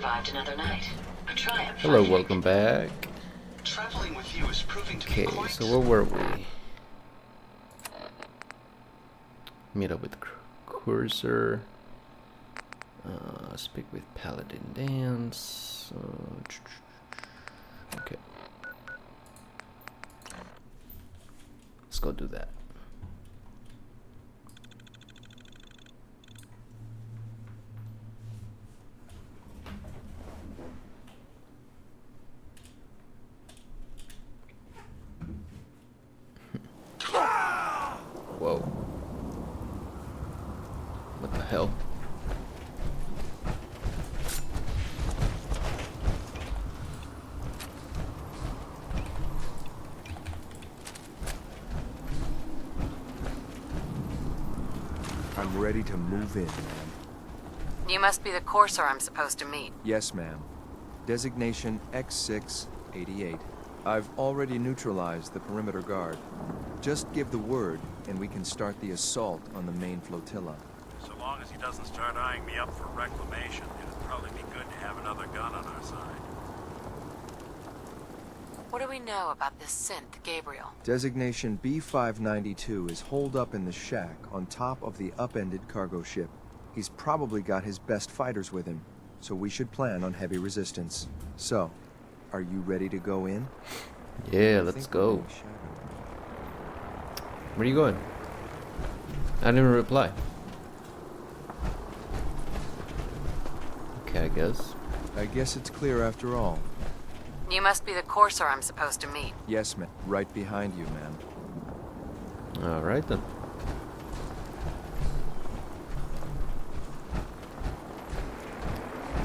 Survived another night. A triumph. Hello, welcome back. Traveling with you is proving to be Okay, quite... so where were we? Meet up with Cursor. Speak with Paladin Dance. Okay. Let's go do that. Whoa. What the hell? I'm ready to move in, ma'am. You must be the courser I'm supposed to meet. Yes, ma'am. Designation X688. I've already neutralized the perimeter guard. Just give the word, and we can start the assault on the main flotilla. So long as he doesn't start eyeing me up for reclamation, it'd probably be good to have another gun on our side. What do we know about this synth, Gabriel? Designation B592 is holed up in the shack on top of the upended cargo ship. He's probably got his best fighters with him, so we should plan on heavy resistance. So, are you ready to go in? Yeah, let's go. Where are you going? I didn't reply. Okay, I guess it's clear after all. You must be the courser I'm supposed to meet. Yes, ma'am. Right behind you, ma'am. Alright then.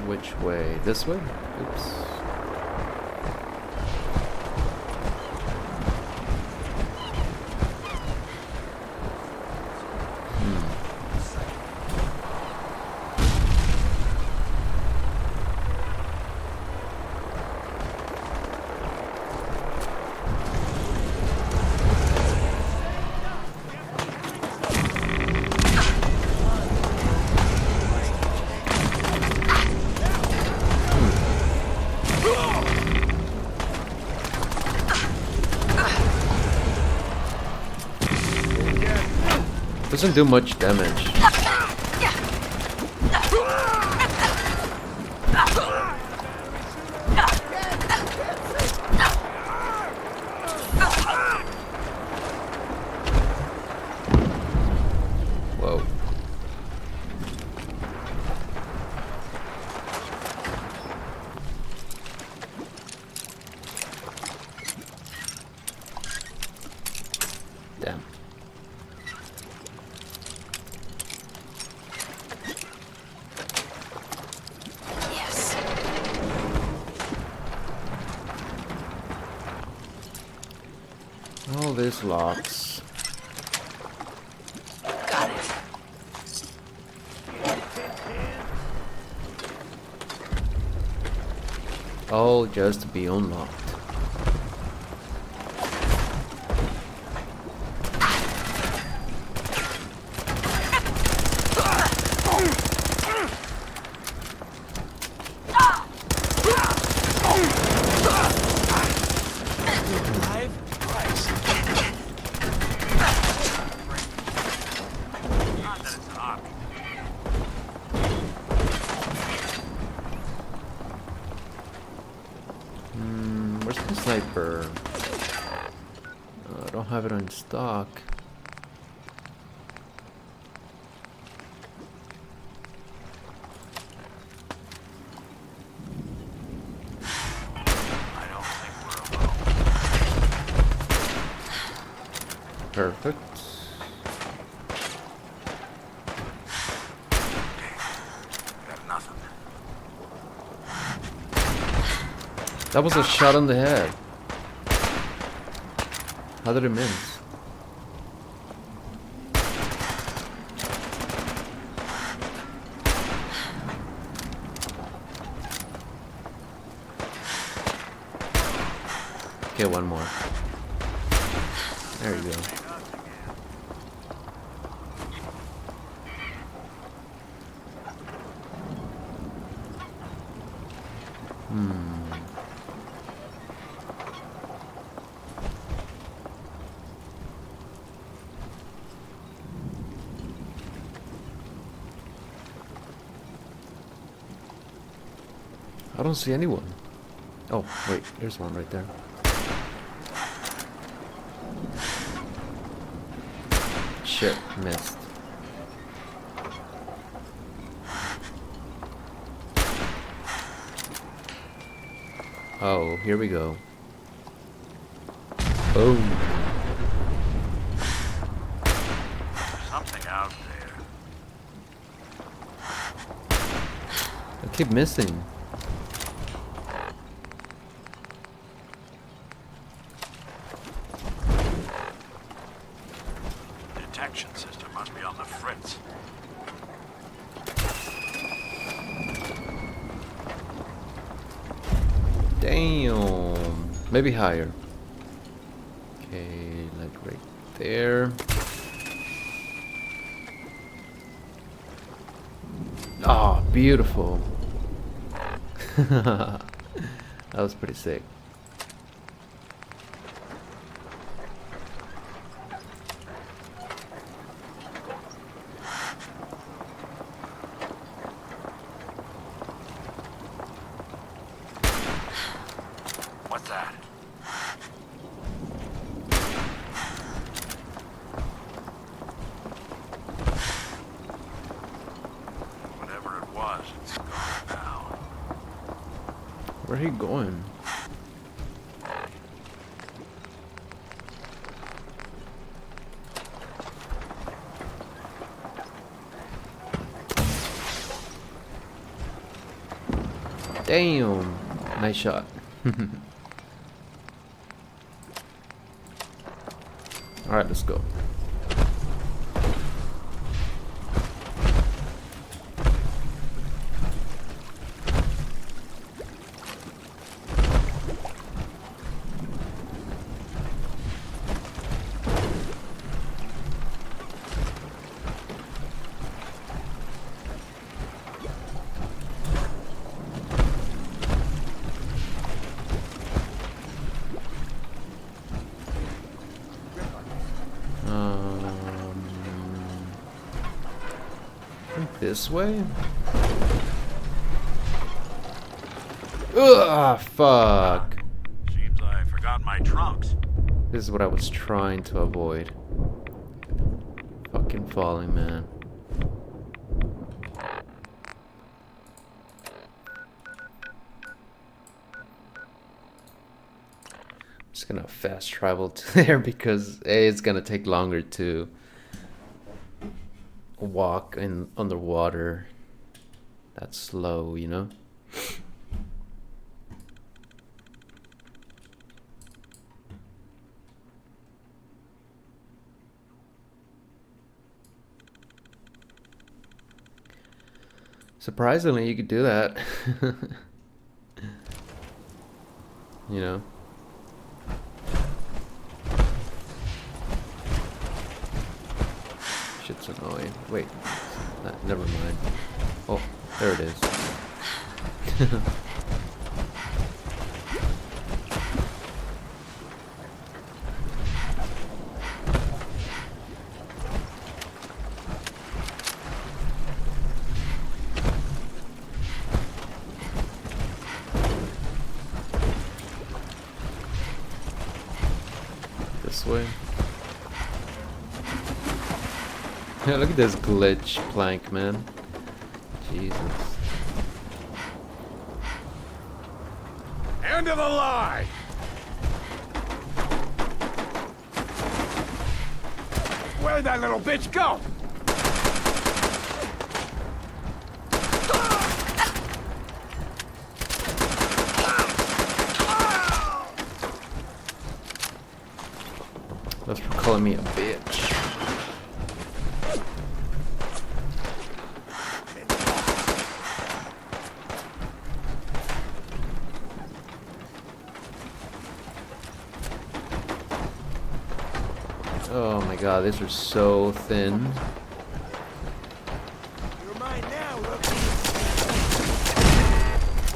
Which way? This way? Oops. Doesn't do much damage. Whoa. Damn. All these locks. Got it. All just to be unlocked. Where's the sniper? I don't have it on stock. Perfect. Got nothing. That was a shot on the head. How did it miss? Okay, one more. There you go. I don't see anyone. Oh, wait, there's one right there. Shit, missed. Oh, here we go. Boom. Something out there. I keep missing. Detection system must be on the fritz. Damn. Maybe higher. Okay, like right there. Oh, beautiful. That was pretty sick. What's that? Whatever it was, it's gone now. Where are he going? Damn. Nice shot. Alright, let's go. This way? Ugh, fuck. Seems I forgot my trunks. This is what I was trying to avoid. Fucking falling, man. I'm just gonna fast travel to there because A, it's gonna take longer to walk in underwater. That's slow, you know? Surprisingly, you could do that. You know? Shit's annoying. Wait. Never mind. Oh, there it is. This way. Yeah, look at this glitch plank, man. Jesus. End of the line! Where'd that little bitch go? That's for calling me a bitch. Oh my god, these are so thin. You're mine now, look.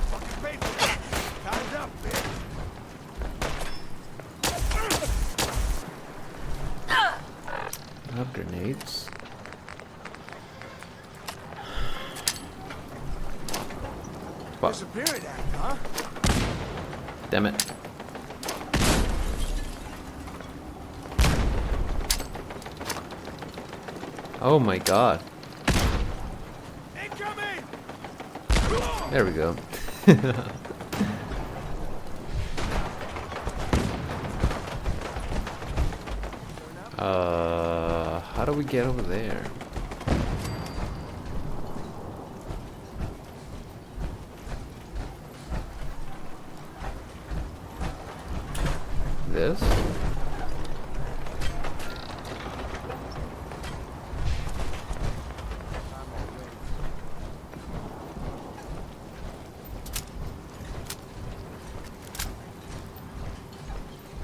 Fucking paper. grenades. Fuck. Disappeared at, huh? Damn it. Oh my god. Incoming! There we go. How do we get over there? This?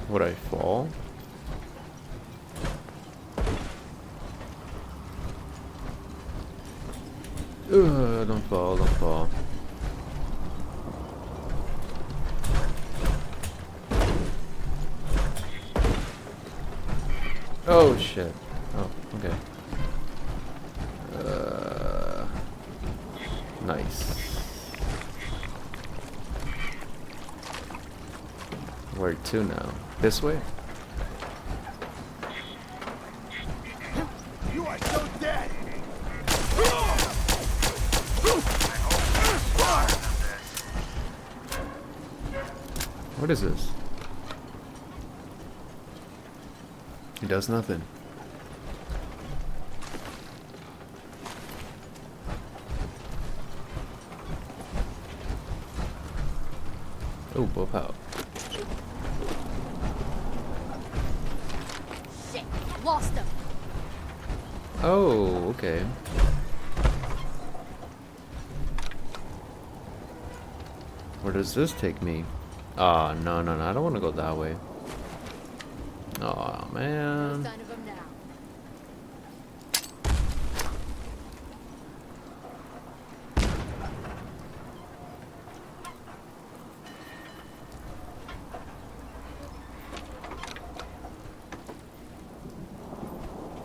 Would I fall? Don't fall, don't fall. Oh shit. Oh, okay. Nice. Where to now? This way? You are so dead! What is this? It does nothing. Oh, both out. Shit, lost him. Oh, okay. Where does this take me? Ah, no, no, no, I don't want to go that way. Oh, man. No sign of him now.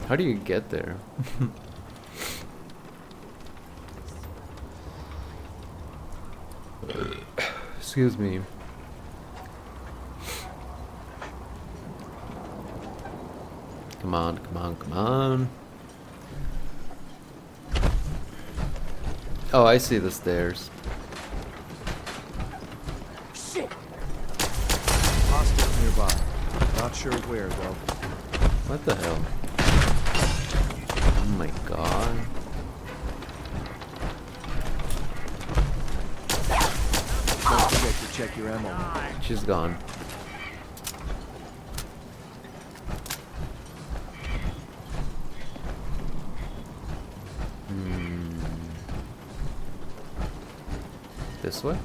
How do you get there? Excuse me. Come on, come on, come on. Oh, I see the stairs. Shit! Hostiles nearby. Not sure where, though. What the hell? Oh my god. Don't forget to check your ammo. She's gone. This way?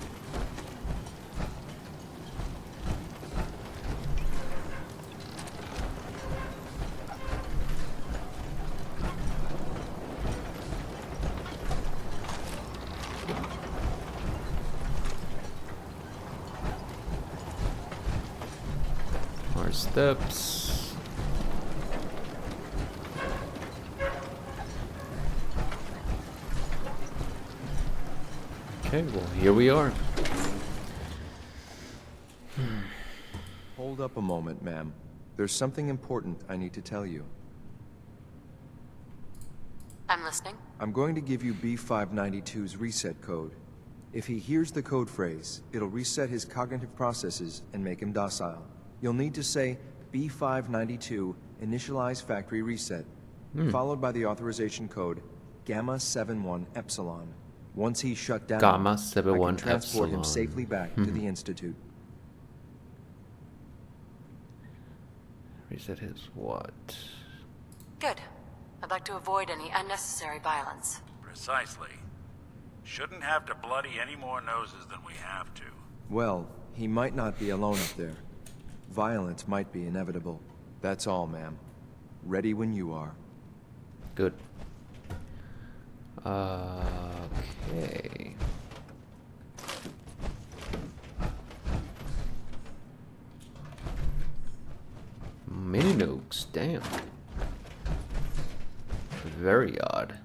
More steps. Okay, well, here we are. Hold up a moment, ma'am. There's something important I need to tell you. I'm listening. I'm going to give you B592's reset code. If he hears the code phrase, it'll reset his cognitive processes and make him docile. You'll need to say B592 initialize factory reset, followed by the authorization code Gamma 71 Epsilon. Once he's shut down, Gamma I 71 can transport him Epsilon. safely back to the Institute. Reset his what? Good. I'd like to avoid any unnecessary violence. Precisely. Shouldn't have to bloody any more noses than we have to. Well, he might not be alone up there. Violence might be inevitable. That's all, ma'am. Ready when you are. Good. Okay. Mini nukes, damn. very odd.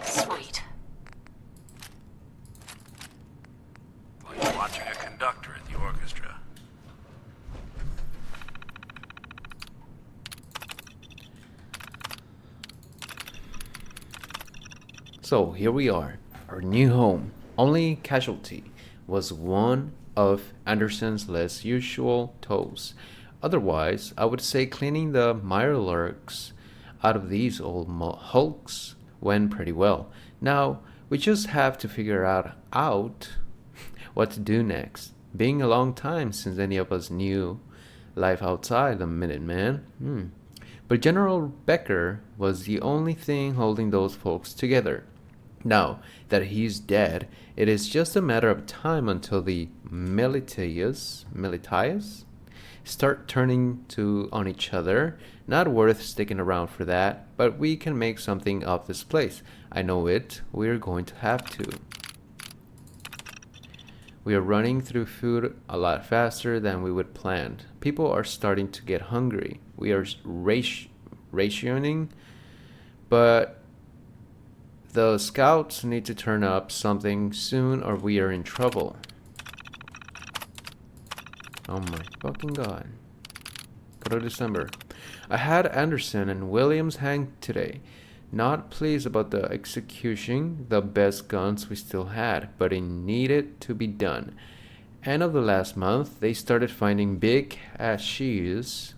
Sweet. Like watching a conductor at the orchestra. So here we are, our new home. Only casualty was one of Anderson's less usual toes. Otherwise, I would say cleaning the mirelurks out of these old hulks went pretty well. Now, we just have to figure out what to do next. Being a long time since any of us knew life outside the Minuteman. But General Becker was the only thing holding those folks together. Now that he's dead, it is just a matter of time until the militias start turning on each other. Not worth sticking around for that, but we can make something of this place. I know it. We're going to have to. We are running through food a lot faster than we would planned. People are starting to get hungry. We are rationing, but the scouts need to turn up something soon or we are in trouble. Oh my fucking god. Go to December. I had Anderson and Williams hang today. Not pleased about the execution, the best guns we still had, but it needed to be done. End of the last month, they started finding big caches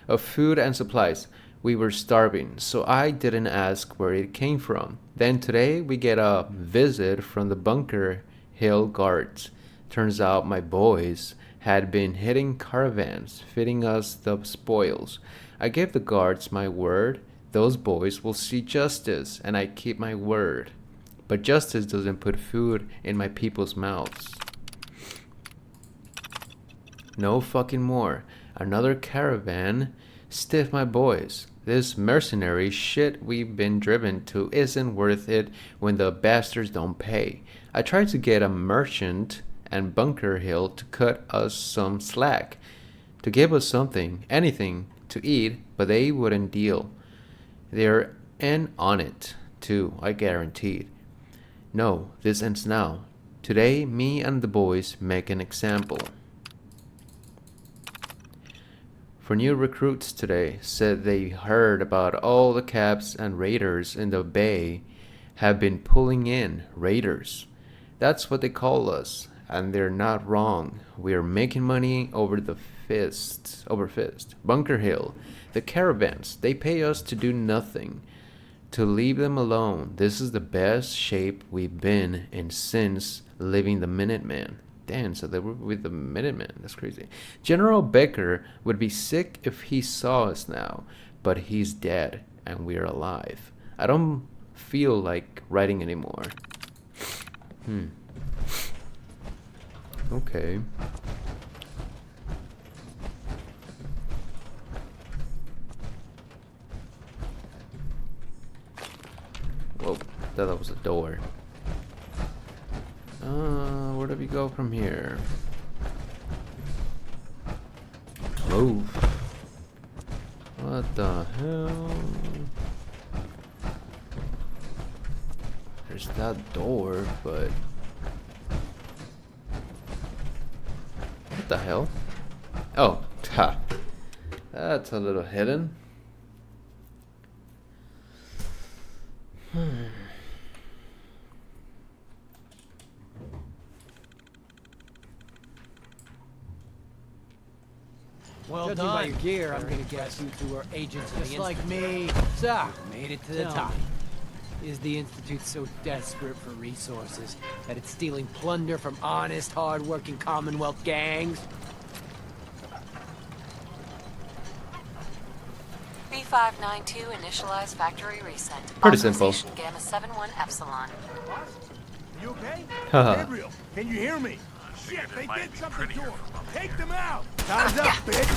of food and supplies. We were starving, so I didn't ask where it came from. Then today we get a visit from the Bunker Hill guards. Turns out my boys had been hitting caravans, feeding us the spoils. I gave the guards my word. Those boys will see justice, and I keep my word. But justice doesn't put food in my people's mouths. No fucking more. Another caravan. Stiff my boys. This mercenary shit we've been driven to isn't worth it when the bastards don't pay. I tried to get a merchant and Bunker Hill to cut us some slack, to give us something, anything to eat, but they wouldn't deal. They're in on it, too, I guaranteed. No, this ends now. Today, me and the boys make an example. For new recruits today, said they heard about all the cabs and raiders in the bay have been pulling in. Raiders. That's what they call us. And they're not wrong. We're making money over fist. Bunker Hill. The caravans, they pay us to do nothing. To leave them alone. This is the best shape we've been in since leaving the Minuteman. Damn, so they were with the Minuteman. That's crazy. General Becker would be sick if he saw us now. But he's dead, and we're alive. I don't feel like writing anymore. Okay. Whoa, thought that was a door. Where do we go from here? Move. What the hell? There's that door, but... What the hell? Oh, ha. That's a little hidden. Well Judging by your gear, I'm gonna guess you two are agents of the Just like Institute. me. So, made it to the Tell top. me. Is the Institute so desperate for resources that it's stealing plunder from honest, hard-working Commonwealth gangs? B592 initialize factory reset. Pretty simple. Authorization Gamma 71 Epsilon. You okay? Haha. Gabriel, can you hear me? Shit, it they might did be something to prettier him. from up Take here. them out. Time's up, bitch.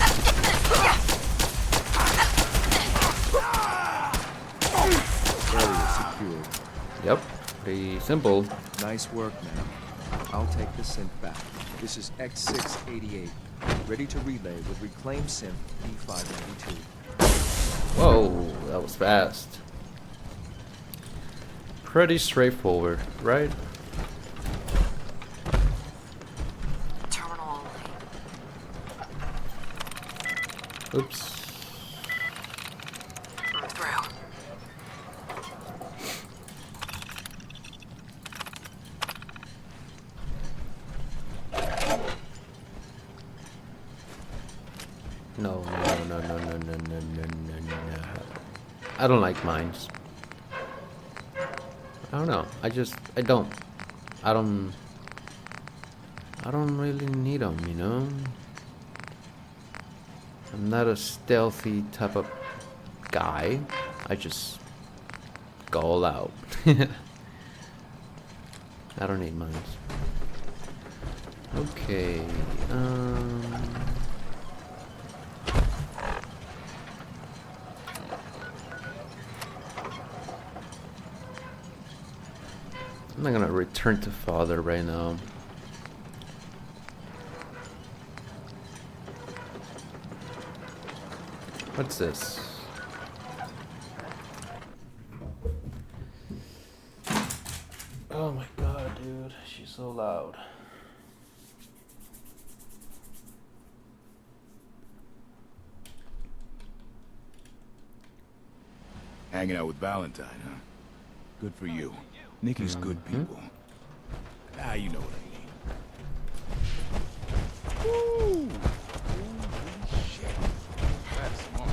Area secured. Yep, pretty simple. Nice work, man. I'll take the synth back. This is X688. Ready to relay with reclaimed synth B592. Whoa, that was fast. Pretty straightforward, right? Terminal only. Oops. I'm through. No. I don't like mines. I don't know. I don't really need them, you know? I'm not a stealthy type of guy. I just go all out. I don't need mines. Okay. I'm not gonna return to father right now. What's this? Oh my god, dude, she's so loud. Hanging out with Valentine, huh? Good for you. Nikki's good people. Ah, you know what I mean. Woo! Holy shit. That's smart.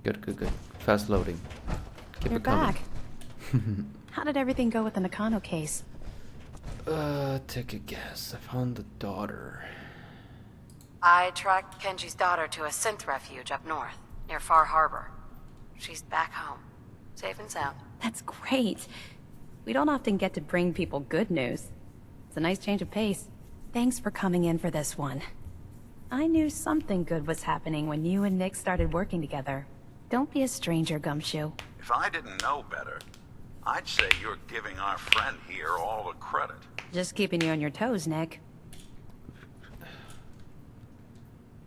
Good. Fast loading. Keep You're it coming. back. How did everything go with the Nakano case? Take a guess. I found the daughter. I tracked Kenji's daughter to a synth refuge up north, near Far Harbor. She's back home, safe and sound. That's great. We don't often get to bring people good news. It's a nice change of pace. Thanks for coming in for this one. I knew something good was happening when you and Nick started working together. Don't be a stranger, Gumshoe. If I didn't know better, I'd say you're giving our friend here all the credit. Just keeping you on your toes, Nick.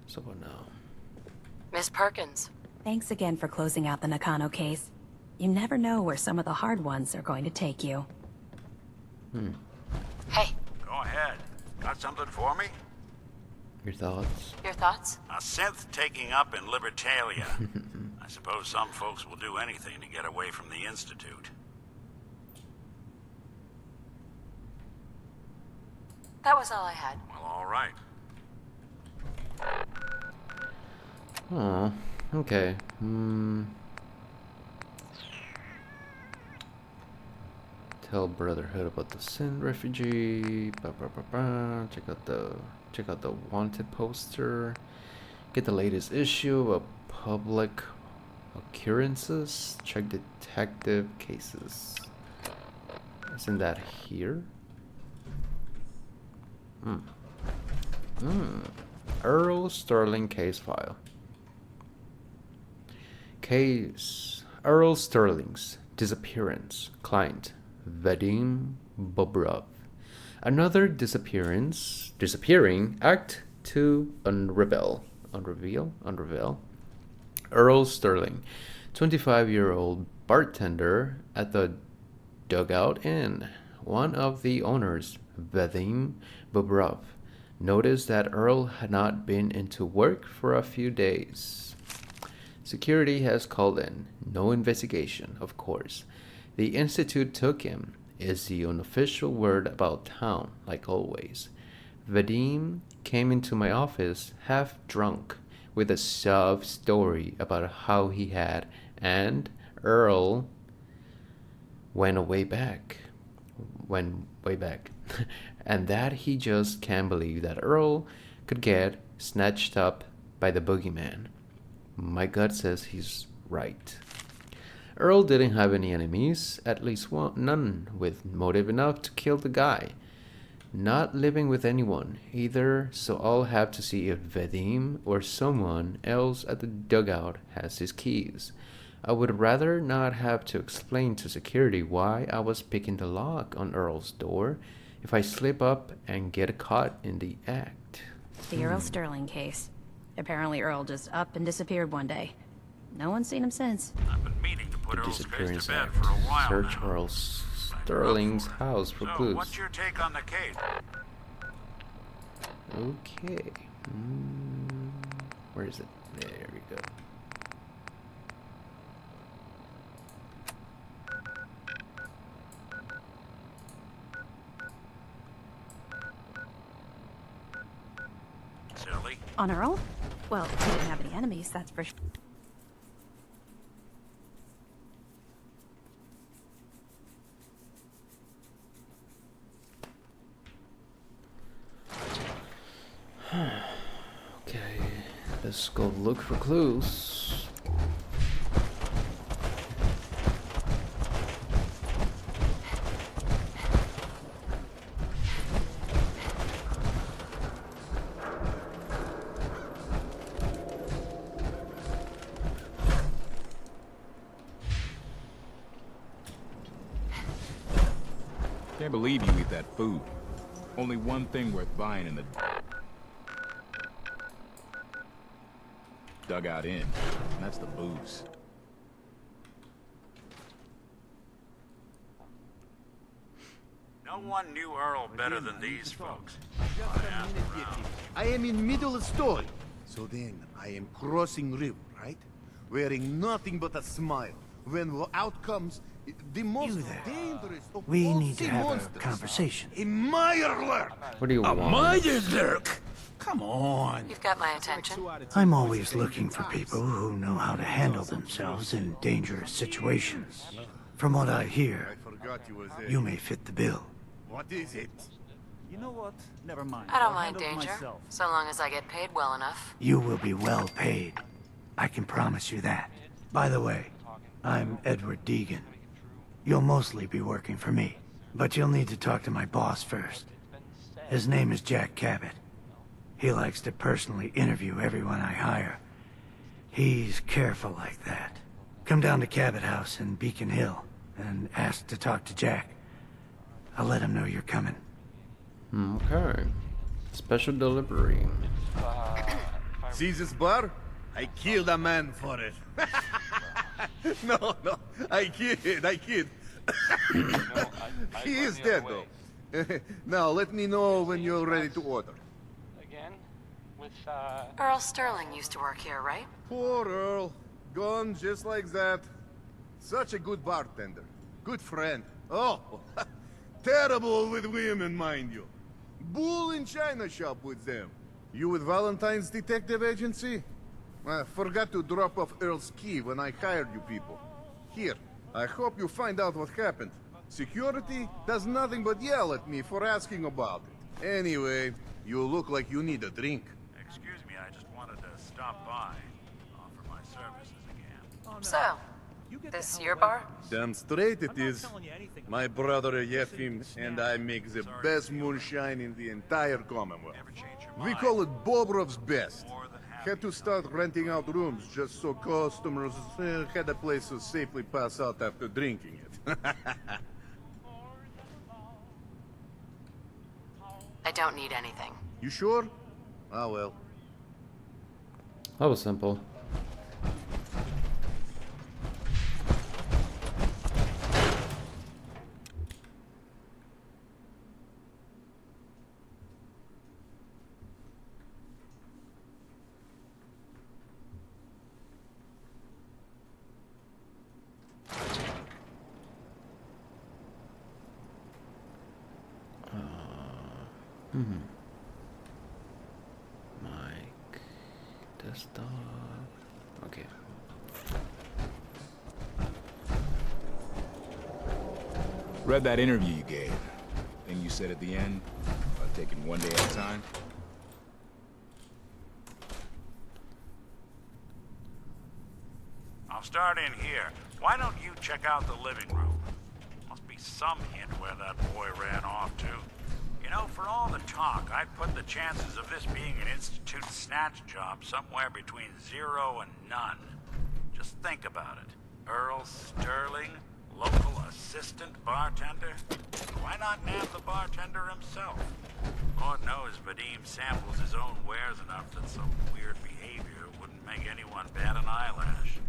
So now. Miss Perkins. Thanks again for closing out the Nakano case. You never know where some of the hard ones are going to take you. Hey, Go ahead. Got something for me? Your thoughts? your thoughts? A synth taking up in Libertalia. I suppose some folks will do anything to get away from the Institute. That was all I had. Well, all right. Oh, okay. Tell Brotherhood about the Sin refugee. Check out the wanted poster. Get the latest issue of public occurrences. Check detective cases. Isn't that here? Earl Sterling case file. Case Earl Sterling's disappearance. Client Vadim Bobrov. Another disappearing Act 2 unreveal. Earl Sterling, 25-year-old bartender at the Dugout Inn. One of the owners, Vadim Bobrov, noticed that Earl had not been into work for a few days. Security has called in. No investigation, of course. The Institute took him, is the unofficial word about town, like always. Vadim came into my office half drunk with a sob story about how he had, and Earl went way back. And that he just can't believe that Earl could get snatched up by the boogeyman. My gut says he's right. Earl didn't have any enemies, at least none with motive enough to kill the guy. Not living with anyone either, so I'll have to see if Vadim or someone else at the dugout has his keys. I would rather not have to explain to security why I was picking the lock on Earl's door if I slip up and get caught in the act. The Earl Sterling case. Apparently Earl just up and disappeared one day. No one's seen him since. I've been meaning to put The Earl's case disappearance to bed act. for a while Search now. Earl Sterling's house for So, clues. what's your take on the case? Okay. Where is it? There we go. Silly. On Earl? Well, he didn't have any enemies, that's for sure. Okay, let's go look for clues. Can't believe you eat that food. Only one thing worth buying in the dugout inn, and that's the booze. No one knew Earl better than these folks. I am in middle of story. So then, I am crossing river, right? Wearing nothing but a smile. When out comes the most dangerous of We all need to sea have monsters. a conversation. A Meyerlurk! What do you want? Meyerlurk? Come on. You've got my attention. I'm always looking for people who know how to handle themselves in dangerous situations. From what I hear, Forgot you was there. you may fit the bill. What is it? You know what? Never mind. I don't I'll mind handle it danger, myself. so long as I get paid well enough. You will be well paid. I can promise you that. By the way, I'm Edward Deegan. You'll mostly be working for me, but you'll need to talk to my boss first. His name is Jack Cabot. He likes to personally interview everyone I hire. He's careful like that. Come down to Cabot House in Beacon Hill and ask to talk to Jack. I'll let him know you're coming. Okay. Special delivery. See this bar? I killed a man for it. No, I kid. He is dead, though. Now, let me know when you're ready to order. Again? With, Earl Sterling used to work here, right? Poor Earl. Gone just like that. Such a good bartender. Good friend. Oh, terrible with women, mind you. Bull in china shop with them. You with Valentine's Detective Agency? I forgot to drop off Earl's key when I hired you people. Here, I hope you find out what happened. Security does nothing but yell at me for asking about it. Anyway, you look like you need a drink. Excuse me, I just wanted to stop by. Offer my services again. So, this your bar? Damn straight it is. My brother Yefim and I make the best moonshine in the entire Commonwealth. We call it Bobrov's Best. Had to start renting out rooms just so customers had a place to safely pass out after drinking it. I don't need anything. You sure? Ah, well. That was simple. Mike, desktop. Okay. Read that interview you gave. Thing you said at the end about taking one day at a time. I'll start in here. Why don't you check out the living room? Must be some hint where that boy ran off to. You know, for all the talk, I'd put the chances of this being an Institute snatch job somewhere between 0 and none. Just think about it. Earl Sterling, local assistant bartender? Why not nab the bartender himself? Lord knows Vadim samples his own wares enough that some weird behavior wouldn't make anyone bat an eyelash.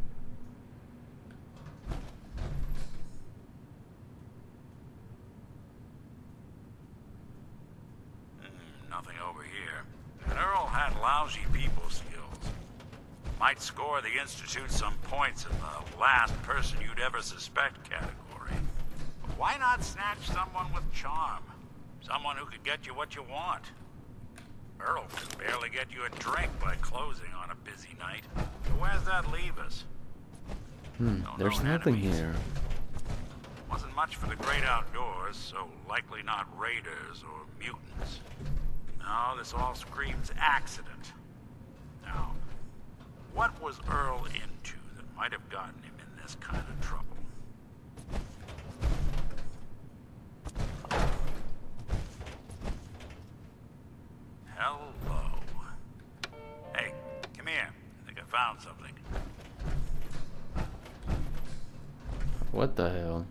Nothing over here. And Earl had lousy people skills. Might score the Institute some points in the last person you'd ever suspect category. But why not snatch someone with charm? Someone who could get you what you want. Earl could barely get you a drink by closing on a busy night. So where's that leave us? There's nothing here. Wasn't much for the great outdoors, so likely not raiders or mutants. No, this all screams accident. Now, what was Earl into that might have gotten him in this kind of trouble? Hello. Hey, come here. I think I found something. What the hell?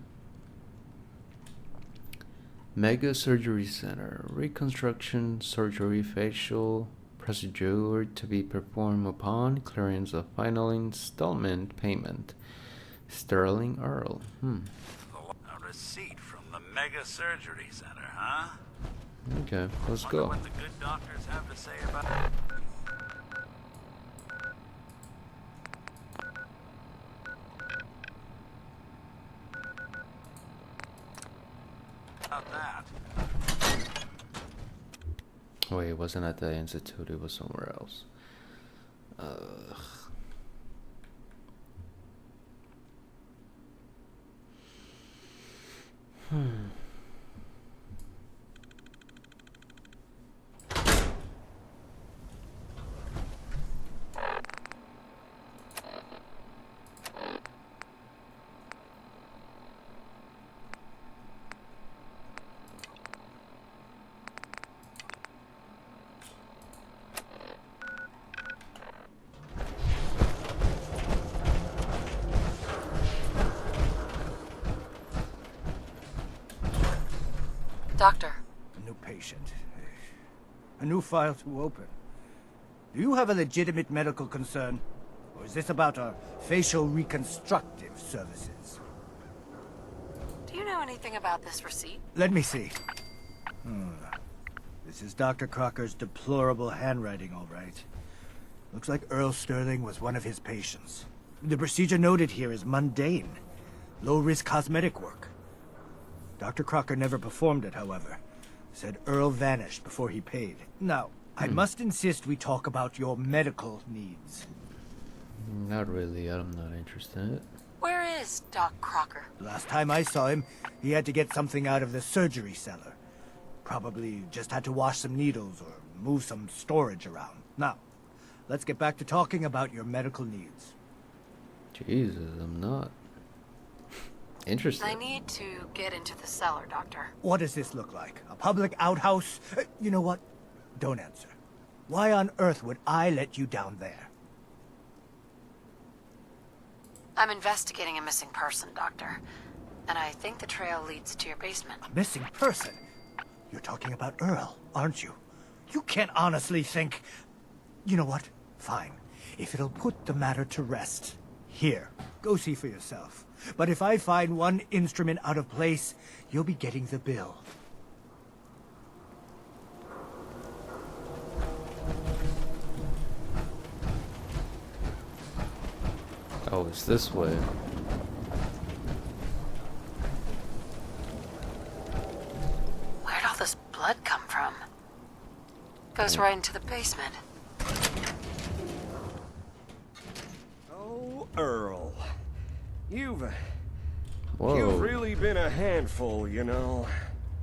Mega Surgery Center. Reconstruction, surgery, facial procedure to be performed upon clearance of final installment payment. Sterling Earl. A receipt from the Mega Surgery Center, huh? Okay, let's Wonder go. what the good doctors have to say about it. About that. Wait, it wasn't at the Institute, it was somewhere else. Doctor. A new patient. A new file to open. Do you have a legitimate medical concern? Or is this about our facial reconstructive services? Do you know anything about this receipt? Let me see. This is Dr. Crocker's deplorable handwriting, all right. Looks like Earl Sterling was one of his patients. The procedure noted here is mundane. Low-risk cosmetic work. Dr. Crocker never performed it, however. Said Earl vanished before he paid. Now, I must insist we talk about your medical needs. Not really, I'm not interested. Where is Doc Crocker? Last time I saw him, he had to get something out of the surgery cellar. Probably just had to wash some needles or move some storage around. Now, let's get back to talking about your medical needs. Jesus, I'm not interested. I need to get into the cellar, Doctor. What does this look like? A public outhouse? You know what? Don't answer. Why on earth would I let you down there? I'm investigating a missing person, Doctor. And I think the trail leads to your basement. A missing person? You're talking about Earl, aren't you? You can't honestly think... You know what? Fine. If it'll put the matter to rest. Here, go see for yourself. But if I find one instrument out of place, you'll be getting the bill. Oh, it's this way. Where'd all this blood come from? Goes right into the basement. Oh, Earl. You've Whoa. really been a handful, you know.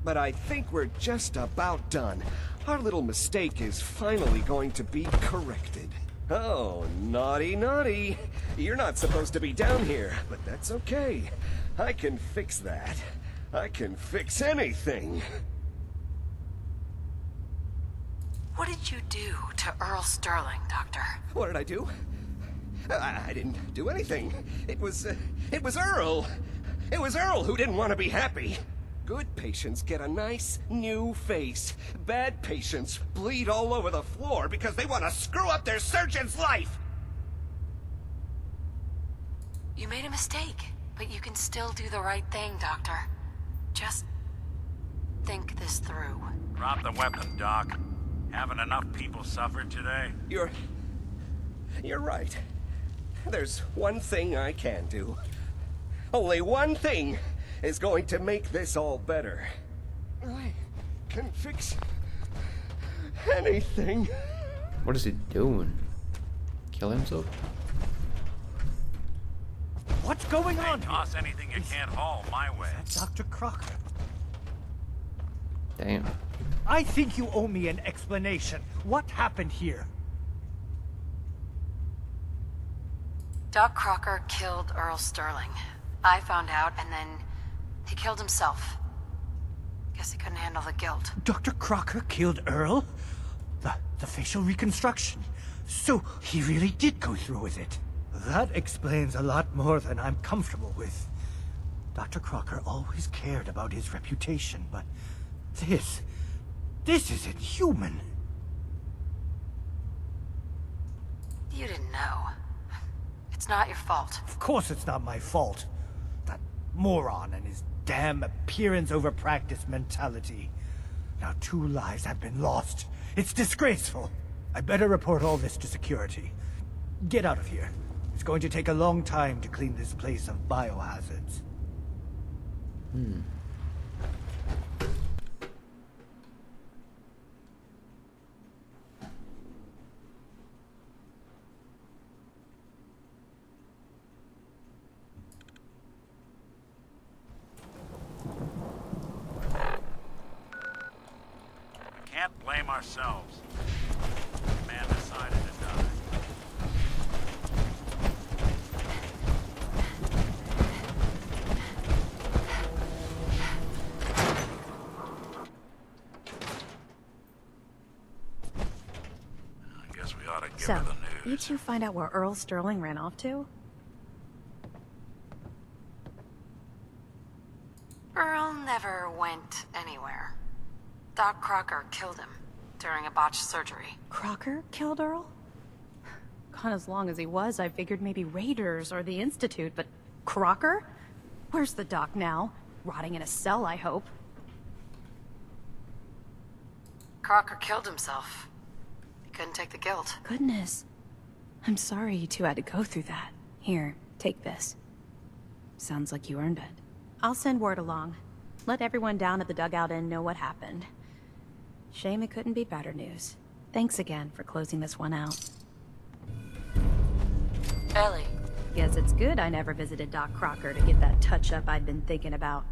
But I think we're just about done. Our little mistake is finally going to be corrected. Oh, naughty, naughty. You're not supposed to be down here, but that's okay. I can fix that. I can fix anything. What did you do to Earl Sterling, Doctor? What did I do? I didn't do anything. It was Earl. It was Earl who didn't want to be happy. Good patients get a nice, new face. Bad patients bleed all over the floor because they want to screw up their surgeon's life! You made a mistake, but you can still do the right thing, Doctor. Just think this through. Drop the weapon, Doc. Haven't enough people suffered today? You're right. There's one thing I can do. Only one thing is going to make this all better. I can fix anything. What is he doing? Kill himself? What's going on? Toss anything you can't haul my way. Dr. Crocker. Damn. I think you owe me an explanation. What happened here? Doc Crocker killed Earl Sterling. I found out, and then he killed himself. Guess he couldn't handle the guilt. Dr. Crocker killed Earl? The facial reconstruction. So he really did go through with it. That explains a lot more than I'm comfortable with. Dr. Crocker always cared about his reputation, but this isn't human. You didn't know. It's not your fault. Of course it's not my fault. That moron and his damn appearance over practice mentality. Now 2 lives have been lost. It's disgraceful. I better report all this to security. Get out of here. It's going to take a long time to clean this place of biohazards. Can't blame ourselves. The man decided to die. I guess we ought to give her So, the news. you two find out where Earl Sterling ran off to? Earl never went anywhere. Doc Crocker killed him during a botched surgery. Crocker killed Earl? Gone as long as he was, I figured maybe Raiders or the Institute, but Crocker? Where's the doc now? Rotting in a cell, I hope. Crocker killed himself. He couldn't take the guilt. Goodness. I'm sorry you two had to go through that. Here, take this. Sounds like you earned it. I'll send word along. Let everyone down at the Dugout Inn know what happened. Shame it couldn't be better news. Thanks again for closing this one out. Ellie. Guess it's good I never visited Doc Crocker to get that touch-up I'd been thinking about.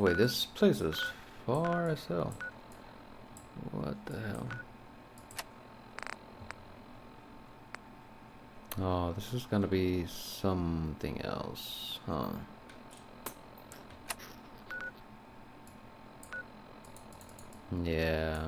wait, this place is far as hell. What the hell? Oh, this is gonna be something else, huh? Yeah.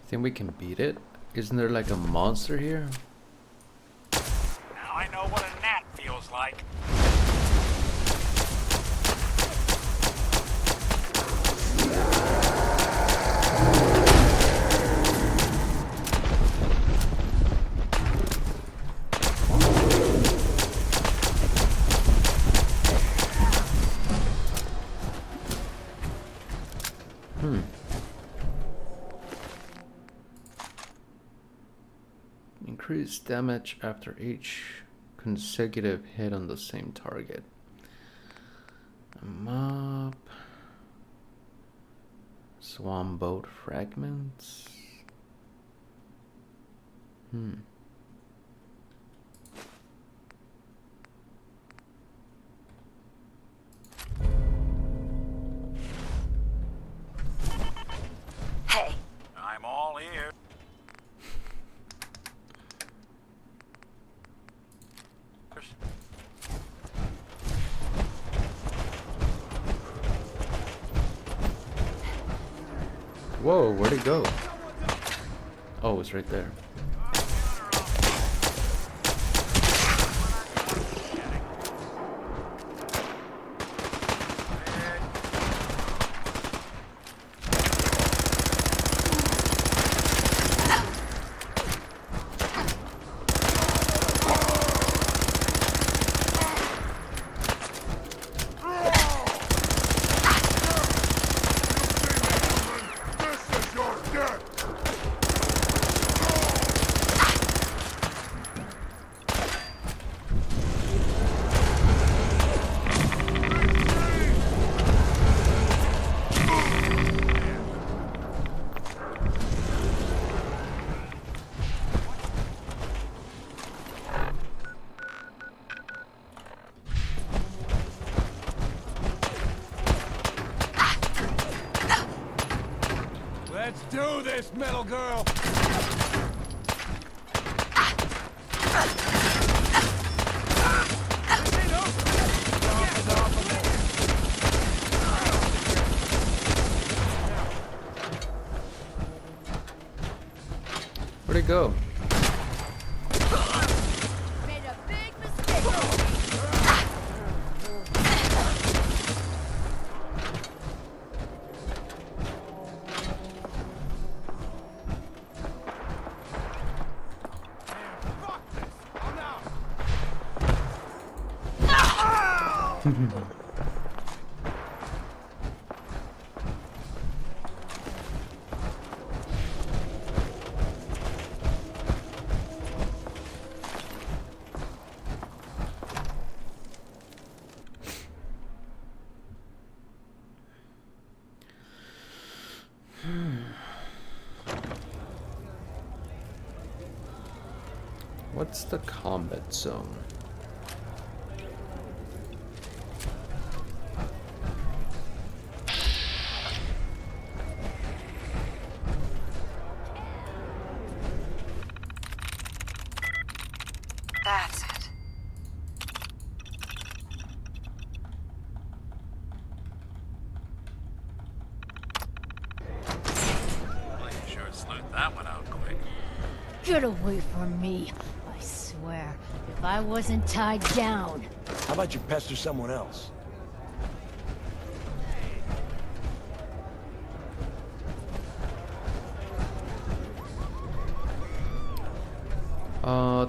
Think we can beat it? Isn't there like a monster here? Now I know what a gnat feels like. Increase damage after each consecutive hit on the same target. A mop. Swan boat fragments. Hey. I'm all ears. Whoa, where'd it go? Oh, it's right there. Let's do this, metal girl! Where'd it go? Made a big mistake. What's the combat zone? Get away from me. I swear, if I wasn't tied down. How about you pester someone else?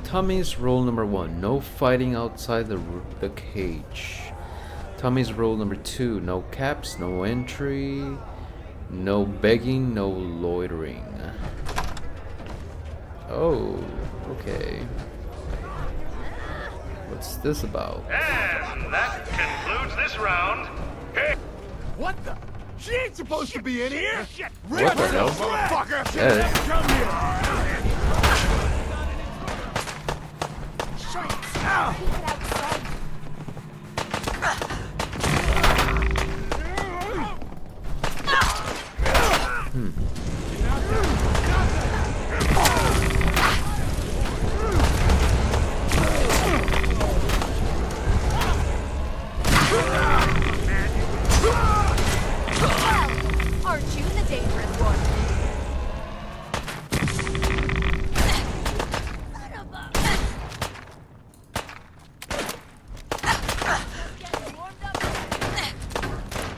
Tommy's rule number 1, no fighting outside the cage. Tommy's rule number 2, no caps, no entry, no begging, no loitering. Oh, okay. What's this about? And that concludes this round. Hey! What the? She ain't supposed to be in here! Shit! What the hell? Motherfucker! Yes. Come here! Aren't you the dangerous one?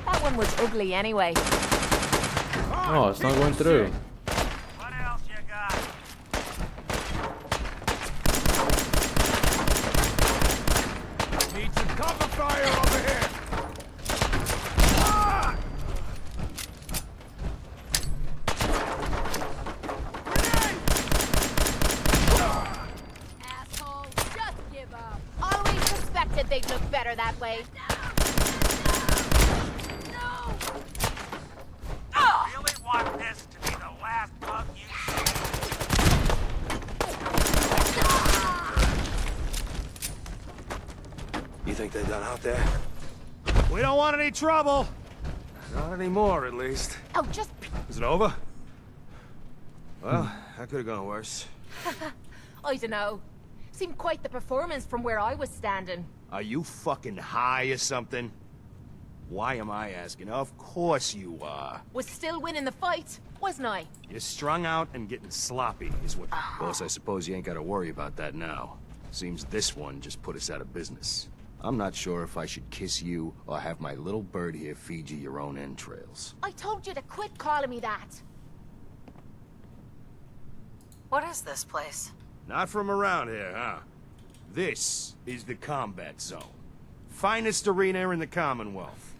That one was ugly anyway. Oh, it's not going through. What else you got? Need some cover fire over here! Asshole, just give up. Always suspected they'd look better that way. Really want this to be the last bug you You think they're done out there? We don't want any trouble. Not anymore, at least. Oh, just... Is it over? Well, that could have gone worse. I don't know. Seemed quite the performance from where I was standing. Are you fucking high or something? Why am I asking? Of course you are. Was still winning the fight, wasn't I? You're strung out and getting sloppy, is what... Boss, I suppose you ain't gotta worry about that now. Seems this one just put us out of business. I'm not sure if I should kiss you or have my little bird here feed you your own entrails. I told you to quit calling me that. What is this place? Not from around here, huh? This is the combat zone. Finest arena in the Commonwealth.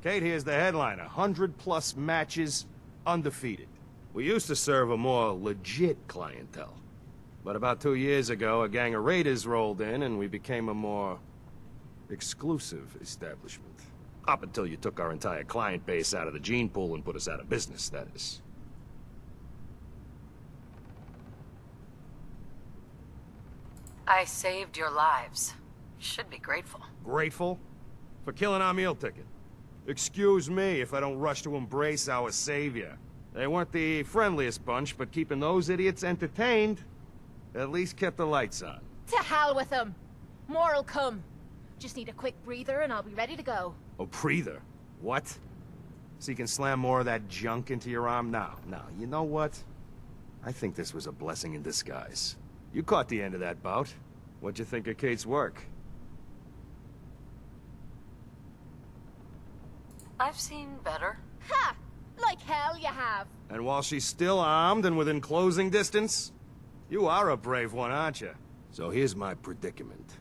Kate, here's the headline. 100+ matches, undefeated. We used to serve a more legit clientele. But about 2 years ago, a gang of raiders rolled in and we became a more exclusive establishment. Up until you took our entire client base out of the gene pool and put us out of business, that is. I saved your lives. You should be grateful. Grateful? For killing our meal ticket. Excuse me if I don't rush to embrace our savior. They weren't the friendliest bunch, but keeping those idiots entertained at least kept the lights on. To hell with them. More'll come. Just need a quick breather and I'll be ready to go. A breather? What? So you can slam more of that junk into your arm now? No, you know what? I think this was a blessing in disguise. You caught the end of that bout. What'd you think of Kate's work? I've seen better. Ha! Like hell you have. And while she's still armed and within closing distance, you are a brave one, aren't you? So here's my predicament.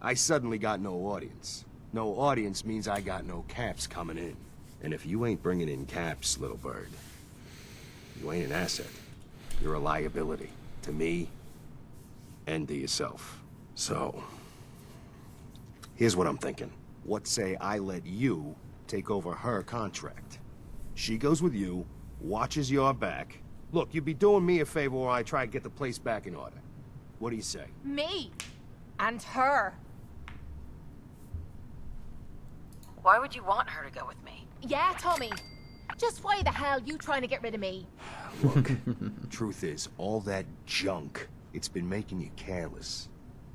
I suddenly got no audience. No audience means I got no caps coming in. And if you ain't bringing in caps, little bird, you ain't an asset. You're a liability. To me, and to yourself. So, here's what I'm thinking. What say I let you take over her contract? She goes with you, watches your back. Look, you'd be doing me a favor while I try to get the place back in order. What do you say? Me. And her. Why would you want her to go with me? Yeah, Tommy. Just why the hell you trying to get rid of me? Look, truth is, all that junk, it's been making you careless.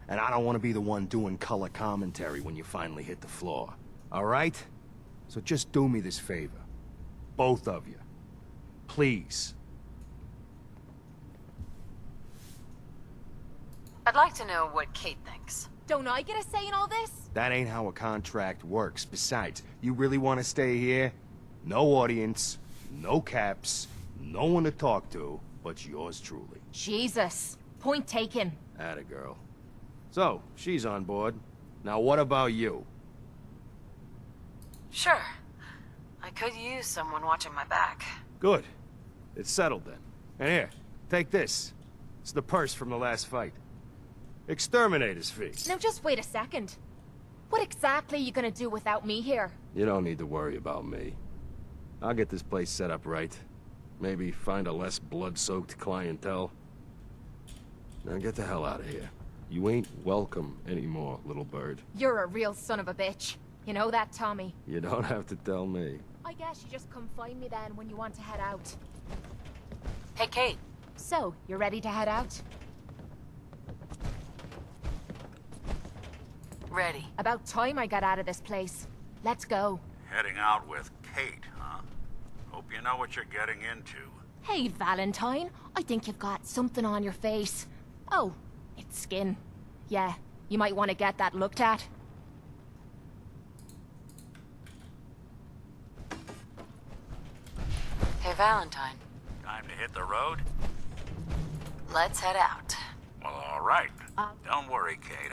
And I don't want to be the one doing color commentary when you finally hit the floor. All right? So just do me this favor. Both of you. Please. like to know what Kate thinks. Don't I get a say in all this? That ain't how a contract works. Besides, you really want to stay here? No audience, no caps, no one to talk to, but yours truly. Jesus. Point taken. Atta girl. So, she's on board. Now what about you? Sure. I could use someone watching my back. Good. It's settled then. And here, take this. It's the purse from the last fight. Exterminator's fee. Now just wait a second. What exactly are you gonna do without me here? You don't need to worry about me. I'll get this place set up right. Maybe find a less blood-soaked clientele. Now get the hell out of here. You ain't welcome anymore, little bird. You're a real son of a bitch. You know that, Tommy? You don't have to tell me. I guess you just come find me then when you want to head out. Hey, Kate. So, you ready to head out? Ready. About time I got out of this place. Let's go. Heading out with Kate, huh? Hope you know what you're getting into. Hey, Valentine. I think you've got something on your face. Oh, it's skin. Yeah, you might want to get that looked at. Hey, Valentine. Time to hit the road? Let's head out. Well, all right. Don't worry, Kate.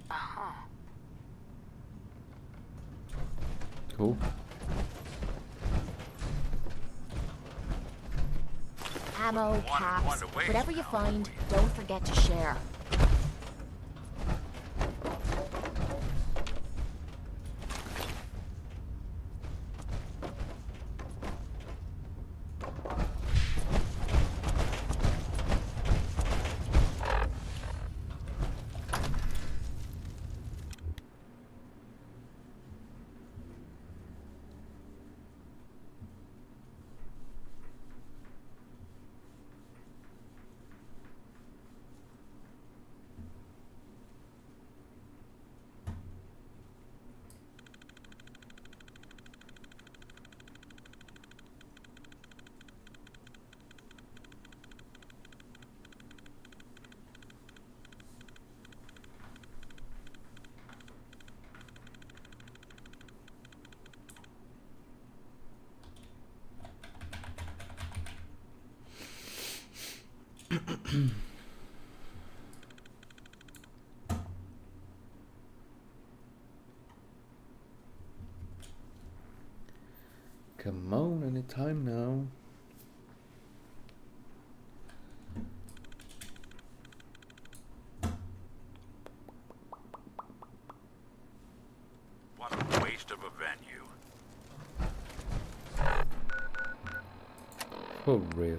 Uh-huh. Cool. Ammo, caps, whatever you find, don't forget to share. Come on, anytime now. What a waste of a venue. For real.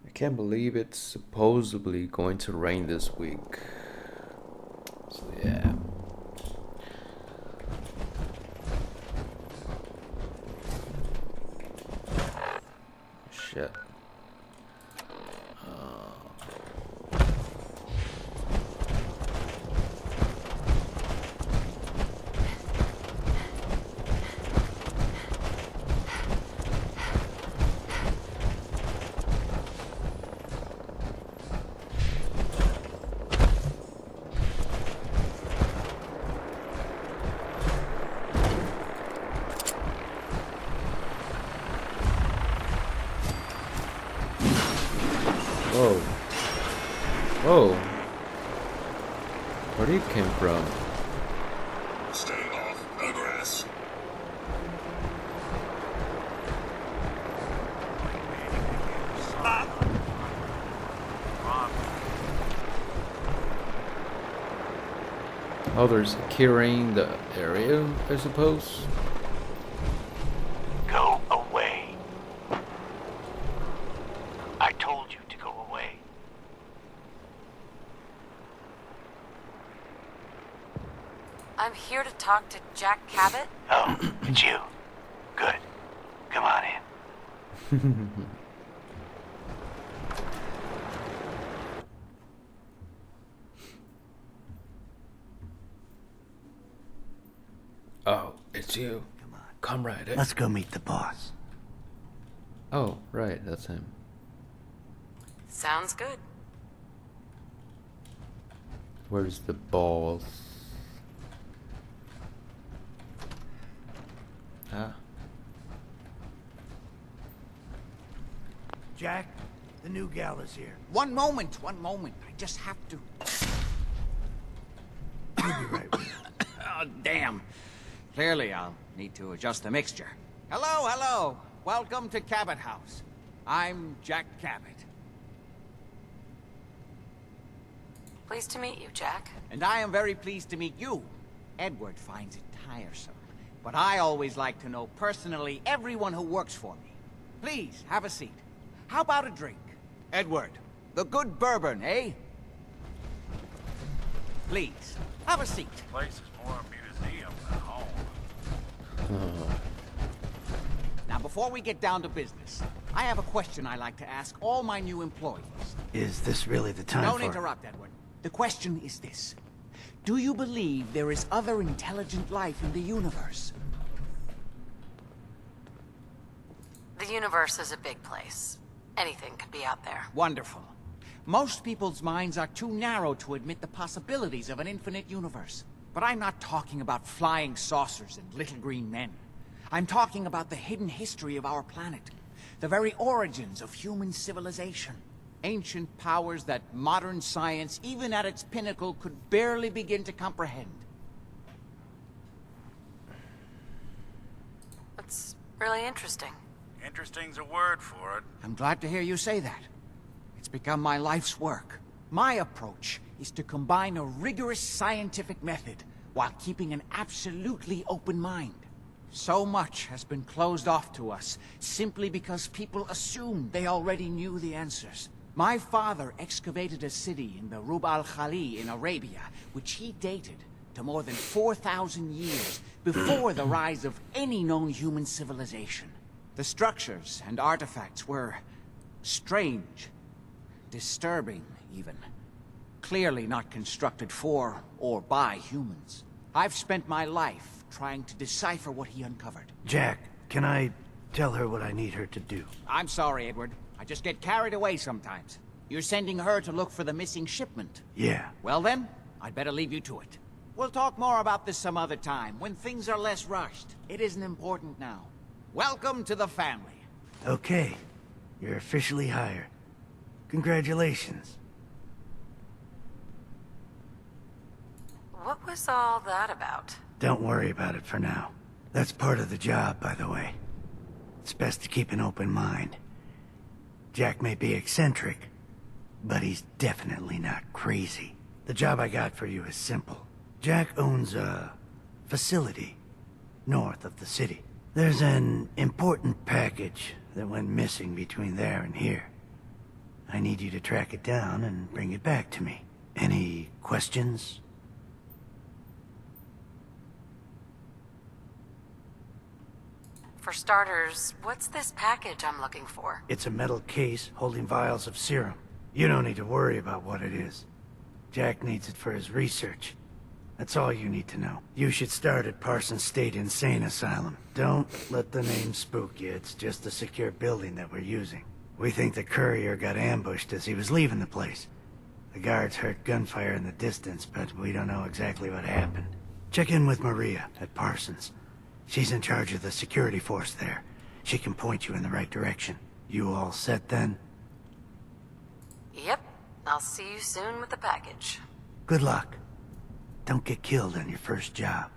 I can't believe it's supposedly going to rain this week. So yeah. Shit. Whoa. Whoa. Where did he came from? Stay off the grass. Others securing the area, I suppose. Go away. I told you to go away. I'm here to talk to Jack Cabot. Oh, it's you. Good. Come on in. Oh, it's you. Come right in. Let's go meet the boss. Oh, right, that's him. Sounds good. Where's the balls? Ah. Jack, the new gal is here. One moment. I just have to... You'll be right with you. Oh, damn. Clearly, I'll need to adjust the mixture. Hello. Welcome to Cabot House. I'm Jack Cabot. Pleased to meet you, Jack. And I am very pleased to meet you. Edward finds it tiresome, but I always like to know personally everyone who works for me. Please, have a seat. How about a drink? Edward, the good bourbon, eh? Please, have a seat. This place is more a museum than home. Now, before we get down to business, I have a question I like to ask all my new employees. Is this really the time Don't for... interrupt, Edward. The question is this. Do you believe there is other intelligent life in the universe? The universe is a big place. Anything could be out there. Wonderful. Most people's minds are too narrow to admit the possibilities of an infinite universe. But I'm not talking about flying saucers and little green men. I'm talking about the hidden history of our planet. The very origins of human civilization. Ancient powers that modern science, even at its pinnacle, could barely begin to comprehend. That's really interesting. Interesting's a word for it. I'm glad to hear you say that. It's become my life's work. My approach is to combine a rigorous scientific method while keeping an absolutely open mind. So much has been closed off to us simply because people assumed they already knew the answers. My father excavated a city in the Rub al-Khali in Arabia, which he dated to more than 4,000 years before the rise of any known human civilization. The structures and artifacts were strange, disturbing even. Clearly not constructed for or by humans. I've spent my life trying to decipher what he uncovered. Jack, can I tell her what I need her to do? I'm sorry, Edward. I just get carried away sometimes. You're sending her to look for the missing shipment. Yeah. Well then, I'd better leave you to it. We'll talk more about this some other time, when things are less rushed. It isn't important now. Welcome to the family. Okay. You're officially hired. Congratulations. What was all that about? Don't worry about it for now. That's part of the job, by the way. It's best to keep an open mind. Jack may be eccentric, but he's definitely not crazy. The job I got for you is simple. Jack owns a facility north of the city. There's an important package that went missing between there and here. I need you to track it down and bring it back to me. Any questions? For starters, what's this package I'm looking for? It's a metal case holding vials of serum. You don't need to worry about what it is. Jack needs it for his research. That's all you need to know. You should start at Parsons State Insane Asylum. Don't let the name spook you. It's just a secure building that we're using. We think the courier got ambushed as he was leaving the place. The guards heard gunfire in the distance, but we don't know exactly what happened. Check in with Maria at Parsons. She's in charge of the security force there. She can point you in the right direction. You all set then? Yep. I'll see you soon with the package. Good luck. Don't get killed on your first job.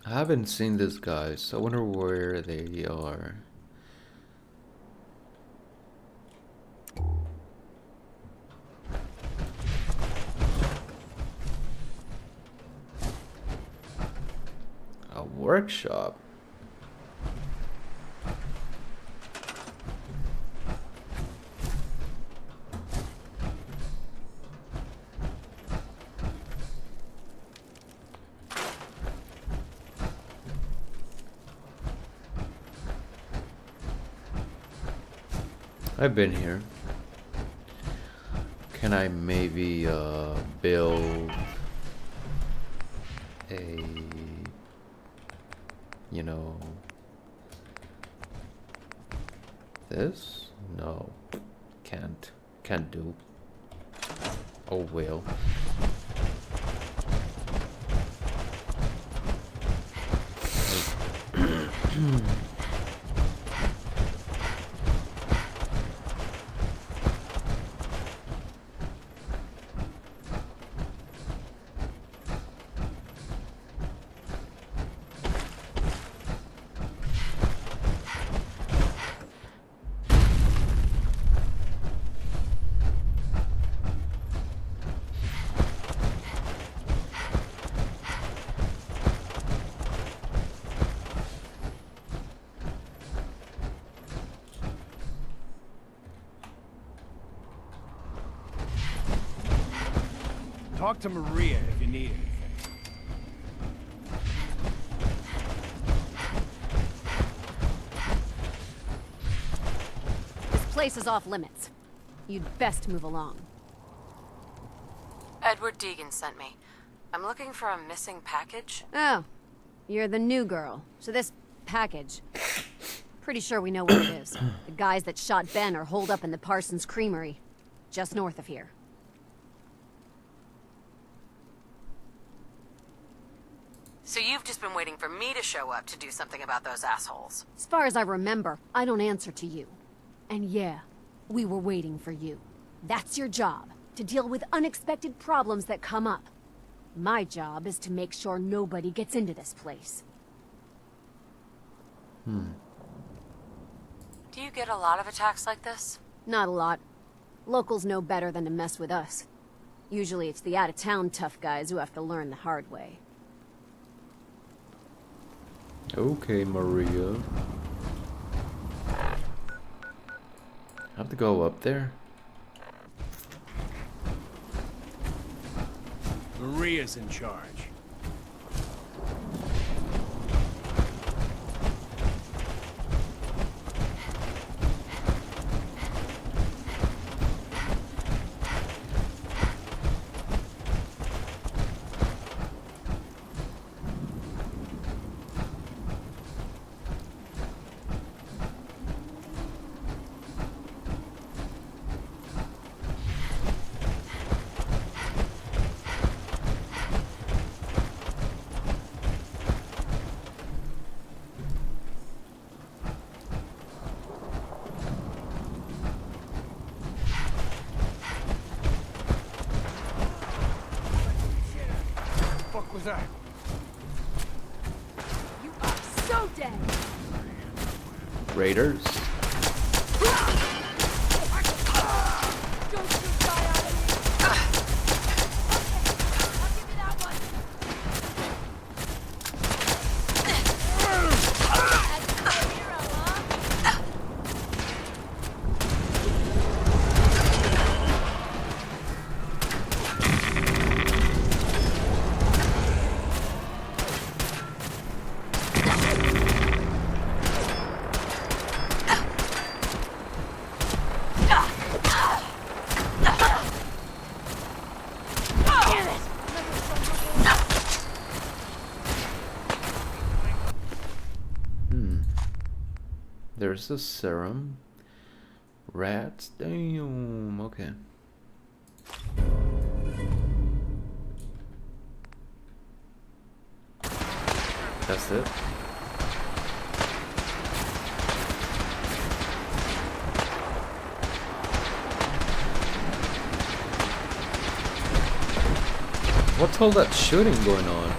I haven't seen these guys. I wonder where they are. A workshop. I've been here. Can I maybe build a, you know, this? No, can't do. Oh well. Talk to Maria if you need anything. This place is off limits. You'd best move along. Edward Deegan sent me. I'm looking for a missing package. Oh, you're the new girl. So this package... Pretty sure we know what it is. The guys that shot Ben are holed up in the Parsons Creamery, just north of here. So you've just been waiting for me to show up to do something about those assholes. As far as I remember, I don't answer to you. And yeah, we were waiting for you. That's your job, to deal with unexpected problems that come up. My job is to make sure nobody gets into this place. Do you get a lot of attacks like this? Not a lot. Locals know better than to mess with us. Usually it's the out-of-town tough guys who have to learn the hard way. Okay, Maria. I have to go up there? Maria's in charge. Was that? You are so dead! Raiders? There's a serum. Rats. Damn. Okay. That's it. What's all that shooting going on?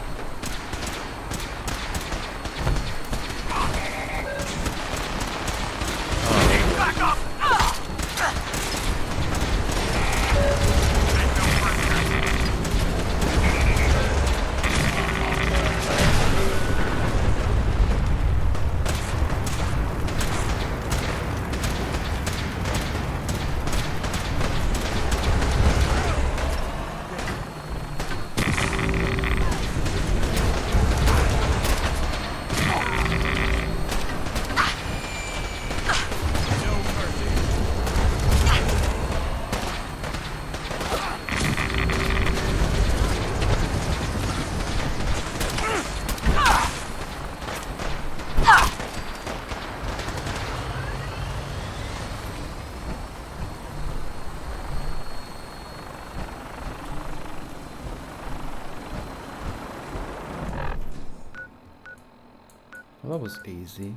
Well, that was easy.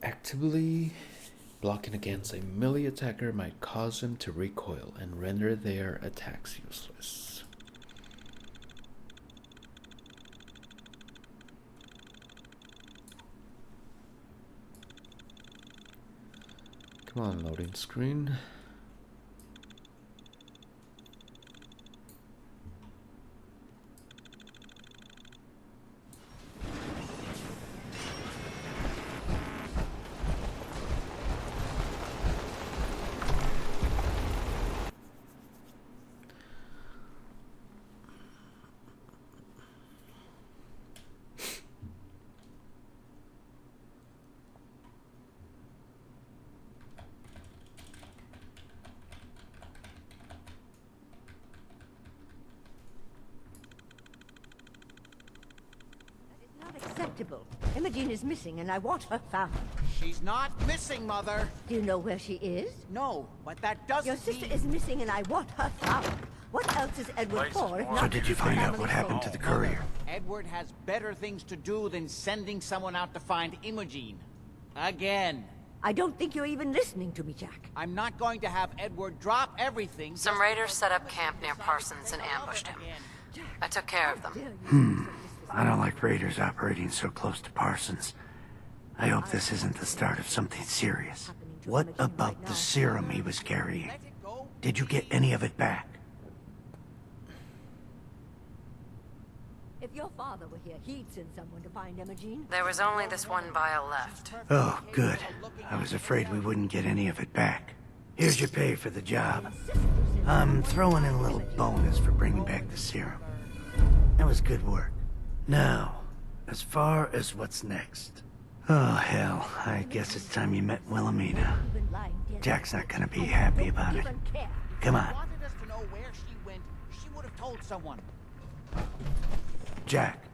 Actively blocking against a melee attacker might cause them to recoil and render their attacks useless. Come on, loading screen. Acceptable. Imogen is missing and I want her found. She's not missing, Mother. Do you know where she is? No, but that doesn't Your sister mean... is missing and I want her found. What else is Edward for if not So did you find out what happened to the courier? Edward has better things to do than sending someone out to find Imogen. Again. I don't think you're even listening to me, Jack. I'm not going to have Edward drop everything. Some raiders set up camp near Parsons and ambushed him. I took care of them. I don't like raiders operating so close to Parsons. I hope this isn't the start of something serious. What about the serum he was carrying? Did you get any of it back? If your father were here, he'd send someone to find Imogen. There was only this one vial left. Oh, good. I was afraid we wouldn't get any of it back. Here's your pay for the job. I'm throwing in a little bonus for bringing back the serum. That was good work. Now, as far as what's next. Oh, hell. I guess it's time you met Wilhelmina. Jack's not gonna be happy about it. Come on. Wanted us to know where she went. She would have told someone. Jack,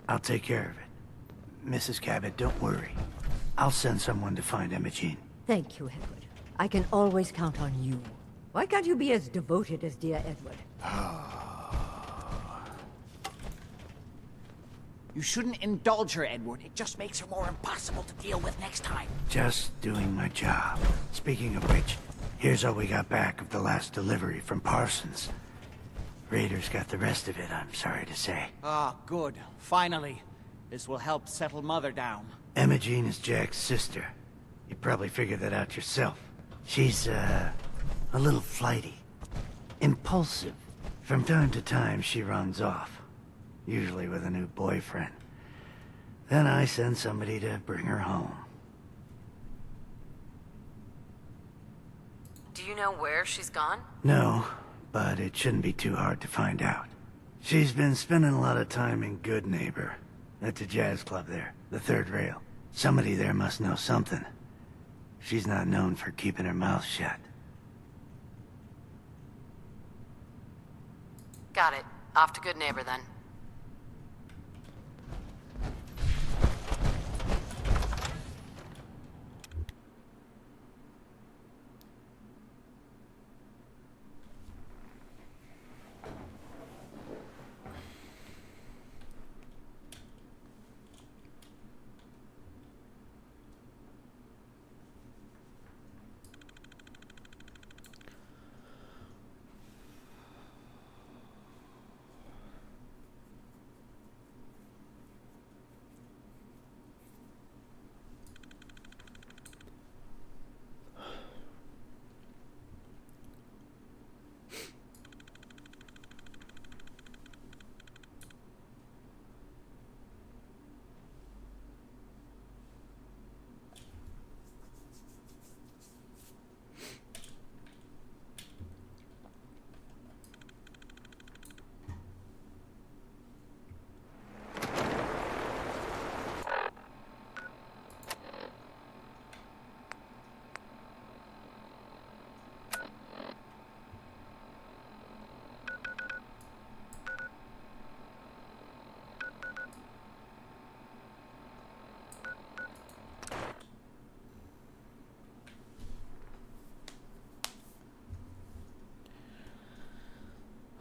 I'll take care of it. Mrs. Cabot, don't worry. I'll send someone to find Imogen. Thank you, Edward. I can always count on you. Why can't you be as devoted as dear Edward? You shouldn't indulge her, Edward. It just makes her more impossible to deal with next time. Just doing my job. Speaking of which, here's all we got back of the last delivery from Parsons. Raiders got the rest of it, I'm sorry to say. Ah, good. Finally. This will help settle Mother down. Imogen is Jack's sister. You probably figured that out yourself. She's, a little flighty. Impulsive. From time to time, she runs off. Usually with a new boyfriend. Then I send somebody to bring her home. Do you know where she's gone? No, but it shouldn't be too hard to find out. She's been spending a lot of time in Good Neighbor. At the jazz club there, the third rail. Somebody there must know something. She's not known for keeping her mouth shut. Got it. Off to Good Neighbor then.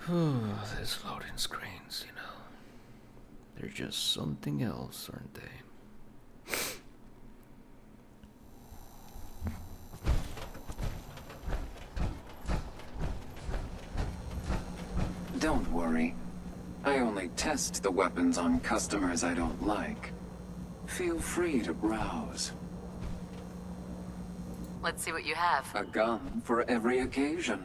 These loading screens, you know. They're just something else, aren't they? Don't worry. I only test the weapons on customers I don't like. Feel free to browse. Let's see what you have. A gun for every occasion.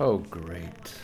Oh, great.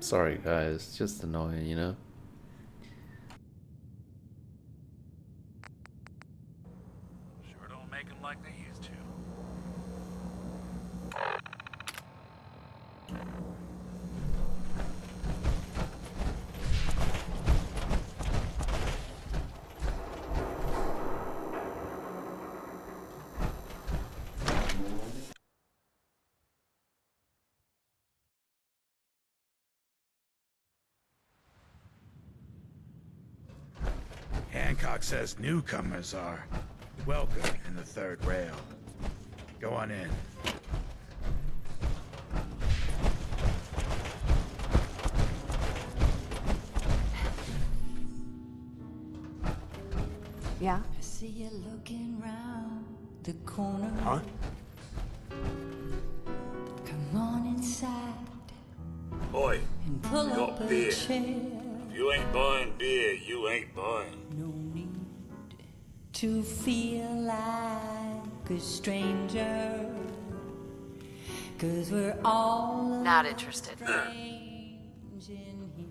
Sorry guys, just annoying, you know? Sure don't make them like they used to. Hancock says newcomers are welcome in the third rail. Go on in. Yeah? I see you looking round the corner. Huh? Come on inside Boy, and pull got up a beer. chair. If you ain't buying beer, you ain't buying. No need to feel like a stranger. 'Cause we're all Not interested. strange in here.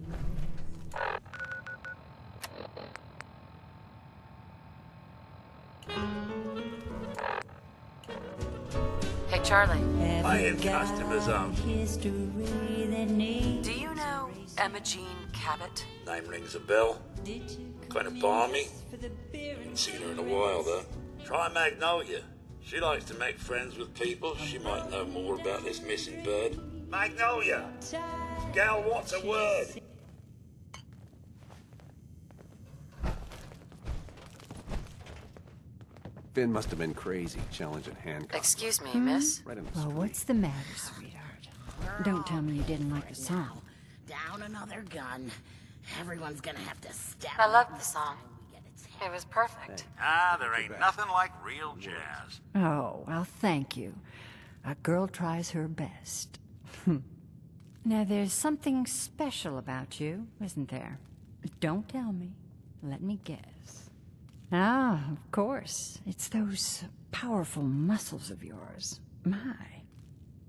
Hey, Charlie. Buying customers up. Do you know Emma Jean Cabot? Name rings a bell. Kind of balmy. Haven't seen her in a while, though. Try Magnolia. She likes to make friends with people. She might know more about this missing bird. Magnolia! Gal, what's a word? Finn must have been crazy challenging Hancock. Excuse me, miss? Right in the Well, what's the matter, sweetheart? Don't tell me you didn't like the song. Down another gun. Everyone's gonna have to step I loved the song. It was perfect. Ah, there ain't nothing like real jazz. Oh, well, thank you. A girl tries her best. Now, there's something special about you, isn't there? Don't tell me. Let me guess. Ah, of course. It's those powerful muscles of yours. My,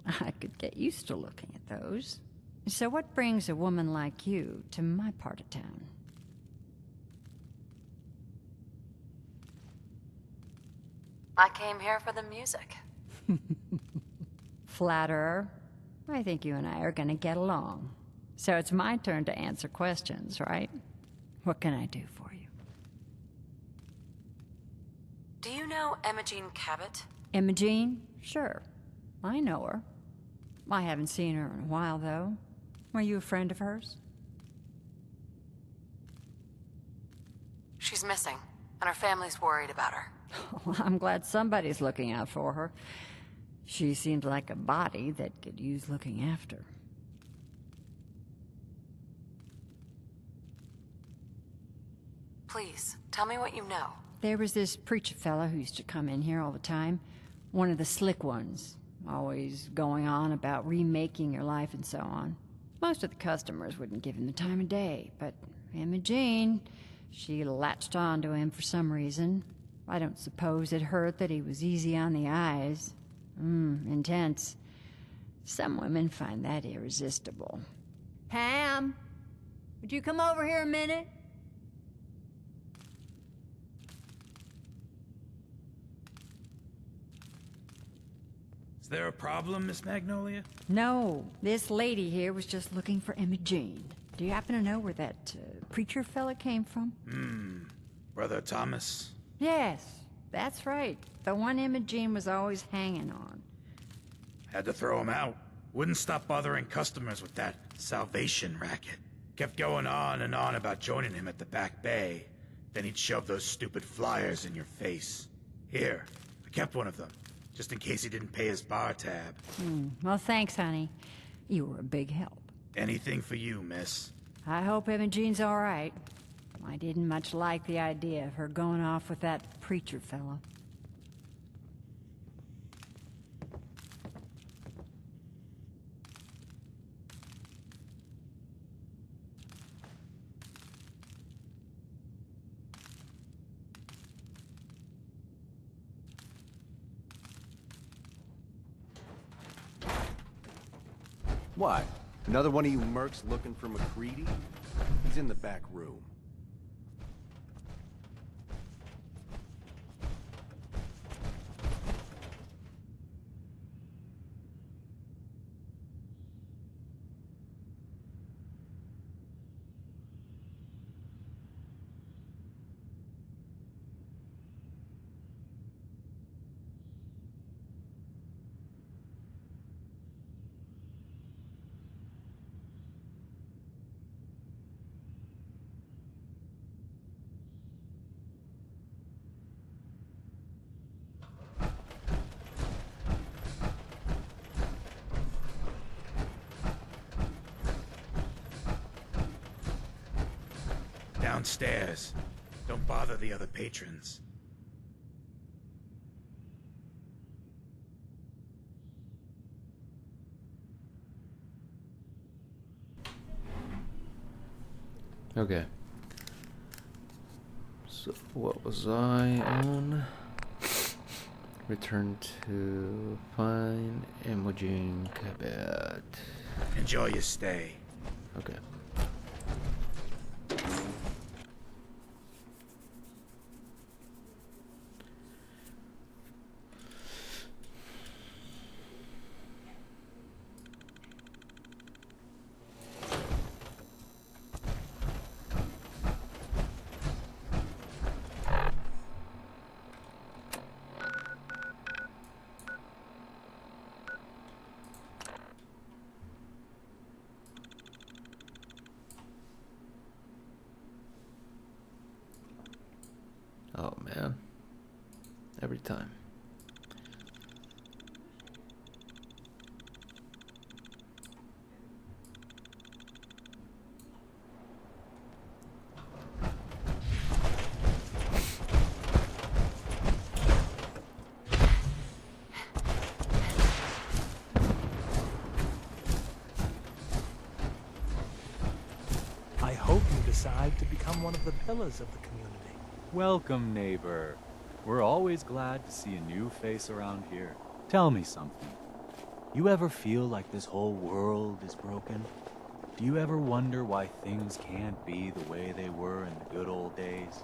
I could get used to looking at those. So what brings a woman like you to my part of town? I came here for the music. Flatterer. I think you and I are gonna get along. So it's my turn to answer questions, right? What can I do for you? Do you know Imogene Cabot? Imogene? Sure. I know her. I haven't seen her in a while, though. Are you a friend of hers? She's missing, and her family's worried about her. Well, I'm glad somebody's looking out for her. She seems like a body that could use looking after. Please, tell me what you know. There was this preacher fella who used to come in here all the time. One of the slick ones. Always going on about remaking your life and so on. Most of the customers wouldn't give him the time of day, but Imogene, she latched on to him for some reason. I don't suppose it hurt that he was easy on the eyes. Intense. Some women find that irresistible. Pam, would you come over here a minute? Is there a problem, Miss Magnolia? No, this lady here was just looking for Imogene. Do you happen to know where that preacher fella came from? Brother Thomas? Yes, that's right. The one Imogene was always hanging on. Had to throw him out. Wouldn't stop bothering customers with that salvation racket. Kept going on and on about joining him at the back bay. Then he'd shove those stupid flyers in your face. Here, I kept one of them, just in case he didn't pay his bar tab. Well, thanks, honey. You were a big help. Anything for you, miss. I hope Imogene's all right. I didn't much like the idea of her going off with that preacher fella. What? Another one of you mercs looking for McCready? He's in the back room. Downstairs. Don't bother the other patrons. Okay. So what was I on? Return to find Imogene Cabot. Enjoy your stay. Okay. Oh man. Every time. I hope you decide to become one of the pillars of the community. Welcome, neighbor. We're always glad to see a new face around here. Tell me something. You ever feel like this whole world is broken? Do you ever wonder why things can't be the way they were in the good old days?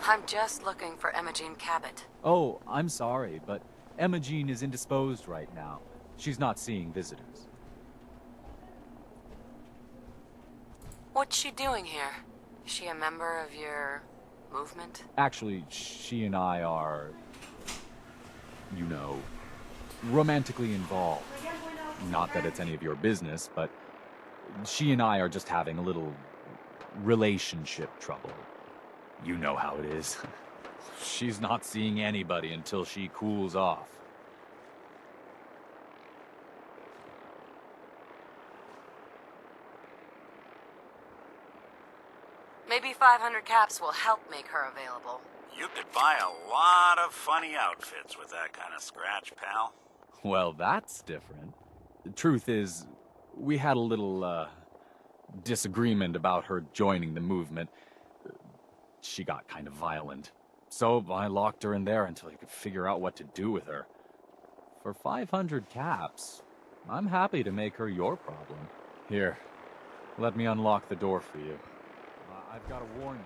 I'm just looking for Imogene Cabot. Oh, I'm sorry, but Imogene is indisposed right now. She's not seeing visitors. What's she doing here? Is she a member of your movement? Actually, she and I are, you know, romantically involved. Not that it's any of your business, but she and I are just having a little relationship trouble. You know how it is. She's not seeing anybody until she cools off. Maybe 500 caps will help make her available. You could buy a lot of funny outfits with that kind of scratch, pal. Well, that's different. The truth is, we had a little, disagreement about her joining the movement. She got kind of violent. So I locked her in there until I could figure out what to do with her. For 500 caps, I'm happy to make her your problem. Here, let me unlock the door for you. I've got to warn you.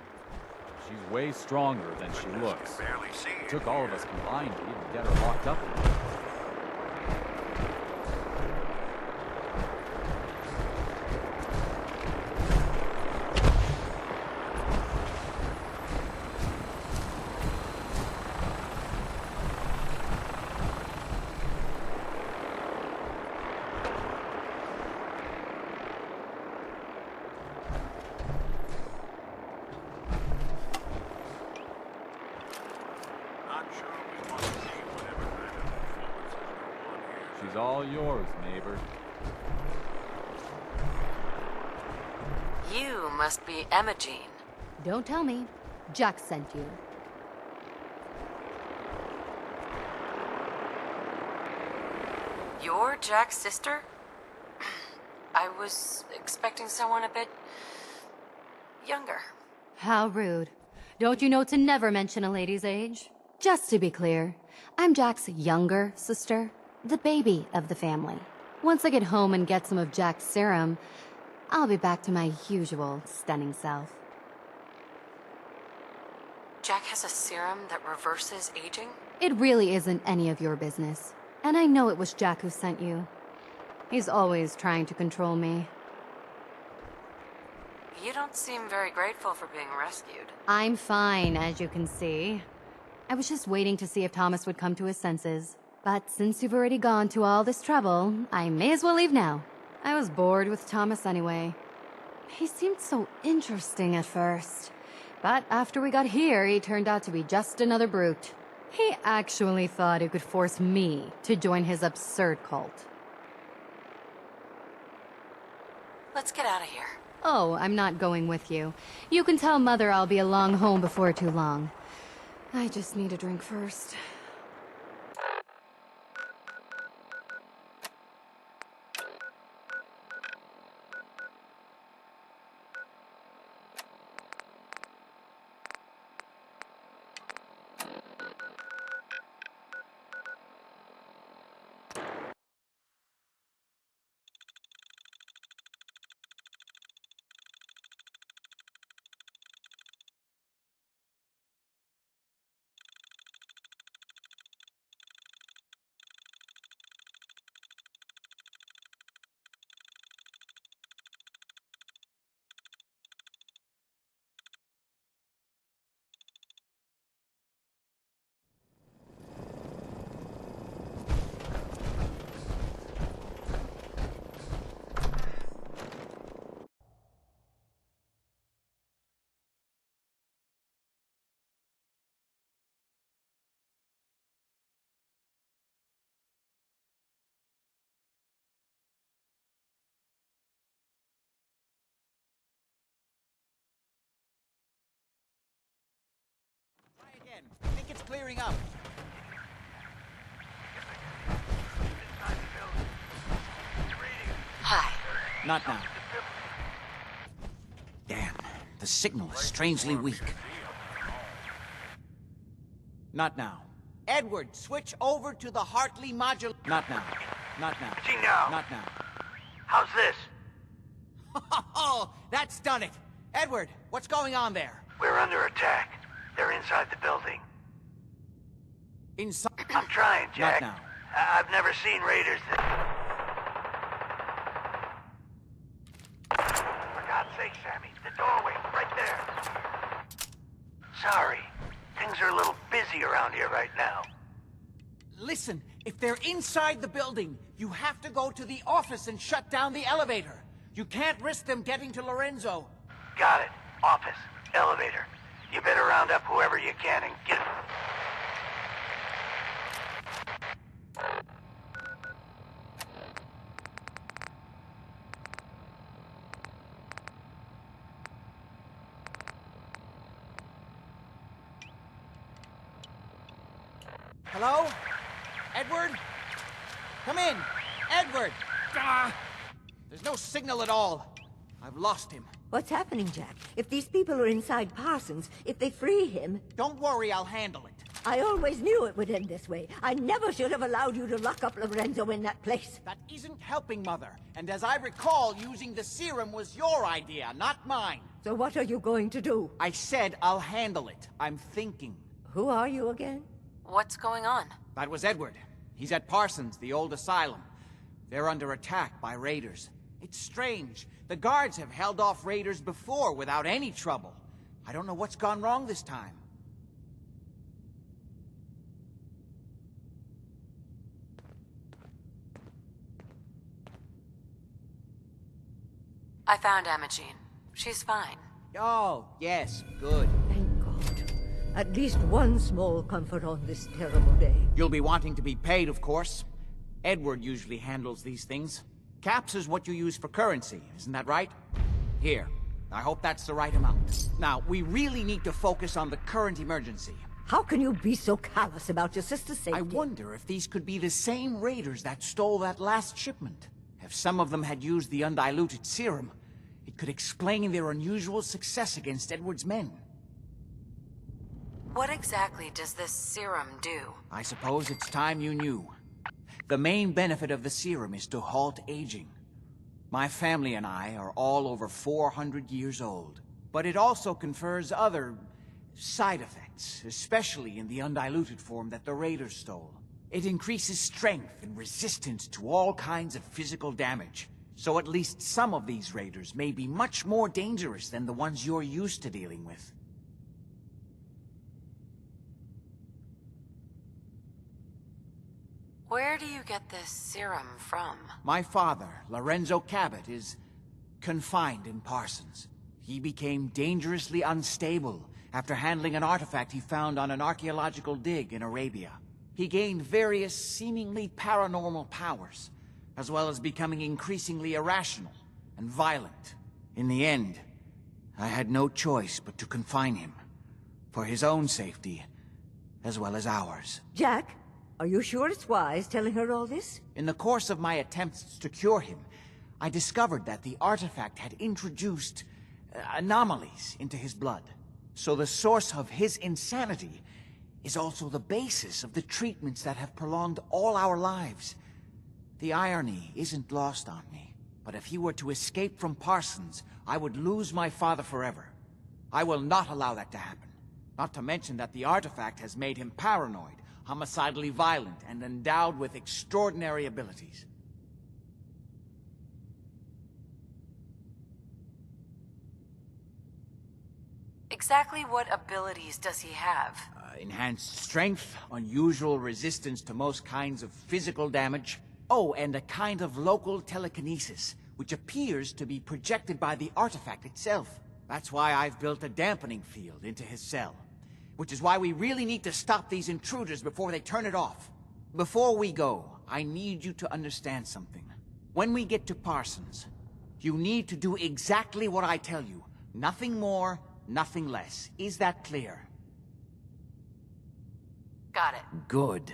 She's way stronger than she looks. It took all of us combined to even get her locked up. She's all yours, neighbor. You must be Imogene. Don't tell me. Jack sent you. You're Jack's sister? I was expecting someone a bit younger. How rude. Don't you know to never mention a lady's age? Just to be clear, I'm Jack's younger sister, the baby of the family. Once I get home and get some of Jack's serum, I'll be back to my usual stunning self. Jack has a serum that reverses aging? It really isn't any of your business. And I know it was Jack who sent you. He's always trying to control me. You don't seem very grateful for being rescued. I'm fine, as you can see. I was just waiting to see if Thomas would come to his senses. But since you've already gone to all this trouble, I may as well leave now. I was bored with Thomas anyway. He seemed so interesting at first. But after we got here, he turned out to be just another brute. He actually thought he could force me to join his absurd cult. Let's get out of here. Oh, I'm not going with you. You can tell Mother I'll be along home before too long. I just need a drink first. I think it's clearing up. Hi. Not now. Damn, the signal is strangely weak. Not now. Edward, switch over to the Hartley module. Not now. Not now. Gino! Not now. How's this? Oh, that's done it. Edward, what's going on there? We're under attack. They're inside the building. Inside? I'm trying, Jack. Not now. I've never seen raiders that... For God's sake, Sammy, the doorway, right there. Sorry, things are a little busy around here right now. Listen, if they're inside the building, you have to go to the office and shut down the elevator. You can't risk them getting to Lorenzo. Got it. Office, elevator. You better round up whoever you can and get... Hello? Edward? Come in! Edward! Ah! There's no signal at all. I've lost him. What's happening, Jack? If these people are inside Parsons, if they free him... Don't worry, I'll handle it. I always knew it would end this way. I never should have allowed you to lock up Lorenzo in that place. That isn't helping, Mother. And as I recall, using the serum was your idea, not mine. So what are you going to do? I said I'll handle it. I'm thinking. Who are you again? What's going on? That was Edward. He's at Parsons, the old asylum. They're under attack by raiders. It's strange. The guards have held off raiders before without any trouble. I don't know what's gone wrong this time. I found Imogene. She's fine. Oh, yes, good. Thank God. At least one small comfort on this terrible day. You'll be wanting to be paid, of course. Edward usually handles these things. Caps is what you use for currency, isn't that right? Here. I hope that's the right amount. Now, we really need to focus on the current emergency. How can you be so callous about your sister's safety? I wonder if these could be the same raiders that stole that last shipment. If some of them had used the undiluted serum, it could explain their unusual success against Edward's men. What exactly does this serum do? I suppose it's time you knew. The main benefit of the serum is to halt aging. My family and I are all over 400 years old. But it also confers other side effects, especially in the undiluted form that the raiders stole. It increases strength and resistance to all kinds of physical damage. So at least some of these raiders may be much more dangerous than the ones you're used to dealing with. Where do you get this serum from? My father, Lorenzo Cabot, is confined in Parsons. He became dangerously unstable after handling an artifact he found on an archaeological dig in Arabia. He gained various seemingly paranormal powers, as well as becoming increasingly irrational and violent. In the end, I had no choice but to confine him, for his own safety, as well as ours. Jack, are you sure it's wise telling her all this? In the course of my attempts to cure him, I discovered that the artifact had introduced anomalies into his blood. So the source of his insanity is also the basis of the treatments that have prolonged all our lives. The irony isn't lost on me, but if he were to escape from Parsons, I would lose my father forever. I will not allow that to happen. Not to mention that the artifact has made him paranoid, homicidally violent, and endowed with extraordinary abilities. Exactly what abilities does he have? Enhanced strength, unusual resistance to most kinds of physical damage. Oh, and a kind of local telekinesis, which appears to be projected by the artifact itself. That's why I've built a dampening field into his cell. Which is why we really need to stop these intruders before they turn it off. Before we go, I need you to understand something. When we get to Parsons, you need to do exactly what I tell you. Nothing more, nothing less. Is that clear? Got it. Good.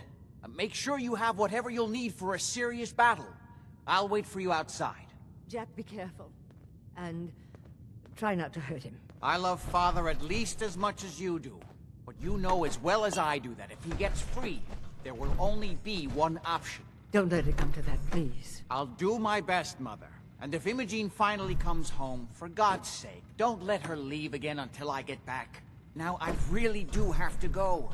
Make sure you have whatever you'll need for a serious battle. I'll wait for you outside. Jack, be careful. And try not to hurt him. I love Father at least as much as you do. But you know as well as I do that if he gets free, there will only be one option. Don't let it come to that, please. I'll do my best, Mother. And if Imogene finally comes home, for God's sake, don't let her leave again until I get back. Now I really do have to go.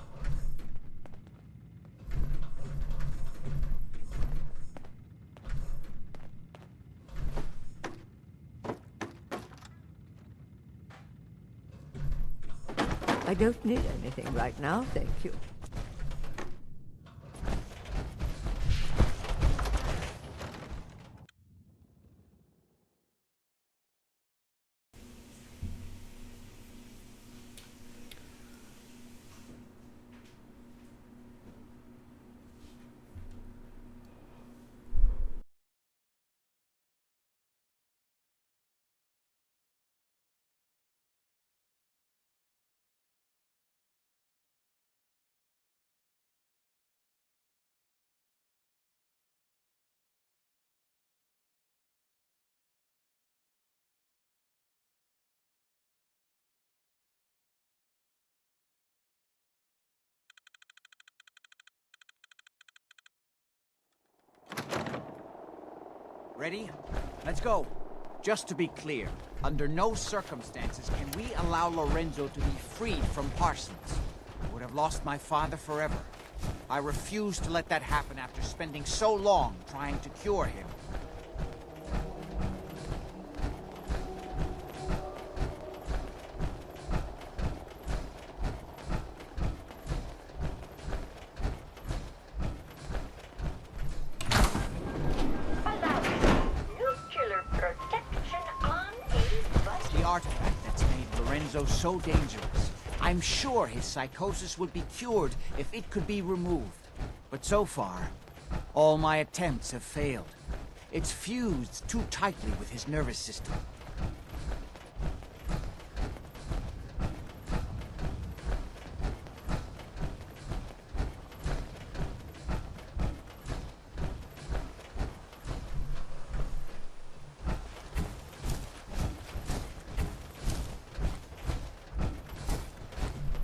I don't need anything right now, thank you. Ready? Let's go. Just to be clear, under no circumstances can we allow Lorenzo to be freed from Parsons. I would have lost my father forever. I refuse to let that happen after spending so long trying to cure him. The artifact that's made Lorenzo so dangerous. I'm sure his psychosis would be cured if it could be removed. But so far, all my attempts have failed. It's fused too tightly with his nervous system.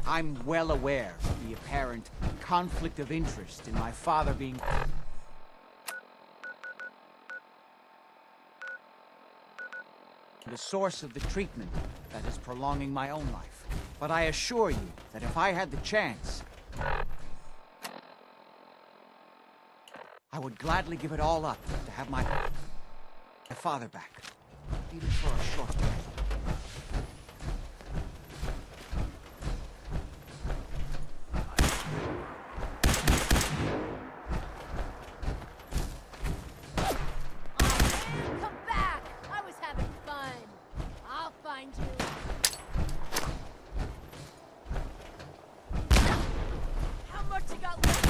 I'm well aware of the apparent conflict of interest in my father being... the source of the treatment that is prolonging my own life. But I assure you that if I had the chance, I would gladly give it all up to have my father back, even for a short time. Come back! I was having fun. I'll find you. How much you got left?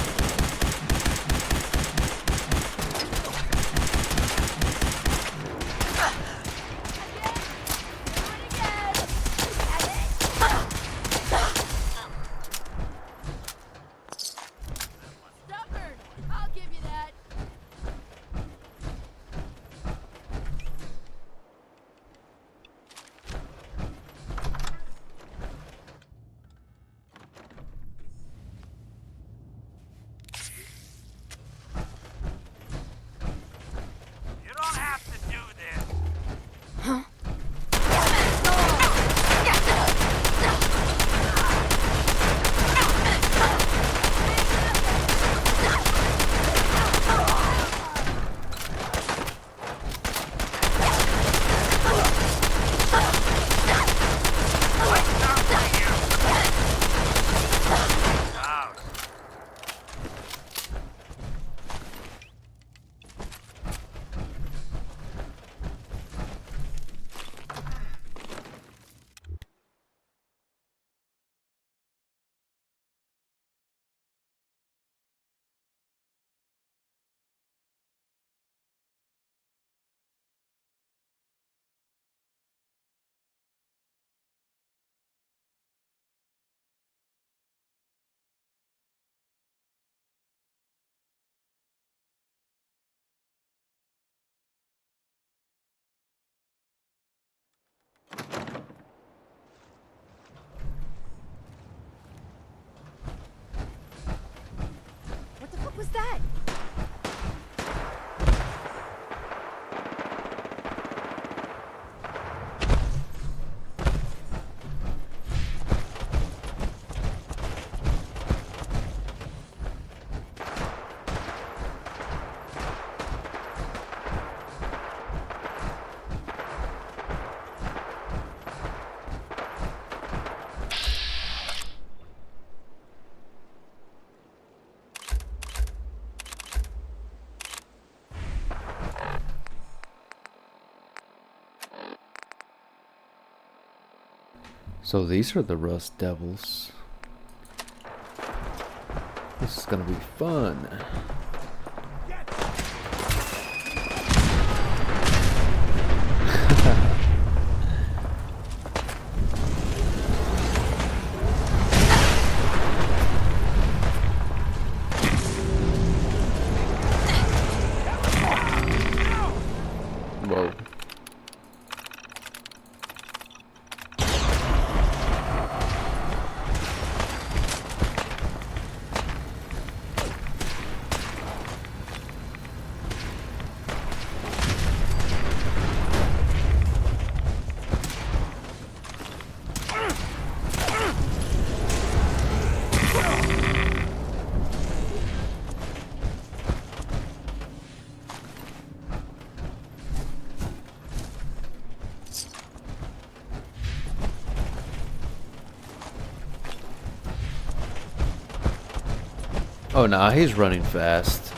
So these are the Rust Devils. This is gonna be fun. Whoa. Oh, nah, he's running fast.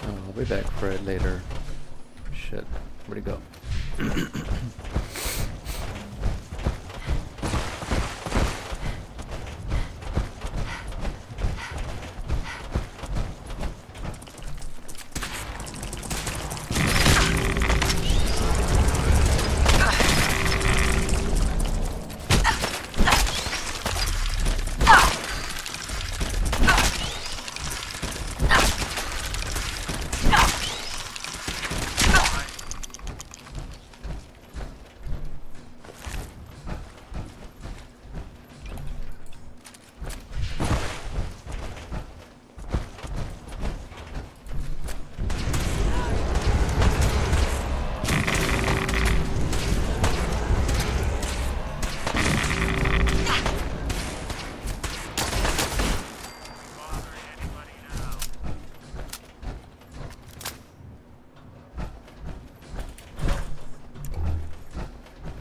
I'll be back for it later. Shit, where'd he go?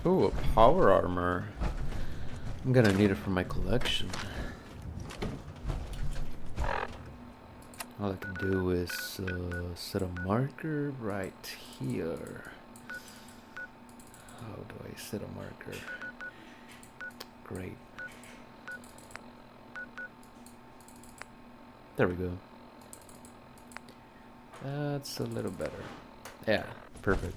Ooh, a power armor. I'm gonna need it for my collection. All I can do is set a marker right here. How do I set a marker? Great. There we go. That's a little better. Yeah, perfect.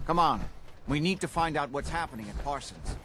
Come on. We need to find out what's happening at Parsons.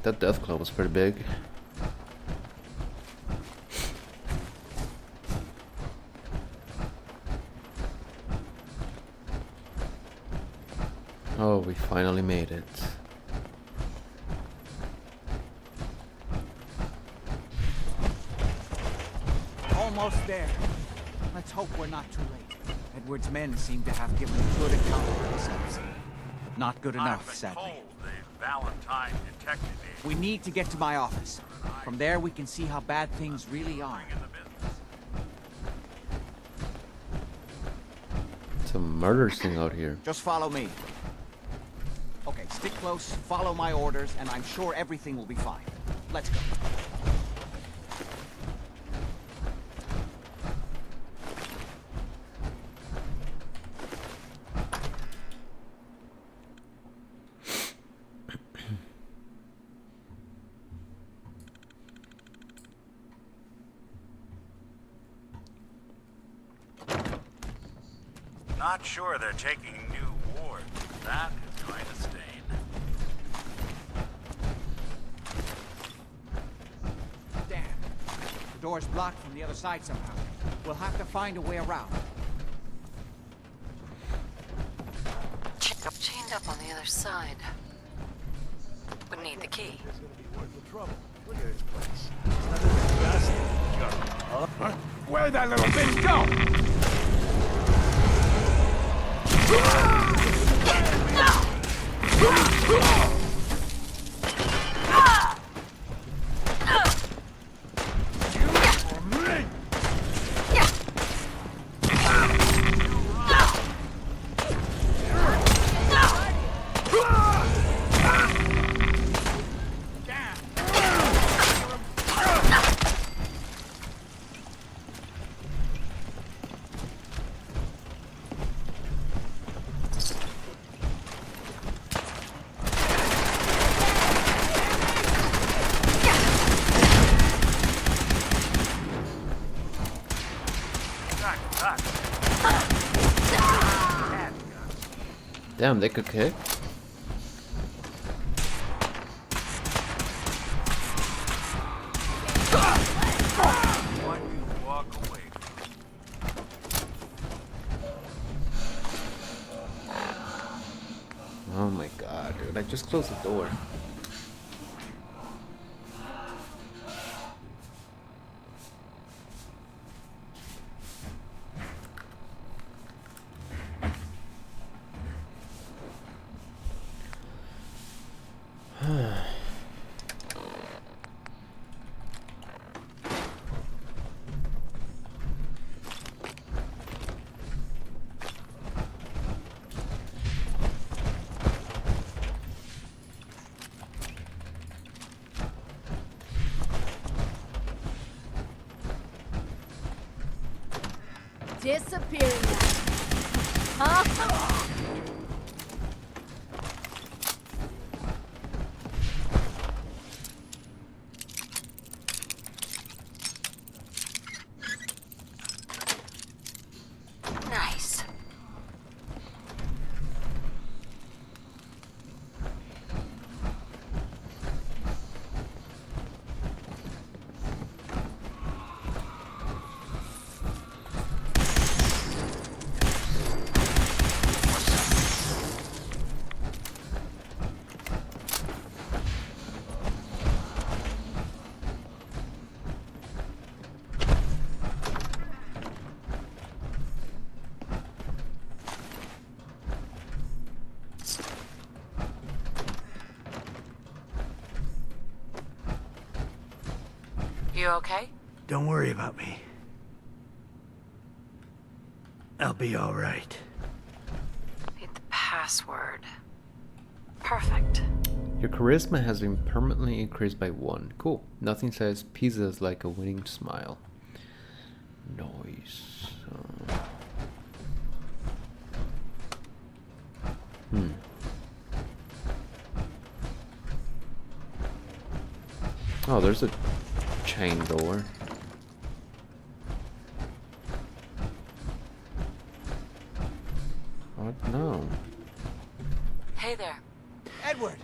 That death club was pretty big. Oh, we finally made it. Almost there. Let's hope we're not too late. Edward's men seem to have given a good account of themselves. But not good enough, sadly. Valentine detected it. We need to get to my office. From there, we can see how bad things really are. It's a murder scene out here. Just follow me. Okay, stick close, follow my orders, and I'm sure everything will be fine. Let's go. Not sure they're taking new wards. That is quite a stain. Damn. The door's blocked from the other side somehow. We'll have to find a way around. Chained up on the other side. Would need the key. Look at this place. It's not where'd that little thing go? Damn, they could kick. Why do you walk away? Oh my god, dude. I just closed the door. Disappearing now. Huh? Nice. You okay? Don't worry about me. I'll be all right. Need the password. Perfect. Your charisma has been permanently increased by 1. Cool. Nothing says pizzas like a winning smile. Noise. Oh, there's a chain door. What? No. Hey there. Edward,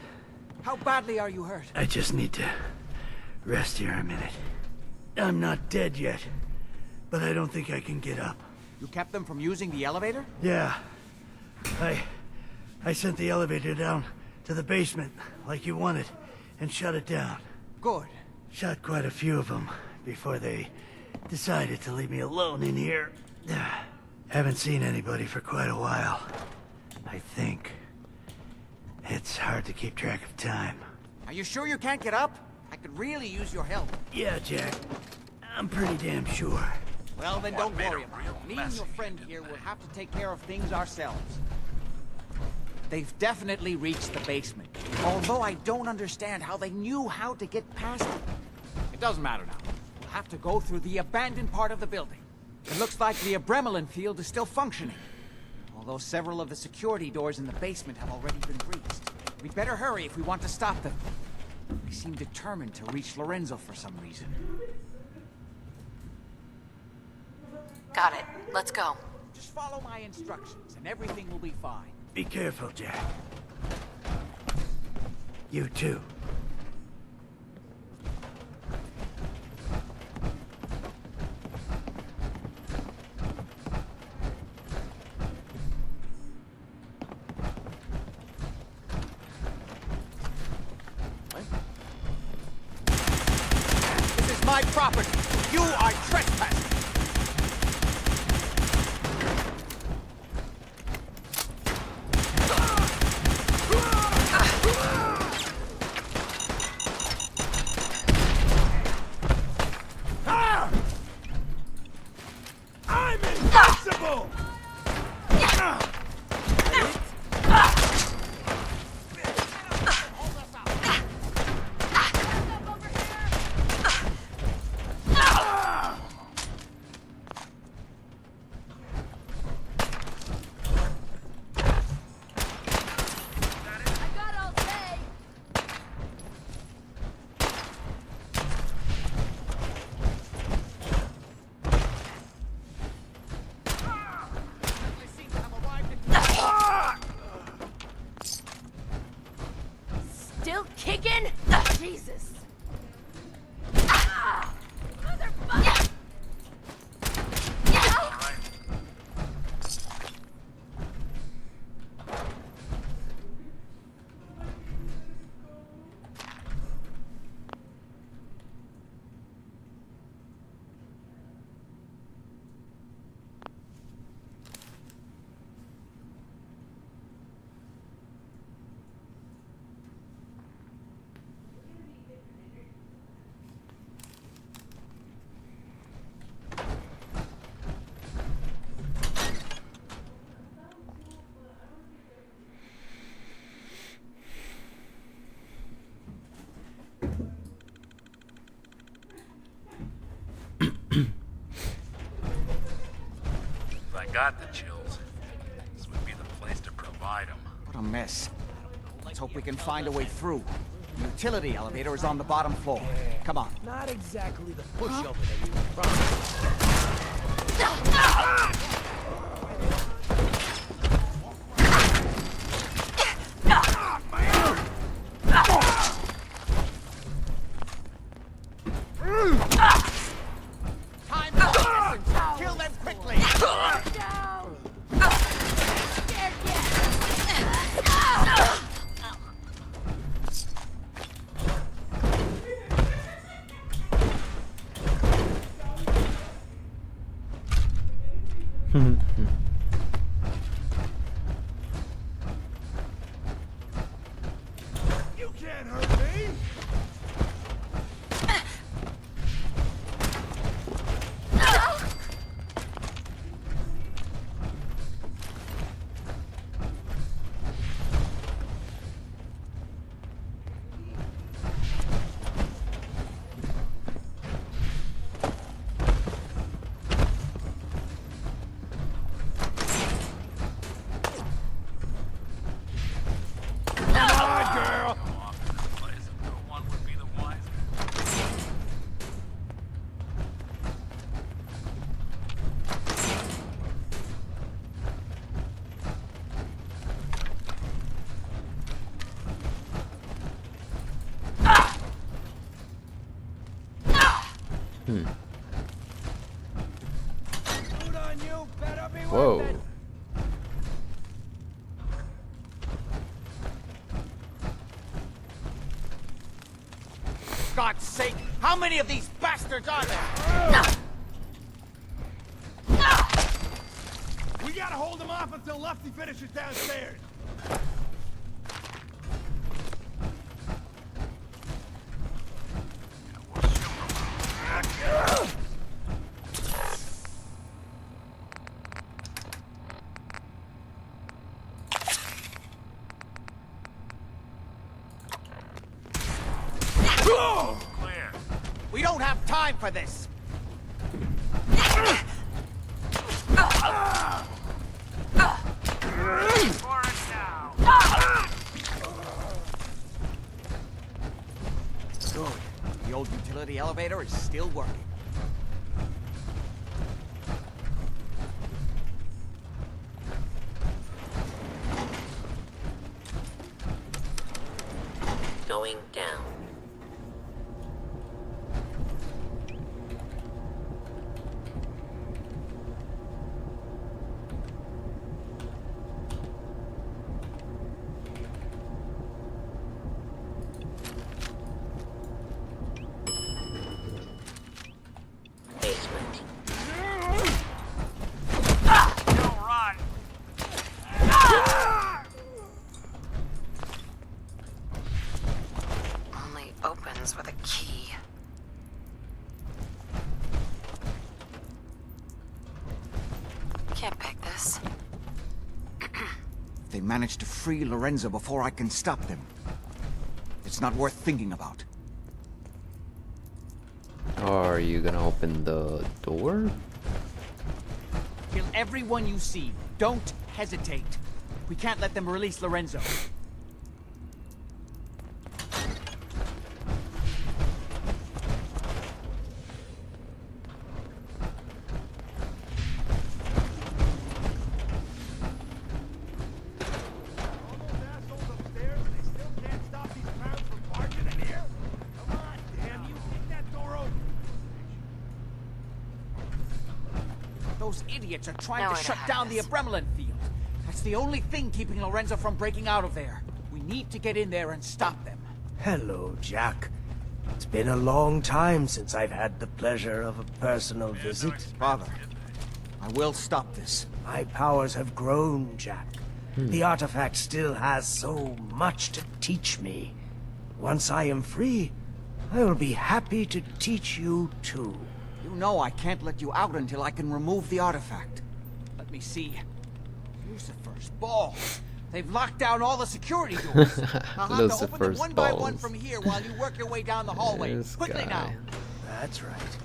how badly are you hurt? I just need to rest here a minute. I'm not dead yet, but I don't think I can get up. You kept them from using the elevator? Yeah. I sent the elevator down to the basement, like you wanted, and shut it down. Good. Shot quite a few of them before they decided to leave me alone in here. Haven't seen anybody for quite a while. I think. It's hard to keep track of time. Are you sure you can't get up? I could really use your help. Yeah, Jack. I'm pretty damn sure. Well, then don't worry about it. Me and your friend here will have to take care of things ourselves. They've definitely reached the basement. Although I don't understand how they knew how to get past it. It doesn't matter now. We'll have to go through the abandoned part of the building. It looks like the Abremelin field is still functioning. Although several of the security doors in the basement have already been breached. We'd better hurry if we want to stop them. They seem determined to reach Lorenzo for some reason. Got it. Let's go. Just follow my instructions and everything will be fine. Be careful, Jack. You too. This is my property. You are trespassing. I'm invincible! got the chills, this would be the place to provide them. What a mess. Let's hope we can find a way through. The utility elevator is on the bottom floor. Come on. Not exactly the pushover that we were promised. Time of essence. Kill them quickly. You can't hurt me! Whoa. God's sake, how many of these bastards are there? We gotta hold him off until Lefty finishes downstairs. Clear. We don't have time for this. For it now. Good. The old utility elevator is still working. Going down. Basement. Don't run. Only opens with a key. Can't pick this. They managed to free Lorenzo before I can stop them. It's not worth thinking about. Are you gonna open the door? Kill everyone you see. Don't hesitate. We can't let them release Lorenzo. Those idiots are trying No to way to shut have down this. the Abremelin field. That's the only thing keeping Lorenzo from breaking out of there. We need to get in there and stop them. Hello, Jack. It's been a long time since I've had the pleasure of a personal visit. Father, I will stop this. My powers have grown, Jack. The artifact still has so much to teach me. Once I am free, I will be happy to teach you too. You know I can't let you out until I can remove the artifact. Let me see. Lucifer's balls. They've locked down all the security doors. I'll have to open them Lucifer's one by one balls. from here while you work your way down the hallway. This Quickly guy. now. That's right.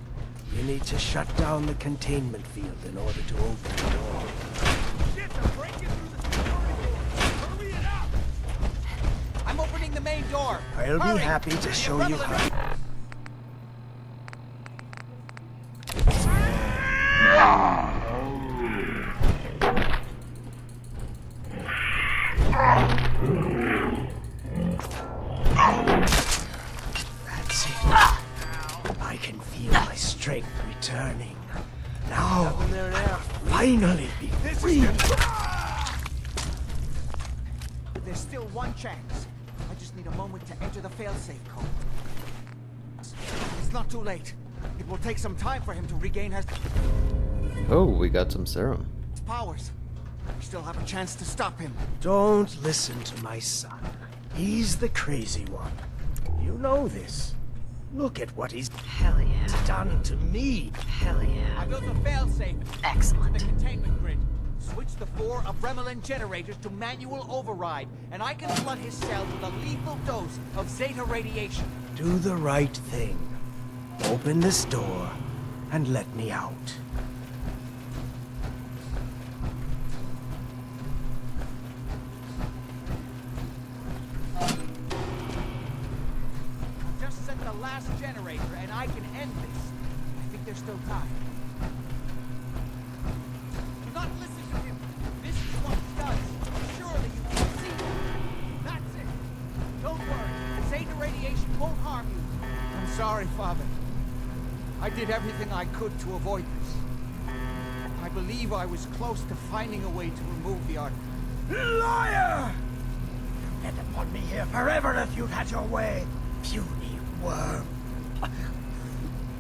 You need to shut down the containment field in order to open the door. Shit, they're breaking through the security door! Hurry it up! I'm opening the main door! I'll Hurry! be happy to show you how. That's it. I can feel my strength returning. Now, I'll finally be free. There's still one chance. I just need a moment to enter the failsafe code. It's not too late. It will take some time for him to regain his Oh, we got some serum. powers. We still have a chance to stop him. Don't listen to my son. He's the crazy one. You know this. Look at what he's done to me. Hell yeah. I built a failsafe. Excellent. The containment grid. Switch the 4 Abremlin generators to manual override, and I can flood his cell with a lethal dose of Zeta radiation. Do the right thing. Open this door and let me out. Just set the last generator, and I can end this. I think there's still time. Do not listen to him. This is what he does. Surely you can see it. That's it. Don't worry. Zeta radiation won't harm you. I'm sorry, Father. I did everything I could to avoid this. I believe I was close to finding a way to remove the artifact. Liar! You'd end upon me here forever if you'd had your way, puny worm.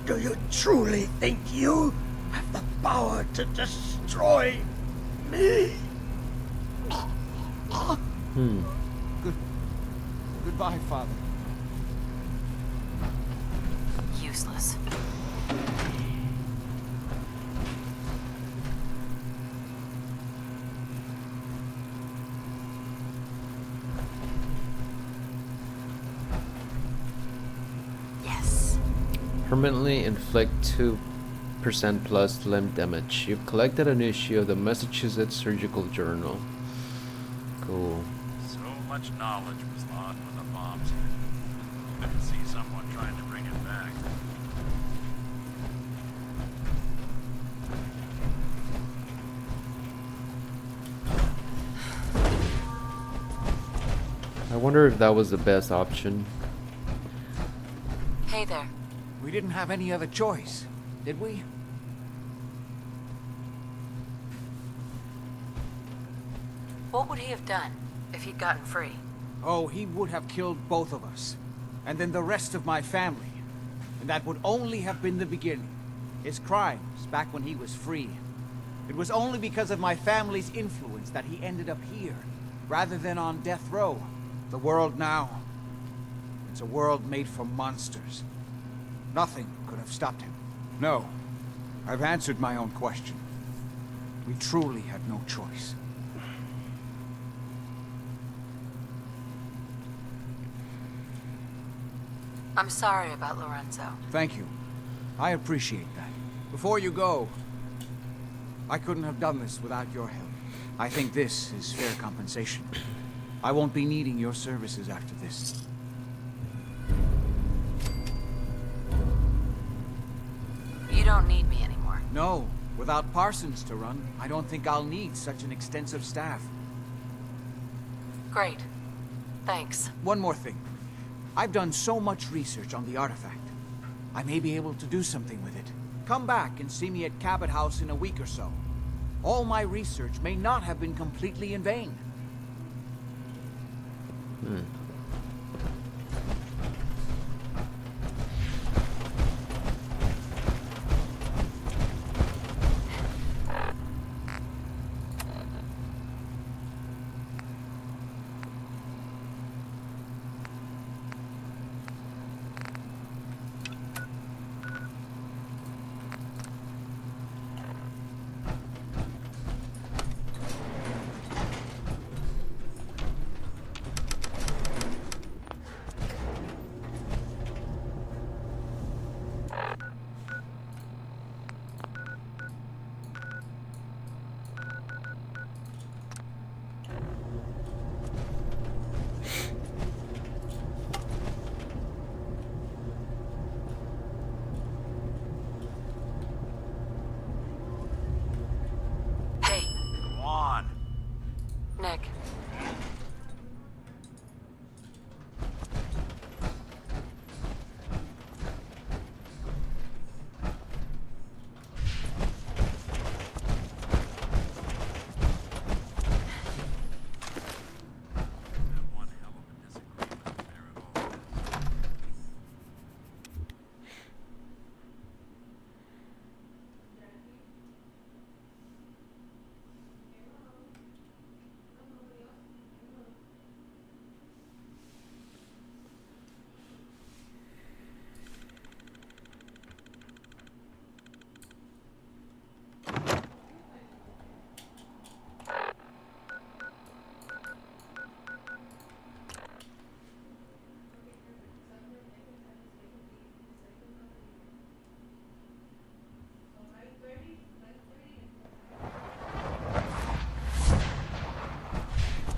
Do you truly think you have the power to destroy me? Goodbye, Father. Useless. Yes. Permanently inflict 2% plus limb damage. You've collected an issue of the Massachusetts Surgical Journal. Cool. So much knowledge was lost with the bombs here. I could see someone trying to bring it back. I wonder if that was the best option. Hey there. We didn't have any other choice, did we? What would he have done if he'd gotten free? Oh, he would have killed both of us. And then the rest of my family. And that would only have been the beginning. His crimes back when he was free. It was only because of my family's influence that he ended up here, rather than on death row. The world now, it's a world made for monsters. Nothing could have stopped him. No, I've answered my own question. We truly had no choice. I'm sorry about Lorenzo. Thank you. I appreciate that. Before you go, I couldn't have done this without your help. I think this is fair compensation. I won't be needing your services after this. You don't need me anymore. No, without Parsons to run, I don't think I'll need such an extensive staff. Great. Thanks. One more thing. I've done so much research on the artifact. I may be able to do something with it. Come back and see me at Cabot House in a week or so. All my research may not have been completely in vain.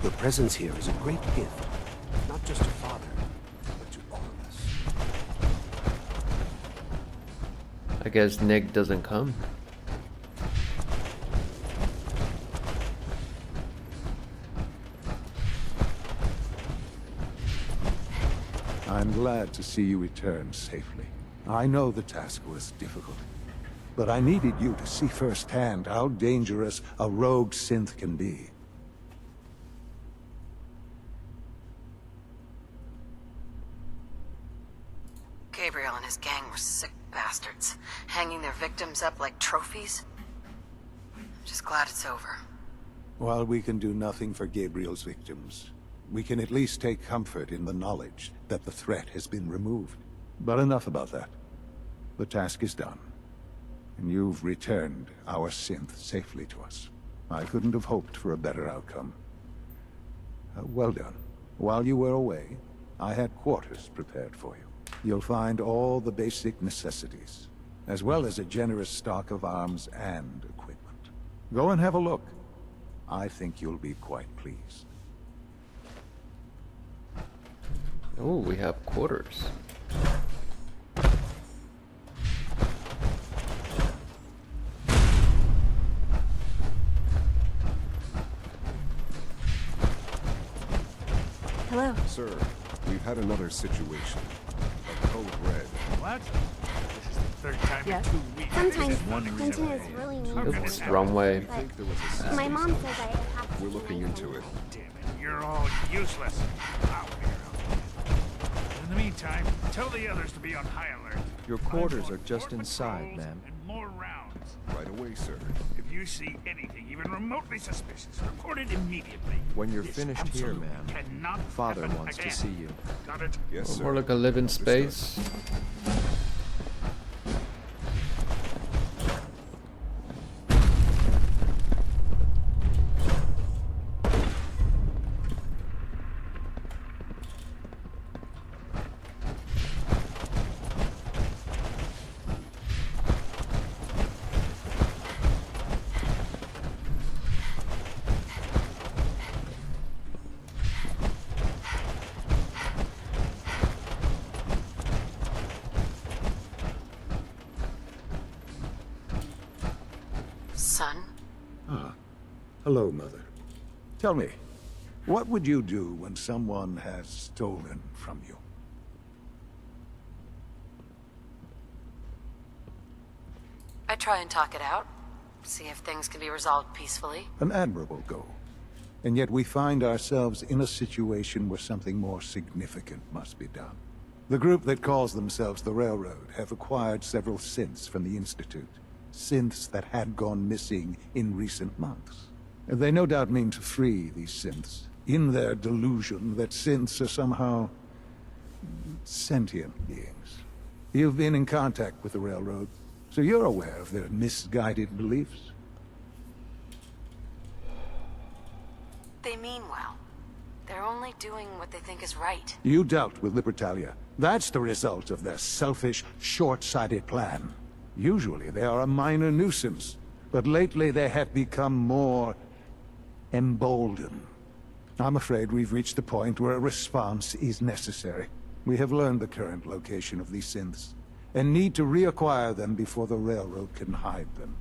Your presence here is a great gift, not just to Father, but to all of us. I guess Nick doesn't come. I'm glad to see you return safely. I know the task was difficult, but I needed you to see firsthand how dangerous a rogue synth can be. Gabriel and his gang were sick bastards, hanging their victims up like trophies. I'm just glad it's over. While we can do nothing for Gabriel's victims, we can at least take comfort in the knowledge that the threat has been removed. But enough about that. The task is done, and you've returned our synth safely to us. I couldn't have hoped for a better outcome. Well done. While you were away, I had quarters prepared for you. You'll find all the basic necessities, as well as a generous stock of arms and equipment. Go and have a look. I think you'll be quite pleased. Oh, we have quarters. Hello. Sir, we've had another situation. A code red. What? This is the third time in 2 weeks. Sometimes One printing reason. is really Oops, wrong way. But my mom says I have to. We're looking into it. Damn it, you're all useless. I'll figure it out. In the meantime, tell the others to be on high alert. Your quarters are just inside, ma'am. And more rounds. Right away, sir. If you see anything even remotely suspicious, report it immediately. When you're This finished here, absolutely ma'am, cannot Father happen wants again. to see you. Got it? Yes, sir. More like a live in space. Son? Ah. Hello, Mother. Tell me, what would you do when someone has stolen from you? I try and talk it out. See if things can be resolved peacefully. An admirable goal. And yet we find ourselves in a situation where something more significant must be done. The group that calls themselves the Railroad have acquired several synths from the Institute. Synths that had gone missing in recent months. They no doubt mean to free these synths, in their delusion that synths are somehow sentient beings. You've been in contact with the Railroad, so you're aware of their misguided beliefs. They mean well. They're only doing what they think is right. You dealt with Libertalia. That's the result of their selfish, short-sighted plan. Usually they are a minor nuisance, but lately they have become more emboldened. I'm afraid we've reached the point where a response is necessary. We have learned the current location of these synths, and need to reacquire them before the Railroad can hide them.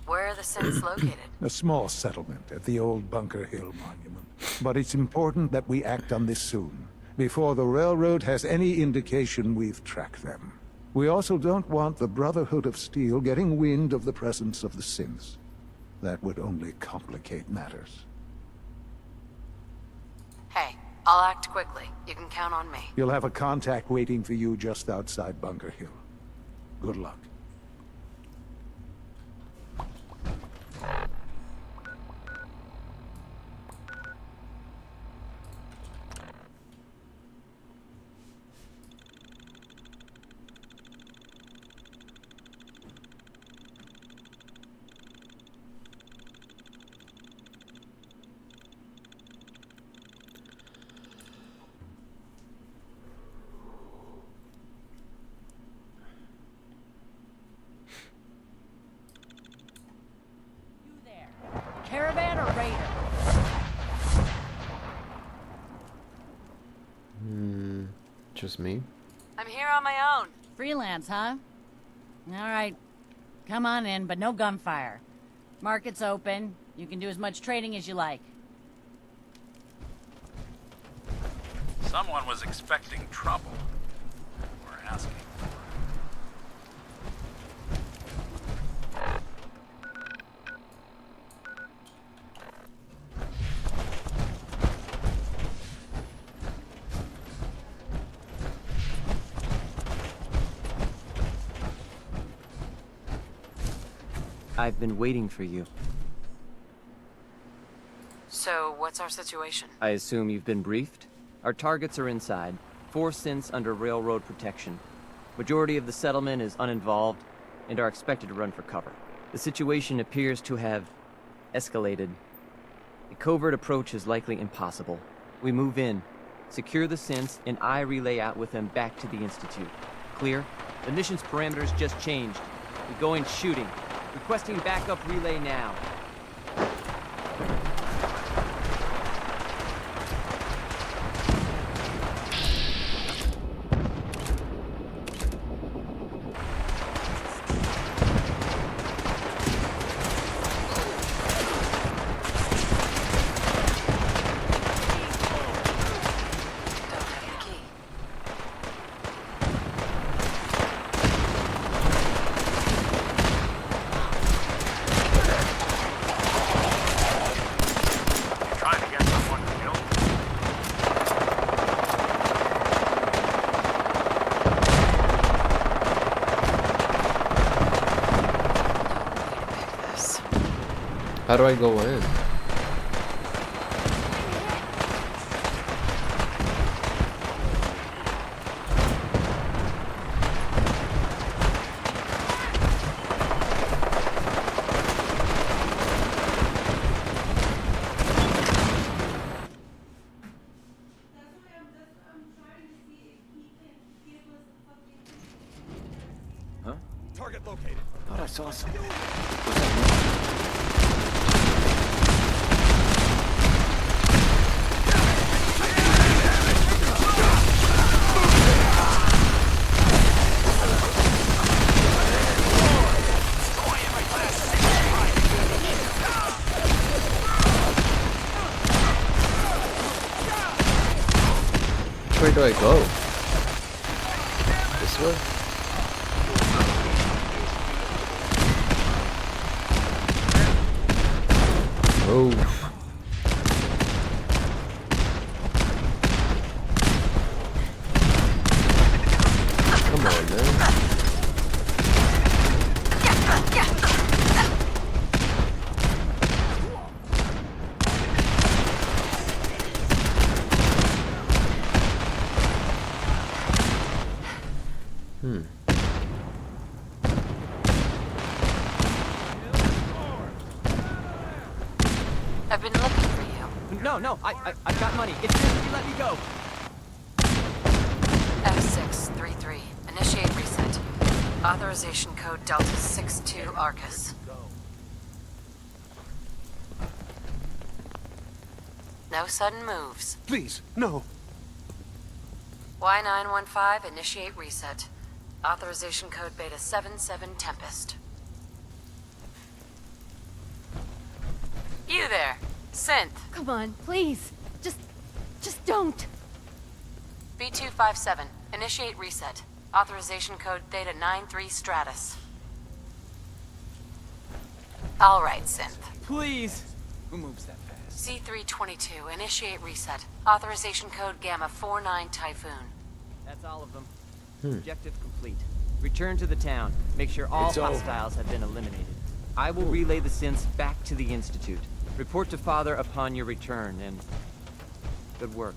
Where are the synths located? A small settlement at the old Bunker Hill Monument. But it's important that we act on this soon, before the Railroad has any indication we've tracked them. We also don't want the Brotherhood of Steel getting wind of the presence of the synths. That would only complicate matters. Hey, I'll act quickly. You can count on me. You'll have a contact waiting for you just outside Bunker Hill. Good luck. Just me? I'm here on my own. Freelance, huh? Alright. Come on in, but no gunfire. Market's open. You can do as much trading as you like. Someone was expecting trouble. We're asking. I've been waiting for you. So, what's our situation? I assume you've been briefed? Our targets are inside. 4 synths under railroad protection. Majority of the settlement is uninvolved and are expected to run for cover. The situation appears to have escalated. A covert approach is likely impossible. We move in, secure the synths, and I relay out with them back to the Institute. Clear? The mission's parameters just changed. We go in shooting. Requesting backup relay now. How do I go in? Huh? Target located. Thought I saw something. Where do I go? This way? Move. Come on, man. I've been looking for you. No, I've got money. It's just you let me go. F633. Initiate reset. Authorization code Delta 62 Arcus. No sudden moves. Please, no. Y915, initiate reset. Authorization code Beta 77 Tempest. You there, Synth. Come on, please. Just don't. B257, initiate reset. Authorization code Theta 93 Stratus. All right, Synth. Please. Who moves that fast? C322, initiate reset. Authorization code Gamma 49 Typhoon. That's all of them. Objective complete. Return to the town. Make sure all hostiles have been eliminated. I will relay the synths back to the Institute. Report to Father upon your return, and good work.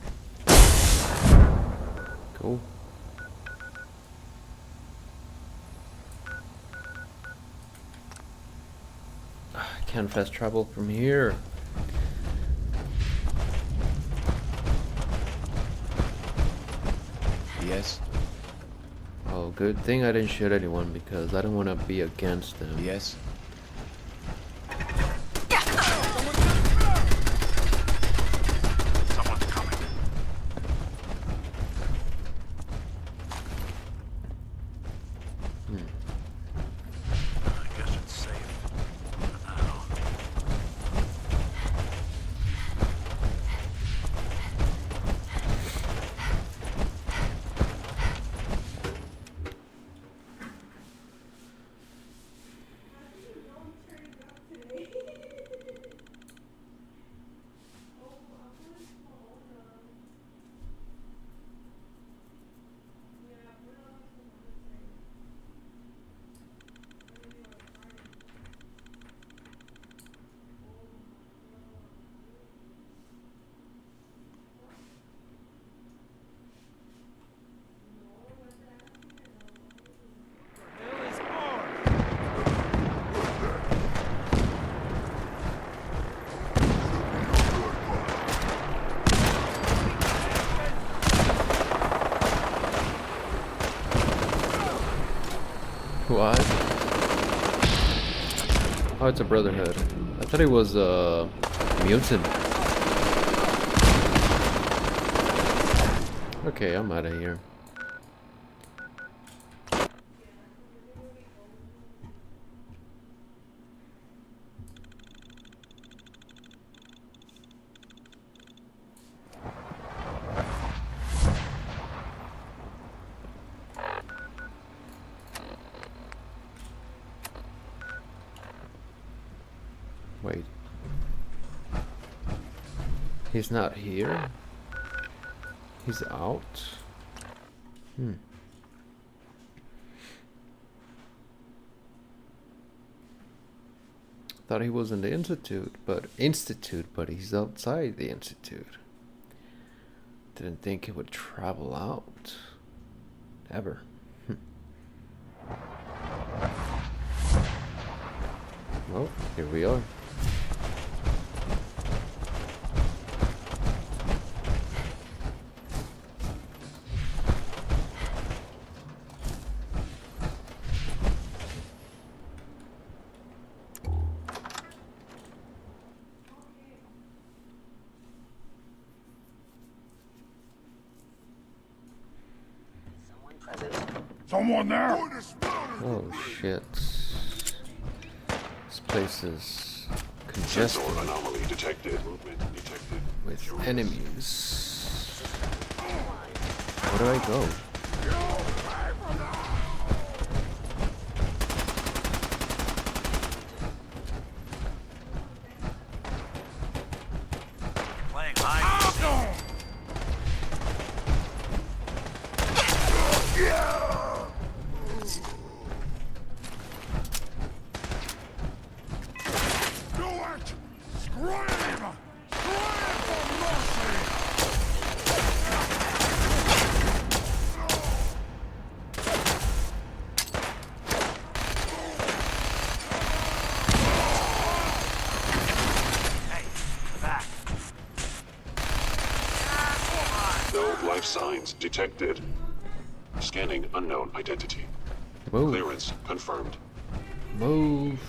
Cool. I can't fast travel from here. Yes. Oh, good thing I didn't shoot anyone because I don't want to be against them. Yes. Someone's coming. Oh, it's a brotherhood. I thought it was a mutant. Okay, I'm out of here. Wait. He's not here? He's out? Thought he was in the institute, but he's outside the institute. Didn't think he would travel out. Ever. Well, here we are. Someone there? Oh shit. This place is congested anomaly detected. Movement detected. with enemies. Where do I go? Playing hide. Life signs detected. Scanning unknown identity. Move. Clearance confirmed. Move.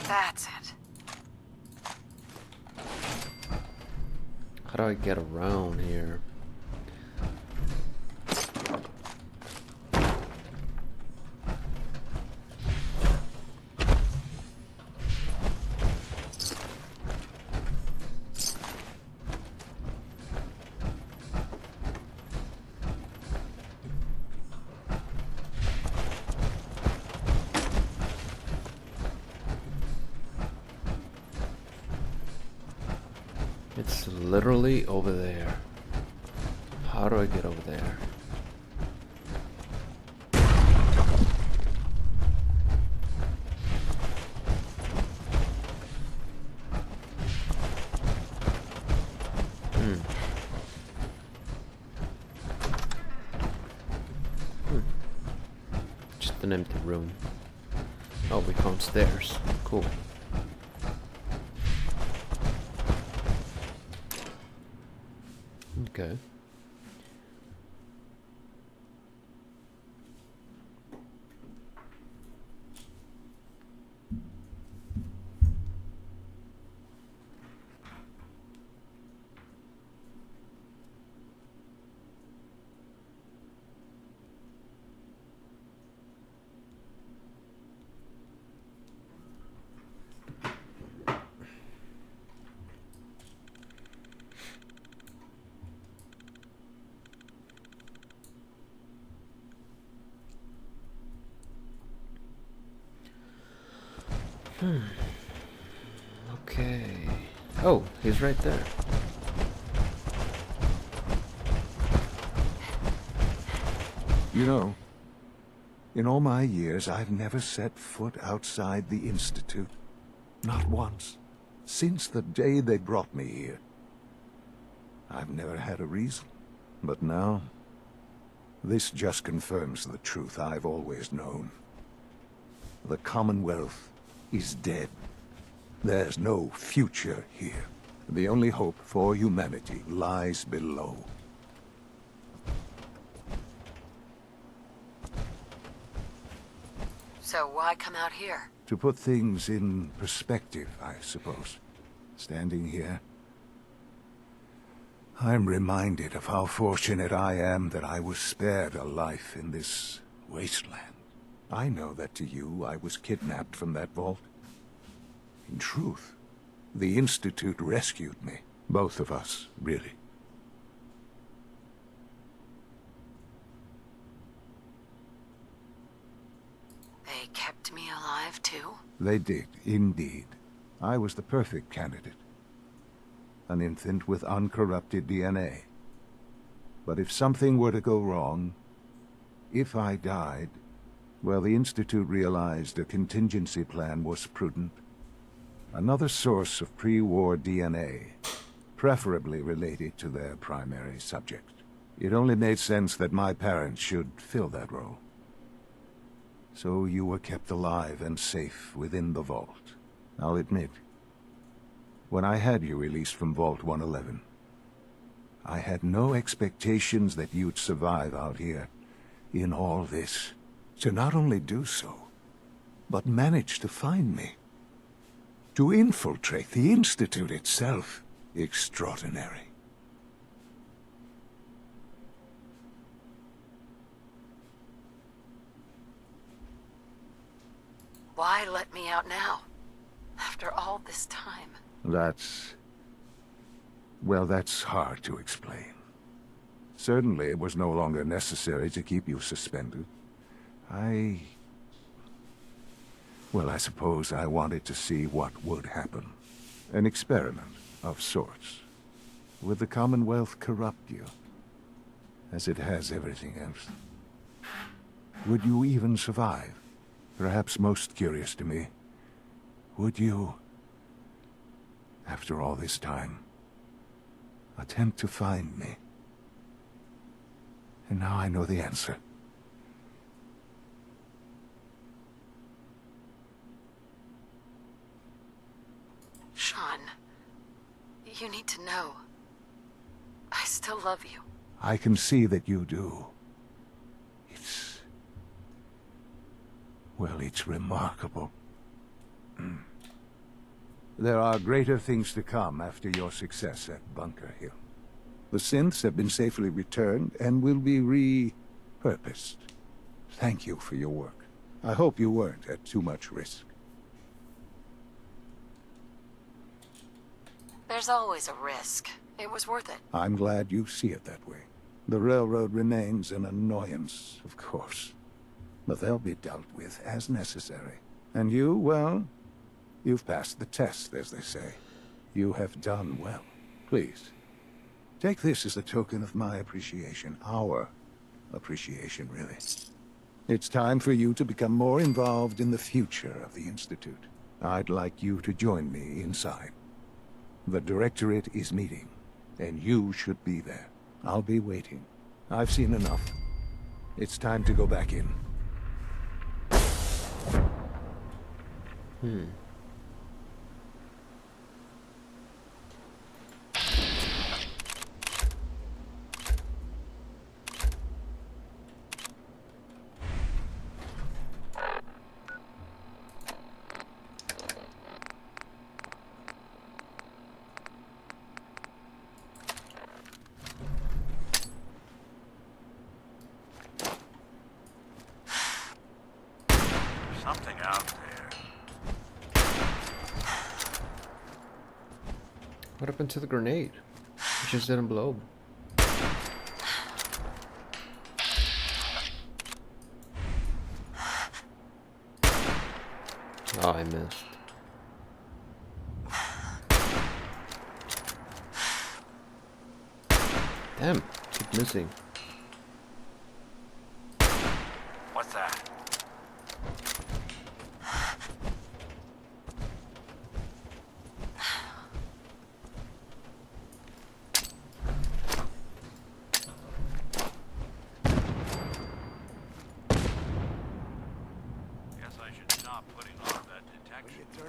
That's it. How do I get around here? It's literally over there. How do I get over there? Just an empty room. Oh, we found stairs. Cool. Okay. Okay. Oh, he's right there. You know, in all my years, I've never set foot outside the Institute. Not once. Since the day they brought me here. I've never had a reason. But now, this just confirms the truth I've always known. The Commonwealth is dead. There's no future here. The only hope for humanity lies below. So why come out here? To put things in perspective, I suppose. Standing here, I'm reminded of how fortunate I am that I was spared a life in this wasteland. I know that to you, I was kidnapped from that vault. In truth, the Institute rescued me. Both of us, really. They kept me alive, too? They did, indeed. I was the perfect candidate. An infant with uncorrupted DNA. But if something were to go wrong, if I died, well, the Institute realized a contingency plan was prudent. Another source of pre-war DNA, preferably related to their primary subject. It only made sense that my parents should fill that role. So you were kept alive and safe within the vault. I'll admit, when I had you released from Vault 111, I had no expectations that you'd survive out here in all this. To not only do so, but manage to find me. To infiltrate the Institute itself. Extraordinary. Why let me out now? After all this time. Well, that's hard to explain. Certainly it was no longer necessary to keep you suspended. Well, I suppose I wanted to see what would happen. An experiment of sorts. Would the Commonwealth corrupt you? As it has everything else? Would you even survive? Perhaps most curious to me, would you, after all this time, attempt to find me? And now I know the answer. Sean, you need to know. I still love you. I can see that you do. Well, it's remarkable. There are greater things to come after your success at Bunker Hill. The synths have been safely returned and will be repurposed. Thank you for your work. I hope you weren't at too much risk. There's always a risk. It was worth it. I'm glad you see it that way. The railroad remains an annoyance, of course. But they'll be dealt with as necessary. And you, well, you've passed the test, as they say. You have done well. Please, take this as a token of my appreciation. Our appreciation, really. It's time for you to become more involved in the future of the Institute. I'd like you to join me inside. The Directorate is meeting, and you should be there. I'll be waiting. I've seen enough. It's time to go back in. Something out there. What happened to the grenade? It just didn't blow. Oh, I missed. Damn, keep missing. What's that?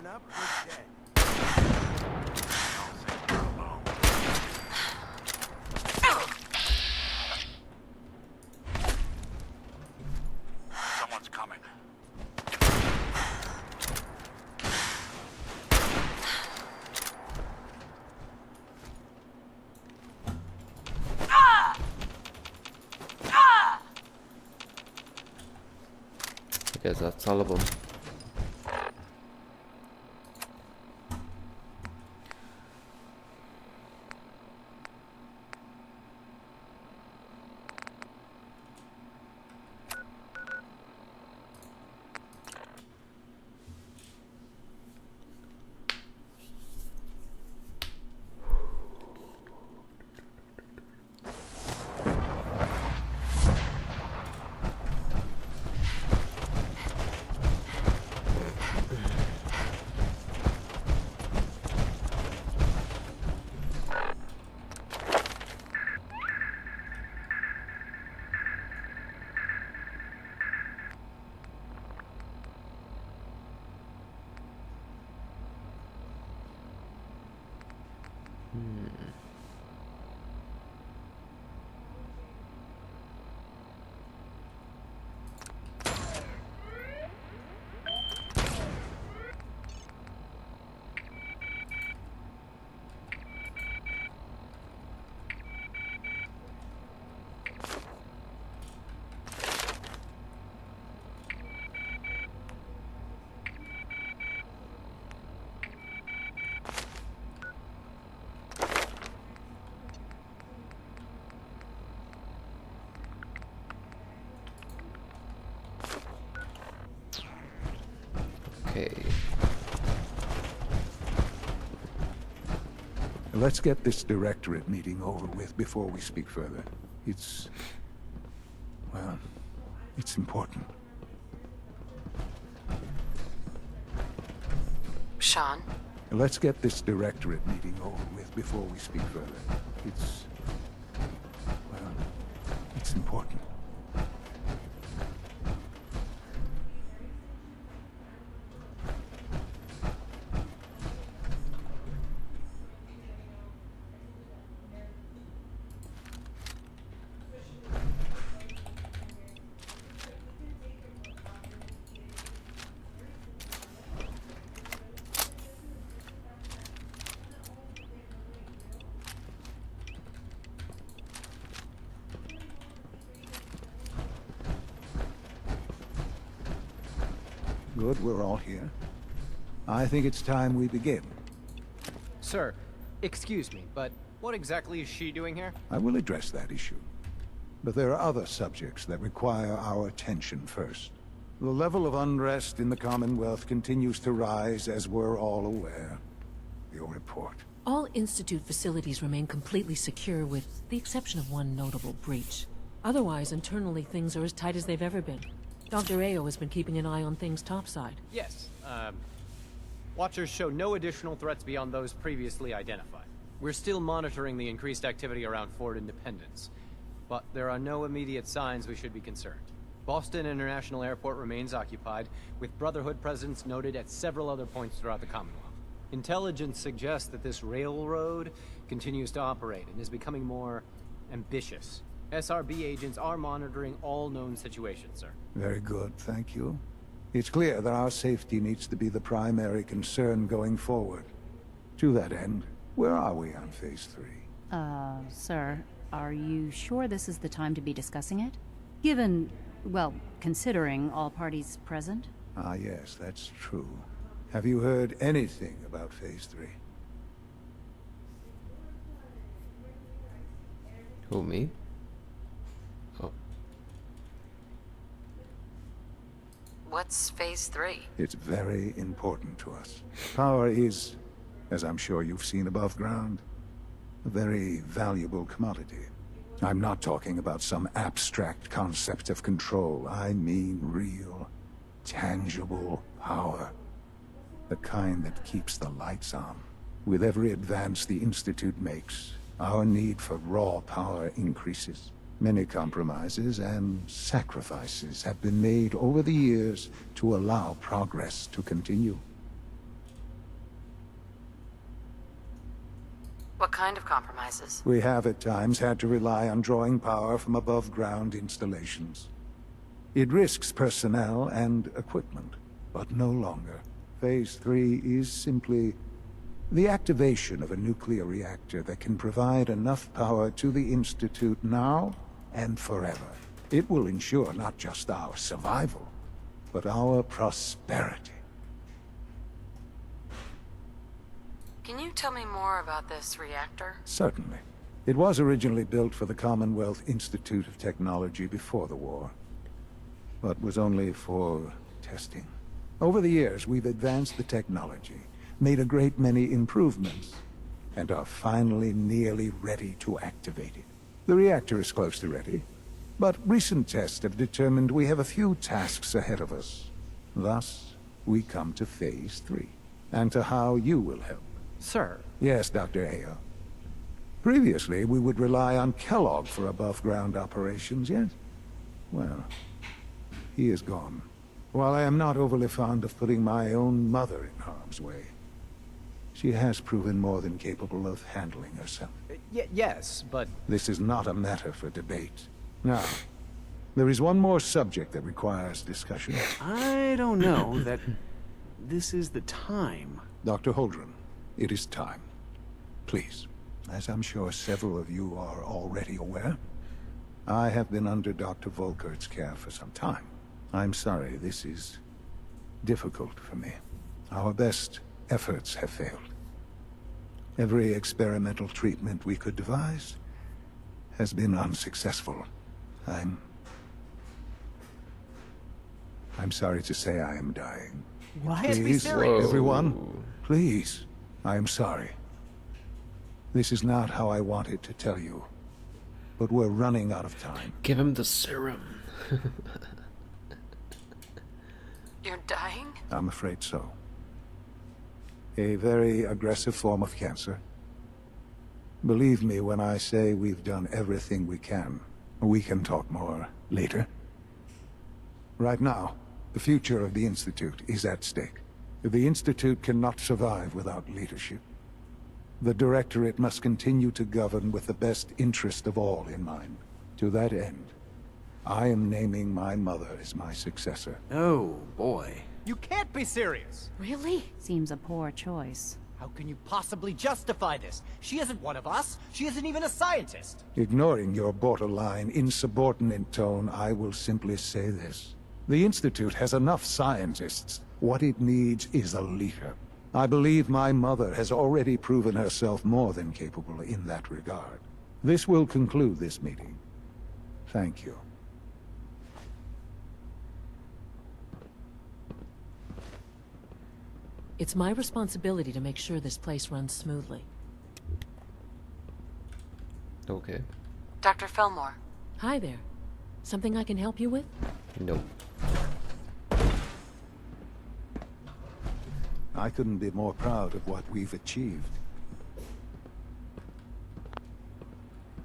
Burn up or get dead. Someone's coming. I guess that's all of them. Okay. Let's get this directorate meeting over with before we speak further. Well, it's important. Sean? Let's get this directorate meeting over with before we speak further. Well, it's important. Good, we're all here. I think it's time we begin. Sir, excuse me, but what exactly is she doing here? I will address that issue. But there are other subjects that require our attention first. The level of unrest in the Commonwealth continues to rise, as we're all aware. Your report. All Institute facilities remain completely secure with the exception of one notable breach. Otherwise, internally, things are as tight as they've ever been. Dr. Ao has been keeping an eye on things topside. Yes, Watchers show no additional threats beyond those previously identified. We're still monitoring the increased activity around Fort Independence, but there are no immediate signs we should be concerned. Boston International Airport remains occupied, with Brotherhood presence noted at several other points throughout the Commonwealth. Intelligence suggests that this railroad continues to operate and is becoming more ambitious. SRB agents are monitoring all known situations, sir. Very good, thank you. It's clear that our safety needs to be the primary concern going forward. To that end, where are we on Phase 3? Sir, are you sure this is the time to be discussing it? Given, well, considering all parties present? Ah, yes, that's true. Have you heard anything about Phase 3? Who, me? Oh. What's Phase 3? It's very important to us. Power is, as I'm sure you've seen above ground, a very valuable commodity. I'm not talking about some abstract concept of control. I mean real, tangible power. The kind that keeps the lights on. With every advance the Institute makes, our need for raw power increases. Many compromises and sacrifices have been made over the years to allow progress to continue. What kind of compromises? We have at times had to rely on drawing power from above-ground installations. It risks personnel and equipment, but no longer. Phase 3 is simply the activation of a nuclear reactor that can provide enough power to the Institute now and forever. It will ensure not just our survival, but our prosperity. Can you tell me more about this reactor? Certainly. It was originally built for the Commonwealth Institute of Technology before the war, but was only for testing. Over the years, we've advanced the technology, made a great many improvements, and are finally nearly ready to activate it. The reactor is close to ready, but recent tests have determined we have a few tasks ahead of us. Thus, we come to Phase 3, and to how you will help. Sir. Yes, Dr. Ayo. Previously, we would rely on Kellogg for above-ground operations, yes? Well, he is gone. While I am not overly fond of putting my own mother in harm's way, she has proven more than capable of handling herself. Yes, but... This is not a matter for debate. Now, there is one more subject that requires discussion. I don't know that this is the time. Dr. Holdren, it is time. Please, as I'm sure several of you are already aware, I have been under Dr. Volkert's care for some time. I'm sorry, this is difficult for me. Our best efforts have failed. Every experimental treatment we could devise has been unsuccessful. I'm sorry to say I am dying. What? Please, everyone, please, I am sorry. This is not how I wanted to tell you, but we're running out of time. Give him the serum. You're dying? I'm afraid so. A very aggressive form of cancer. Believe me when I say we've done everything we can. We can talk more later. Right now, the future of the Institute is at stake. The Institute cannot survive without leadership. The Directorate must continue to govern with the best interest of all in mind. To that end, I am naming my mother as my successor. Oh, boy. You can't be serious! Really? Seems a poor choice. How can you possibly justify this? She isn't one of us. She isn't even a scientist. Ignoring your borderline, insubordinate tone, I will simply say this. The Institute has enough scientists. What it needs is a leader. I believe my mother has already proven herself more than capable in that regard. This will conclude this meeting. Thank you. It's my responsibility to make sure this place runs smoothly. Okay. Dr. Fillmore. Hi there. Something I can help you with? No. I couldn't be more proud of what we've achieved.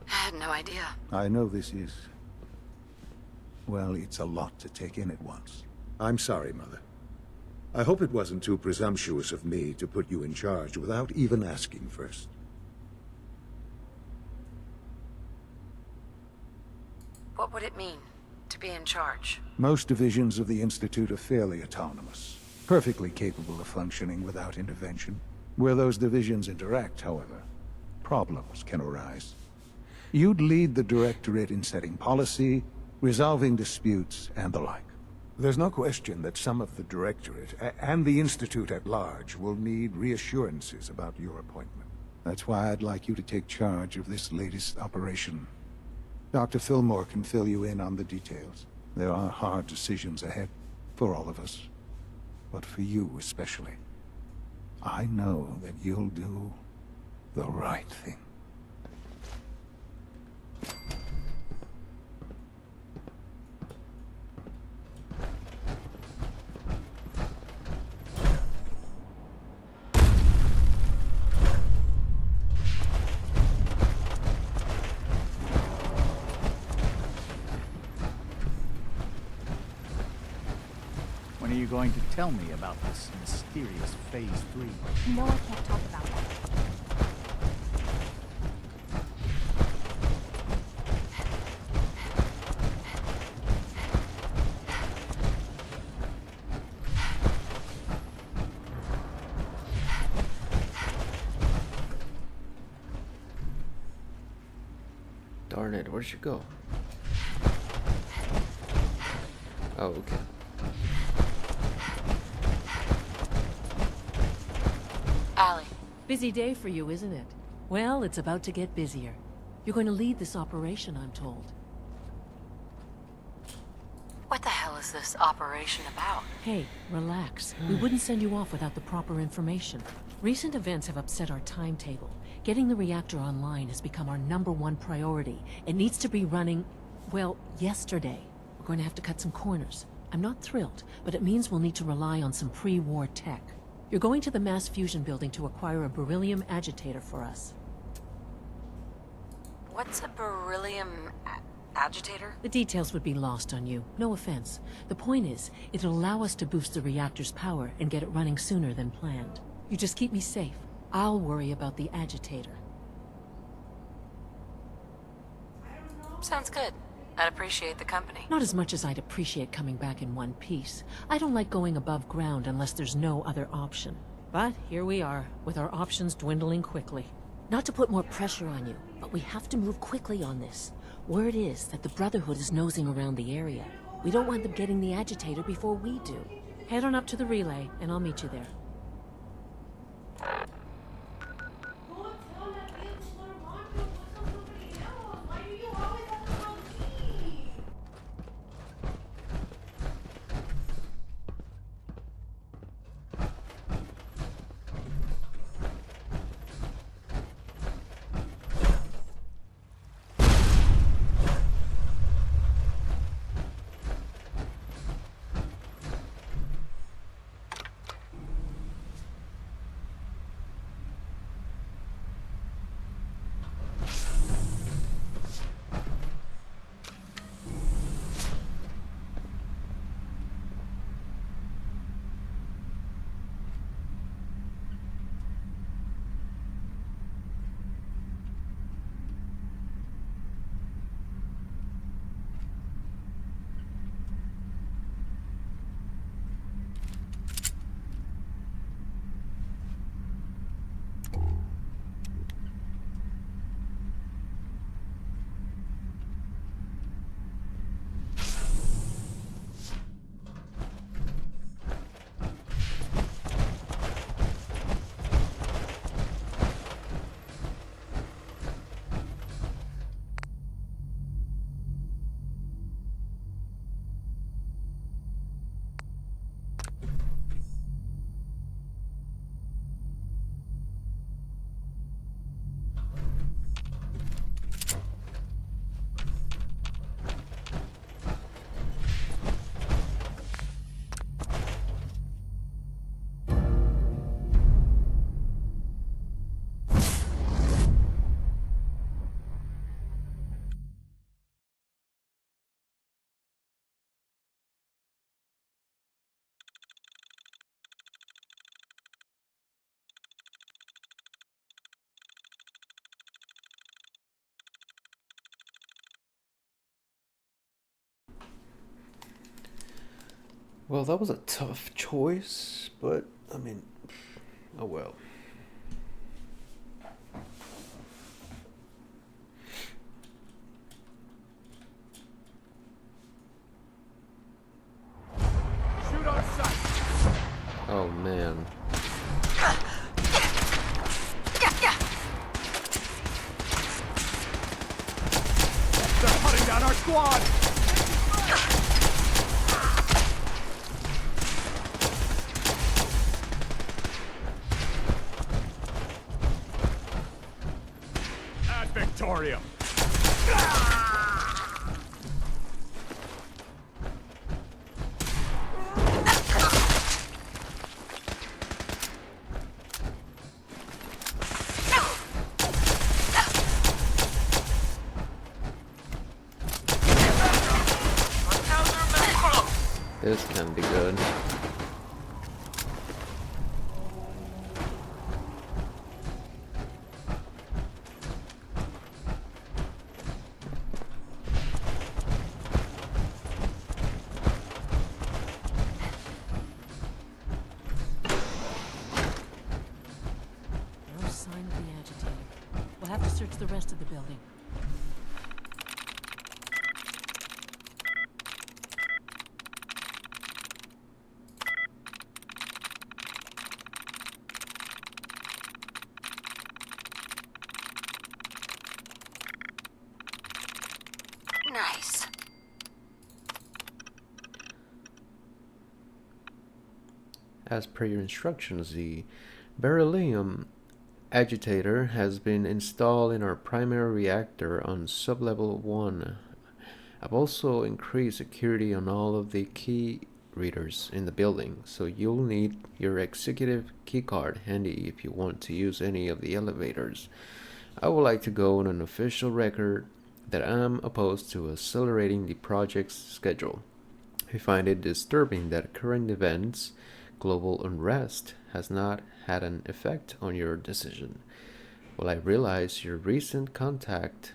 I had no idea. I know this is... well, it's a lot to take in at once. I'm sorry, Mother. I hope it wasn't too presumptuous of me to put you in charge without even asking first. What would it mean to be in charge? Most divisions of the Institute are fairly autonomous, perfectly capable of functioning without intervention. Where those divisions interact, however, problems can arise. You'd lead the Directorate in setting policy, resolving disputes, and the like. There's no question that some of the Directorate, and the Institute at large, will need reassurances about your appointment. That's why I'd like you to take charge of this latest operation. Dr. Fillmore can fill you in on the details. There are hard decisions ahead, for all of us. But for you especially. I know that you'll do the right thing. When are you going to tell me about this mysterious Phase 3? No, I can't talk about that. Darn it, where'd you go? Oh, okay. Allie. Busy day for you, isn't it? Well, it's about to get busier. You're going to lead this operation, I'm told. What the hell is this operation about? Hey, relax. We wouldn't send you off without the proper information. Recent events have upset our timetable. Getting the reactor online has become our #1 priority. It needs to be running, well, yesterday. We're going to have to cut some corners. I'm not thrilled, but it means we'll need to rely on some pre-war tech. You're going to the mass fusion building to acquire a beryllium agitator for us. What's a beryllium agitator? The details would be lost on you. No offense. The point is, it'll allow us to boost the reactor's power and get it running sooner than planned. You just keep me safe. I'll worry about the agitator. Sounds good. I'd appreciate the company. Not as much as I'd appreciate coming back in one piece. I don't like going above ground unless there's no other option. But here we are, with our options dwindling quickly. Not to put more pressure on you, but we have to move quickly on this. Word is that the Brotherhood is nosing around the area. We don't want them getting the agitator before we do. Head on up to the relay, and I'll meet you there. Well, that was a tough choice, but I mean, oh well. Shoot on sight. Oh man. They're hunting down our squad. Ad Victorium. This can be good. No sign of the agitator. We'll have to search the rest of the building. Nice. As per your instructions, the beryllium agitator has been installed in our primary reactor on sublevel 1. I've also increased security on all of the key readers in the building, so you'll need your executive keycard handy if you want to use any of the elevators. I would like to go on an official record that I'm opposed to accelerating the project's schedule. I find it disturbing that current events, global unrest, has not had an effect on your decision. While I realize your recent contact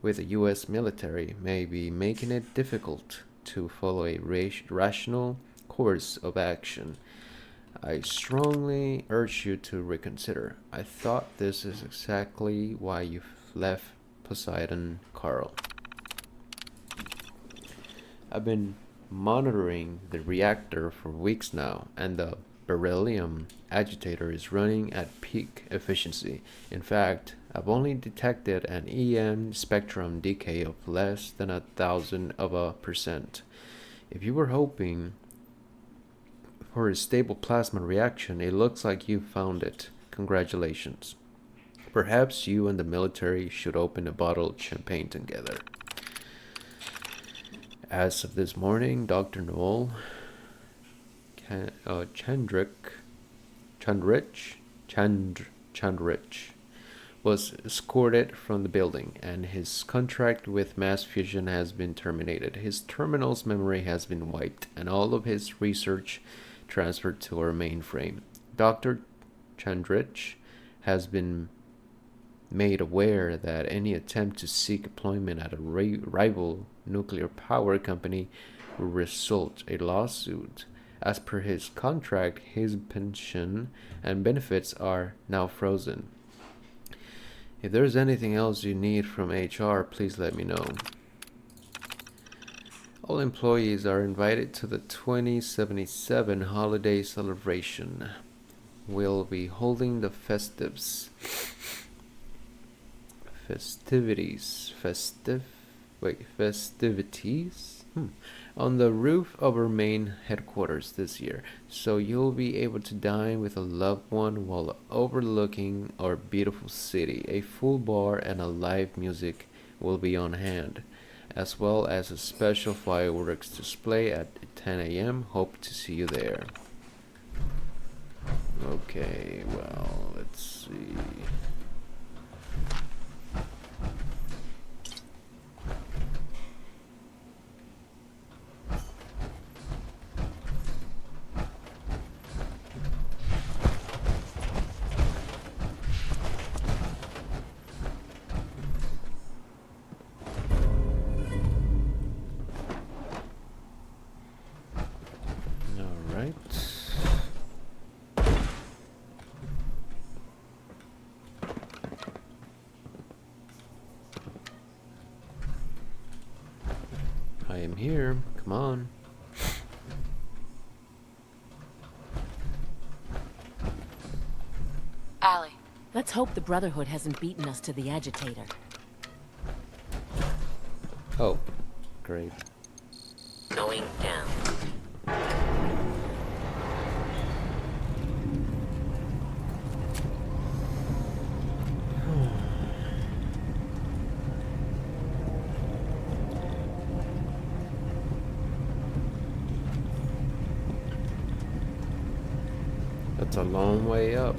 with the U.S. military may be making it difficult to follow a rational course of action, I strongly urge you to reconsider. I thought this is exactly why you left Poseidon, Carl. I've been monitoring the reactor for weeks now, and the beryllium agitator is running at peak efficiency. In fact, I've only detected an EM spectrum decay of less than 0.1%. If you were hoping for a stable plasma reaction, it looks like you found it. Congratulations. Perhaps you and the military should open a bottle of champagne together. As of this morning, Dr. Noel Chandrich was escorted from the building, and his contract with Mass Fusion has been terminated. His terminal's memory has been wiped, and all of his research transferred to our mainframe. Dr. Chandrich has been made aware that any attempt to seek employment at a rival nuclear power company will result in a lawsuit. As per his contract, his pension and benefits are now frozen. If there's anything else you need from HR, please let me know. All employees are invited to the 2077 holiday celebration. We'll be holding the festivities on the roof of our main headquarters this year, so you'll be able to dine with a loved one while overlooking our beautiful city. A full bar and a live music will be on hand, as well as a special fireworks display at 10 a.m. Hope to see you there. Okay, well, let's see. I am here. Come on. Allie. Let's hope the Brotherhood hasn't beaten us to the agitator. Oh, great. Going down. That's a long way up.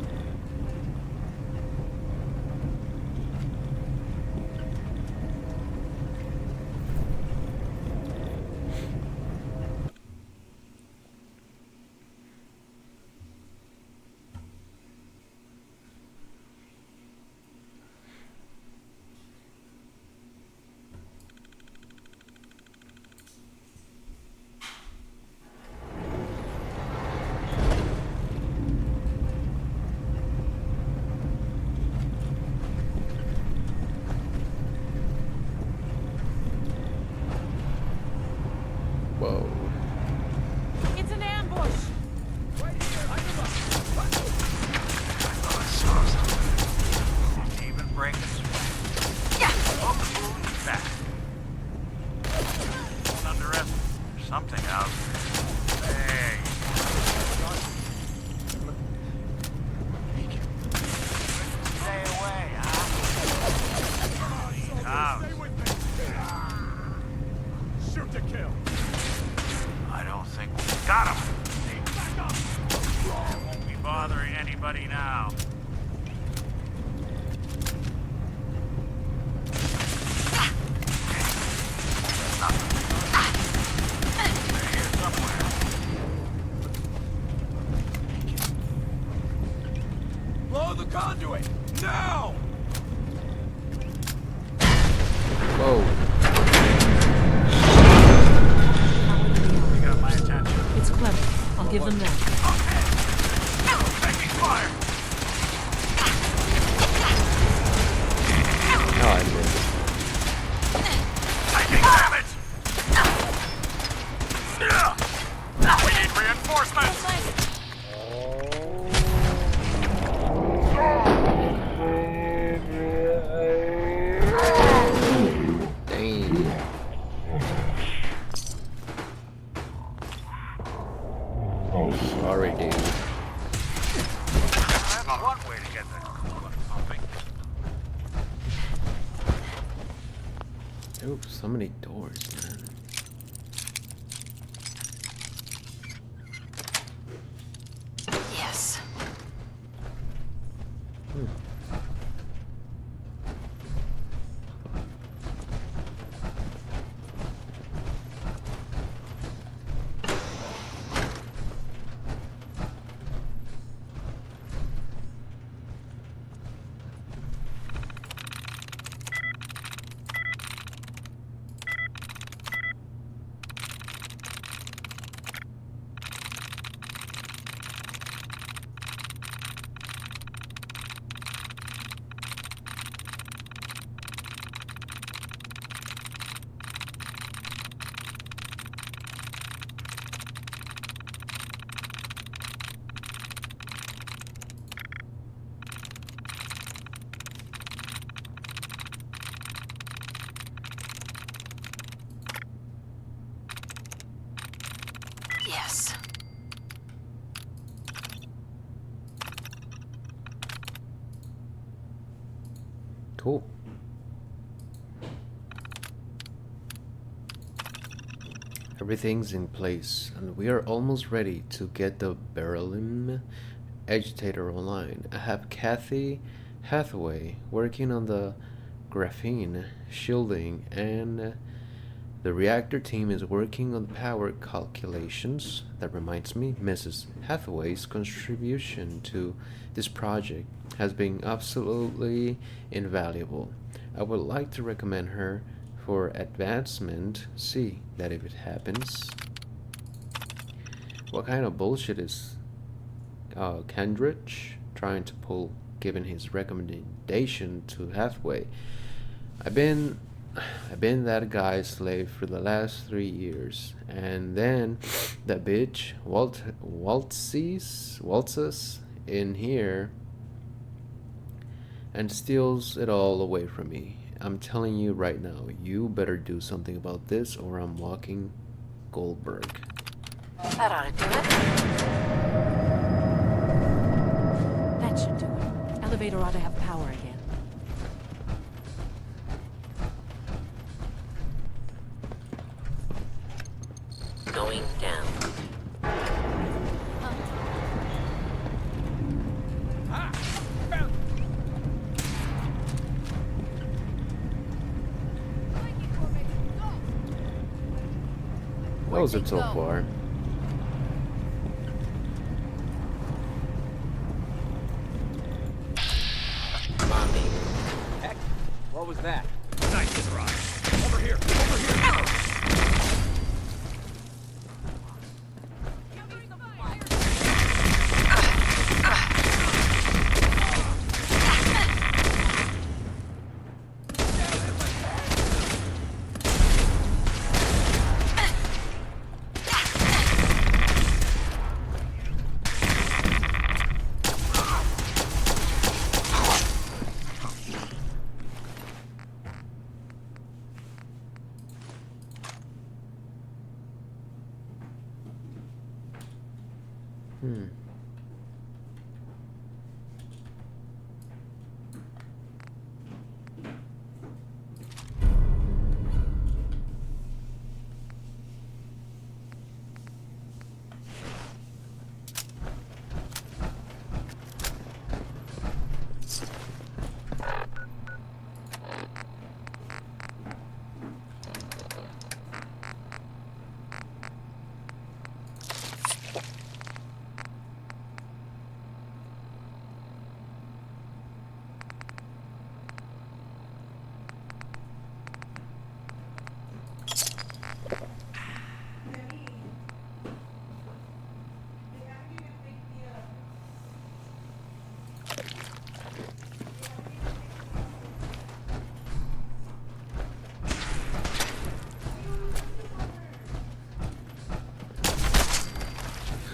everybody now. Blow the conduit! Now! Whoa. You got my attention. It's clever. I'll give them that. Taking fire! Oh, I missed. Taking damage! We need reinforcements! Dang. Sorry, dude. That's one way to get the blood pumping. Ooh, so many doors, man. Yes. Yes. Cool. Everything's in place, and we are almost ready to get the beryllium agitator online. I have Kathy Hathaway working on the graphene shielding, and the reactor team is working on the power calculations. That reminds me, Mrs. Hathaway's contribution to this project has been absolutely invaluable. I would like to recommend her for advancement. See that if it happens. What kind of bullshit is Kendrich trying to pull, given his recommendation to Hathaway? I've been that guy's slave for the last 3 years, and then that bitch waltzes in here and steals it all away from me. I'm telling you right now, you better do something about this, or I'm walking Goldberg. That ought to do it. That should do it. Elevator ought to have power again. Going down. What was it so far? Heck, what was that? Nice try. Over here, over here.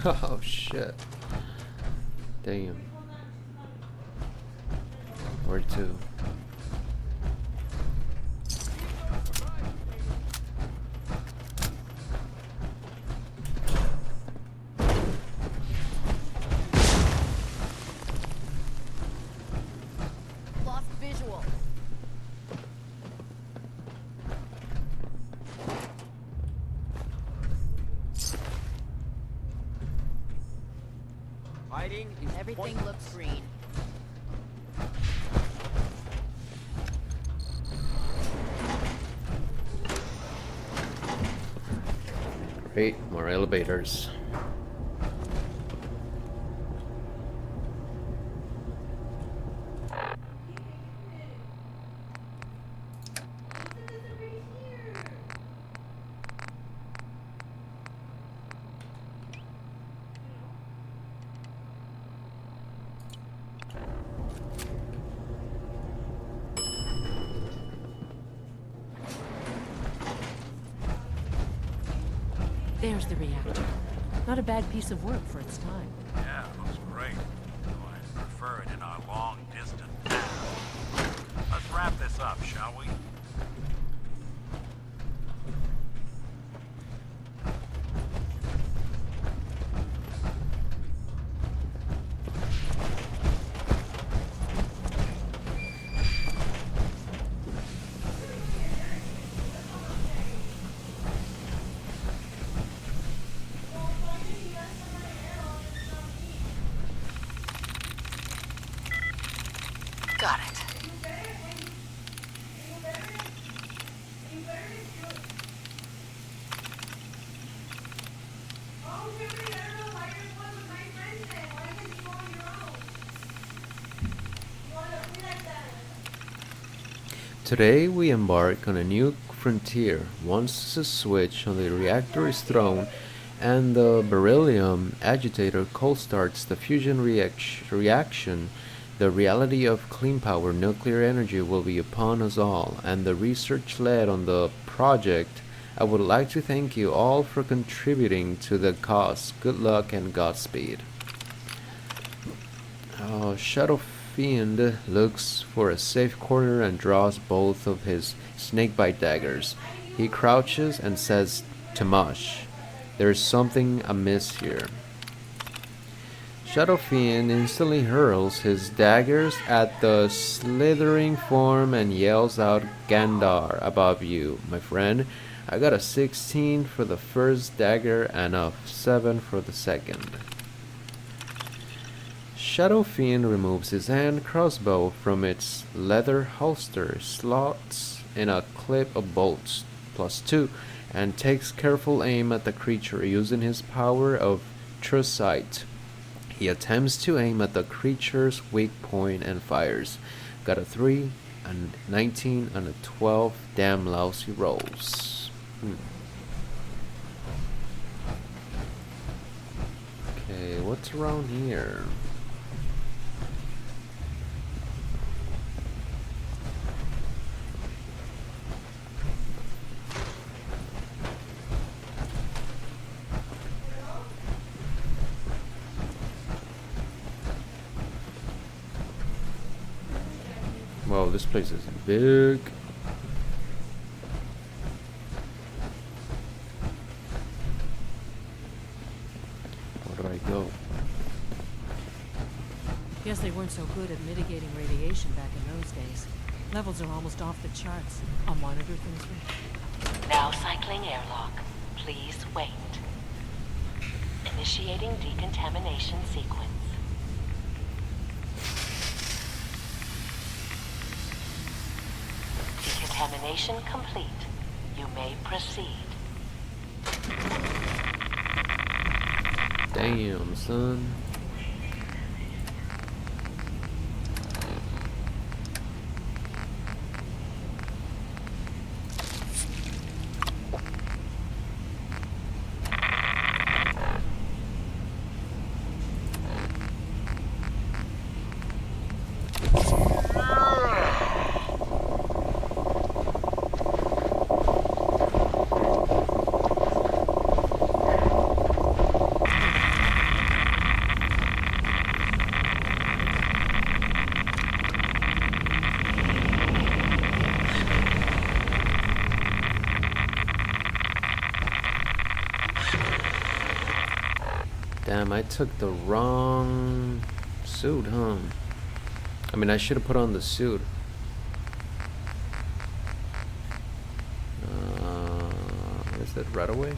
Oh shit. Damn. Where to? Lost visual. Hiding is Everything pointless. looks green. Great, more elevators. There's the reactor. Not a bad piece of work for its time. Yeah, it looks great. Though I'd prefer it in a long-distance path. Let's wrap this up, shall we? Got it. Today we embark on a new frontier. Once a switch on the reactor is thrown and the beryllium agitator cold starts the fusion reaction, the reality of clean power nuclear energy will be upon us all, and the research led on the project. I would like to thank you all for contributing to the cause. Good luck and Godspeed. Shadow Fiend looks for a safe corner and draws both of his snakebite daggers. He crouches and says, "Tamash, there's something amiss here." Shadow Fiend instantly hurls his daggers at the slithering form and yells out, "Gandar, above you, my friend. I got a 16 for the first dagger and a 7 for the second." Shadow Fiend removes his hand crossbow from its leather holster, slots in a clip of bolts, +2, and takes careful aim at the creature using his power of true sight. He attempts to aim at the creature's weak point and fires. Got a 3, a 19, and a 12. Damn lousy rolls. Okay, what's around here? Wow, this place is big. Where do I go? Guess they weren't so good at mitigating radiation back in those days. Levels are almost off the charts. I'll monitor things for you. Now cycling airlock. Please wait. Initiating decontamination sequence. Decontamination complete. You may proceed. Damn, son. Damn, I took the wrong suit, huh? I mean, I should have put on the suit. What is that, right away?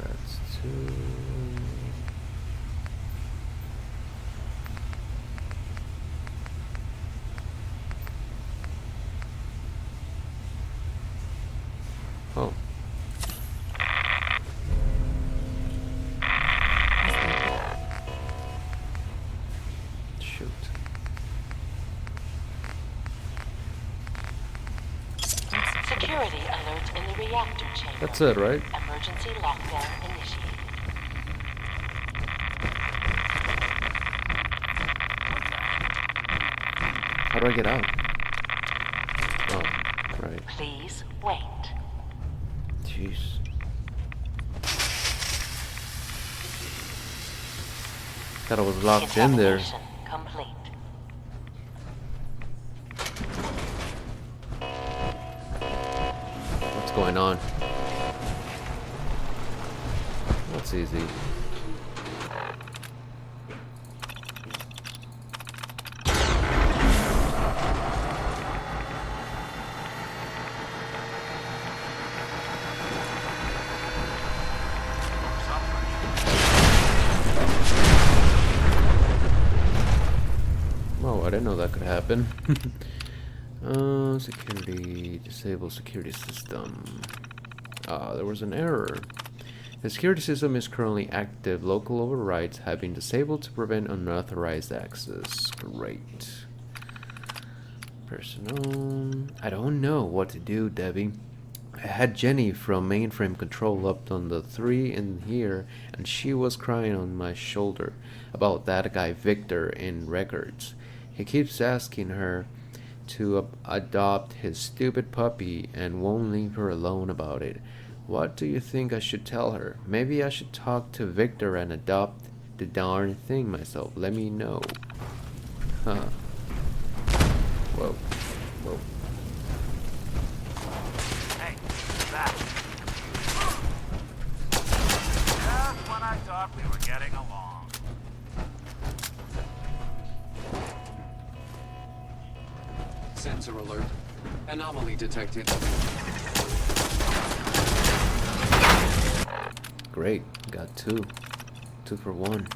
That's 2. Oh. Shoot. Security alert in the reactor chamber. That's it, right? Emergency lockdown initiated. How do I get out? Oh, right. Please wait. Jeez. Thought I was locked in there. Examination complete. What's going on? That's easy. Oh, I didn't know that could happen. Security, disable security system. There was an error. The security system is currently active. Local overrides have been disabled to prevent unauthorized access. Great. Personnel. I don't know what to do, Debbie. I had Jenny from mainframe control up on the 3 in here, and she was crying on my shoulder about that guy Victor in records. He keeps asking her to adopt his stupid puppy and won't leave her alone about it. What do you think I should tell her? Maybe I should talk to Victor and adopt the darn thing myself. Let me know. Huh. Whoa. Whoa. Hey, that. Just when I thought we were getting along. Sensor alert. Anomaly detected. Great. Got 2. 2 for 1.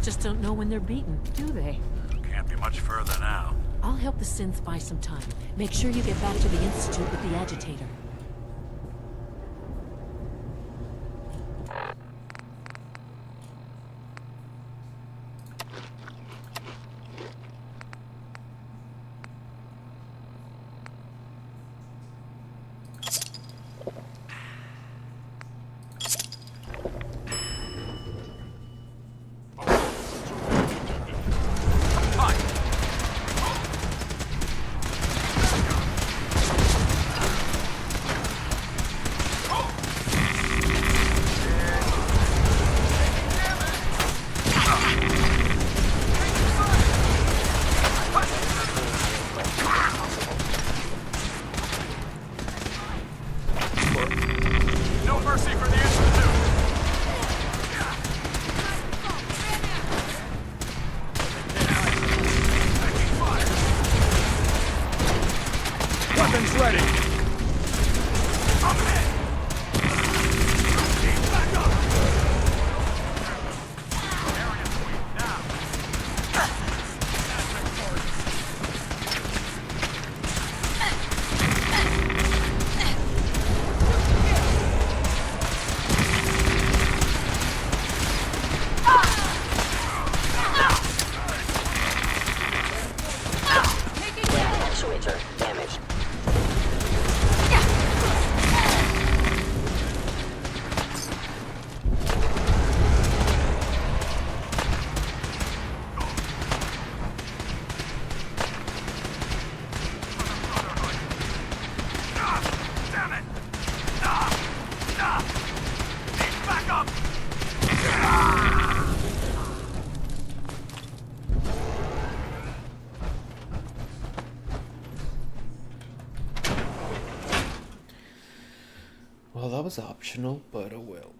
Just don't know when they're beaten, do they? Can't be much further now. I'll help the synths buy some time. Make sure you get back to the Institute with the agitator. was optional, but oh well.